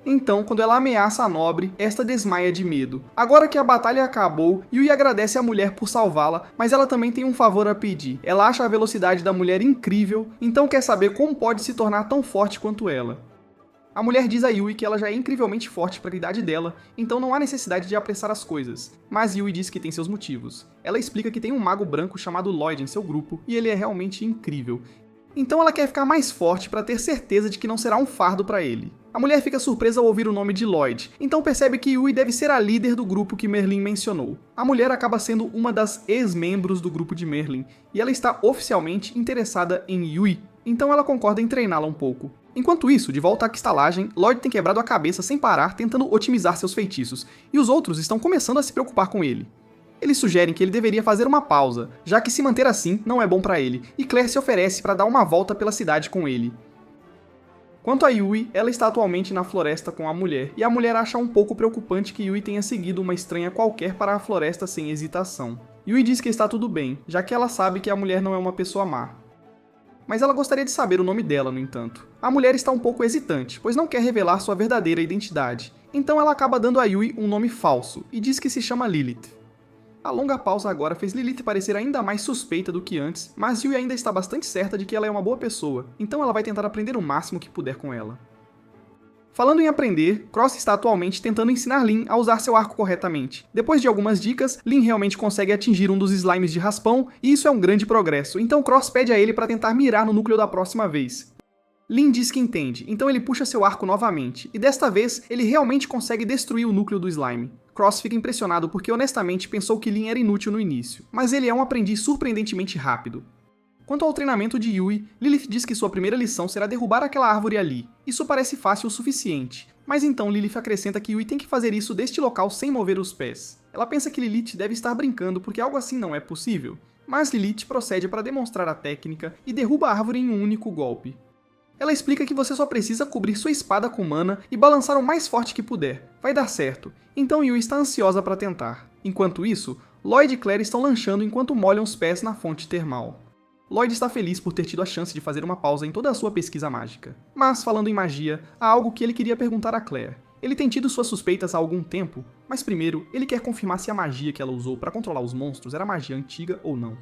Então, quando ela ameaça a nobre, esta desmaia de medo. Agora que a batalha acabou, Yui agradece a mulher por salvá-la, mas ela também tem um favor a pedir. Ela acha a velocidade da mulher incrível, então quer saber como pode se tornar tão forte quanto ela. A mulher diz a Yui que ela já é incrivelmente forte para a idade dela, então não há necessidade de apressar as coisas. Mas Yui diz que tem seus motivos. Ela explica que tem um mago branco chamado Lloyd em seu grupo, e ele é realmente incrível. Então ela quer ficar mais forte para ter certeza de que não será um fardo para ele. A mulher fica surpresa ao ouvir o nome de Lloyd, então percebe que Yui deve ser a líder do grupo que Merlin mencionou. A mulher acaba sendo uma das ex-membros do grupo de Merlin, e ela está oficialmente interessada em Yui, então ela concorda em treiná-la um pouco. Enquanto isso, de volta à estalagem, Lloyd tem quebrado a cabeça sem parar tentando otimizar seus feitiços, e os outros estão começando a se preocupar com ele. Eles sugerem que ele deveria fazer uma pausa, já que se manter assim não é bom para ele, e Claire se oferece para dar uma volta pela cidade com ele. Quanto a Yui, ela está atualmente na floresta com a mulher, e a mulher acha um pouco preocupante que Yui tenha seguido uma estranha qualquer para a floresta sem hesitação. Yui diz que está tudo bem, já que ela sabe que a mulher não é uma pessoa má. Mas ela gostaria de saber o nome dela, no entanto. A mulher está um pouco hesitante, pois não quer revelar sua verdadeira identidade, então ela acaba dando a Yui um nome falso, e diz que se chama Lilith. A longa pausa agora fez Lilith parecer ainda mais suspeita do que antes, mas Yui ainda está bastante certa de que ela é uma boa pessoa, então ela vai tentar aprender o máximo que puder com ela. Falando em aprender, Cross está atualmente tentando ensinar Lin a usar seu arco corretamente. Depois de algumas dicas, Lin realmente consegue atingir um dos slimes de raspão, e isso é um grande progresso, então Cross pede a ele para tentar mirar no núcleo da próxima vez. Lin diz que entende, então ele puxa seu arco novamente, e desta vez ele realmente consegue destruir o núcleo do slime. Cross fica impressionado porque honestamente pensou que Lin era inútil no início, mas ele é um aprendiz surpreendentemente rápido. Quanto ao treinamento de Yui, Lilith diz que sua primeira lição será derrubar aquela árvore ali. Isso parece fácil o suficiente, mas então Lilith acrescenta que Yui tem que fazer isso deste local sem mover os pés. Ela pensa que Lilith deve estar brincando porque algo assim não é possível, mas Lilith procede para demonstrar a técnica e derruba a árvore em um único golpe. Ela explica que você só precisa cobrir sua espada com mana e balançar o mais forte que puder. Vai dar certo. Então Yui está ansiosa para tentar. Enquanto isso, Lloyd e Claire estão lanchando enquanto molham os pés na fonte termal. Lloyd está feliz por ter tido a chance de fazer uma pausa em toda a sua pesquisa mágica. Mas, falando em magia, há algo que ele queria perguntar a Claire. Ele tem tido suas suspeitas há algum tempo, mas primeiro, ele quer confirmar se a magia que ela usou para controlar os monstros era magia antiga ou não.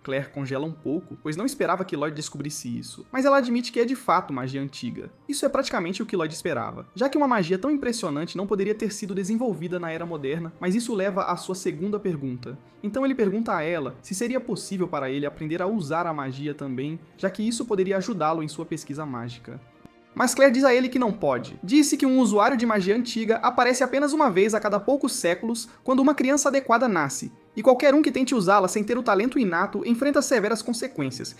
Claire congela um pouco, pois não esperava que Lloyd descobrisse isso, mas ela admite que é de fato magia antiga. Isso é praticamente o que Lloyd esperava, já que uma magia tão impressionante não poderia ter sido desenvolvida na Era Moderna, mas isso leva à sua segunda pergunta. Então ele pergunta a ela se seria possível para ele aprender a usar a magia também, já que isso poderia ajudá-lo em sua pesquisa mágica. Mas Claire diz a ele que não pode. Disse que um usuário de magia antiga aparece apenas uma vez a cada poucos séculos quando uma criança adequada nasce, e qualquer um que tente usá-la sem ter o talento inato enfrenta severas consequências.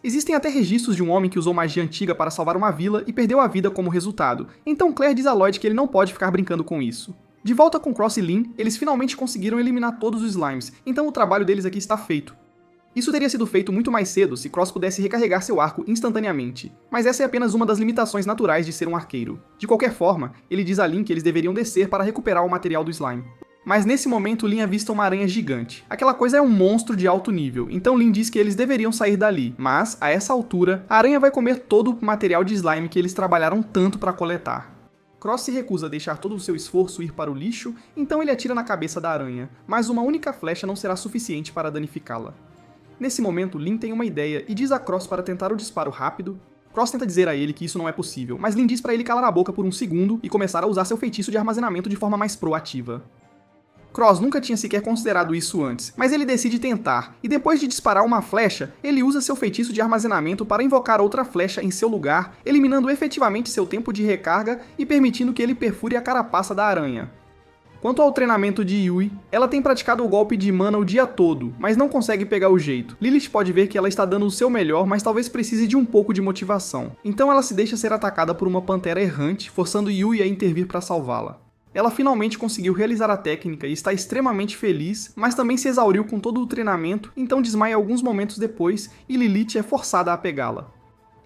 Existem até registros de um homem que usou magia antiga para salvar uma vila e perdeu a vida como resultado, então Claire diz a Lloyd que ele não pode ficar brincando com isso. De volta com Cross e Lynn, eles finalmente conseguiram eliminar todos os slimes, então o trabalho deles aqui está feito. Isso teria sido feito muito mais cedo se Cross pudesse recarregar seu arco instantaneamente, mas essa é apenas uma das limitações naturais de ser um arqueiro. De qualquer forma, ele diz a Lynn que eles deveriam descer para recuperar o material do slime. Mas nesse momento Lynn avista uma aranha gigante. Aquela coisa é um monstro de alto nível, então Lynn diz que eles deveriam sair dali, mas, a essa altura, a aranha vai comer todo o material de slime que eles trabalharam tanto para coletar. Cross se recusa a deixar todo o seu esforço ir para o lixo, então ele atira na cabeça da aranha, mas uma única flecha não será suficiente para danificá-la. Nesse momento, Lynn tem uma ideia e diz a Cross para tentar o disparo rápido. Cross tenta dizer a ele que isso não é possível, mas Lynn diz para ele calar a boca por um segundo e começar a usar seu feitiço de armazenamento de forma mais proativa. Cross nunca tinha sequer considerado isso antes, mas ele decide tentar, e depois de disparar uma flecha, ele usa seu feitiço de armazenamento para invocar outra flecha em seu lugar, eliminando efetivamente seu tempo de recarga e permitindo que ele perfure a carapaça da aranha. Quanto ao treinamento de Yui, ela tem praticado o golpe de mana o dia todo, mas não consegue pegar o jeito. Lilith pode ver que ela está dando o seu melhor, mas talvez precise de um pouco de motivação. Então ela se deixa ser atacada por uma pantera errante, forçando Yui a intervir para salvá-la. Ela finalmente conseguiu realizar a técnica e está extremamente feliz, mas também se exauriu com todo o treinamento, então desmaia alguns momentos depois e Lilith é forçada a pegá-la.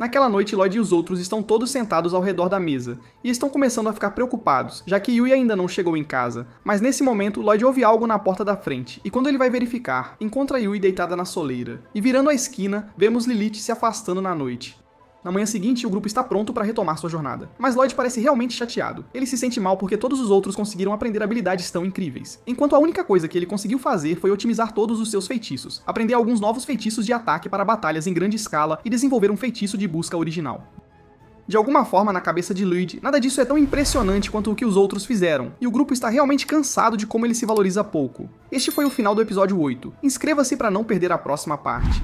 Naquela noite, Lloyd e os outros estão todos sentados ao redor da mesa, e estão começando a ficar preocupados, já que Yui ainda não chegou em casa. Mas nesse momento, Lloyd ouve algo na porta da frente, e quando ele vai verificar, encontra Yui deitada na soleira. E virando a esquina, vemos Lilith se afastando na noite. Na manhã seguinte, o grupo está pronto para retomar sua jornada. Mas Lloyd parece realmente chateado. Ele se sente mal porque todos os outros conseguiram aprender habilidades tão incríveis, enquanto a única coisa que ele conseguiu fazer foi otimizar todos os seus feitiços, aprender alguns novos feitiços de ataque para batalhas em grande escala e desenvolver um feitiço de busca original. De alguma forma, na cabeça de Lloyd, nada disso é tão impressionante quanto o que os outros fizeram, e o grupo está realmente cansado de como ele se valoriza pouco. Este foi o final do episódio 8. Inscreva-se para não perder a próxima parte.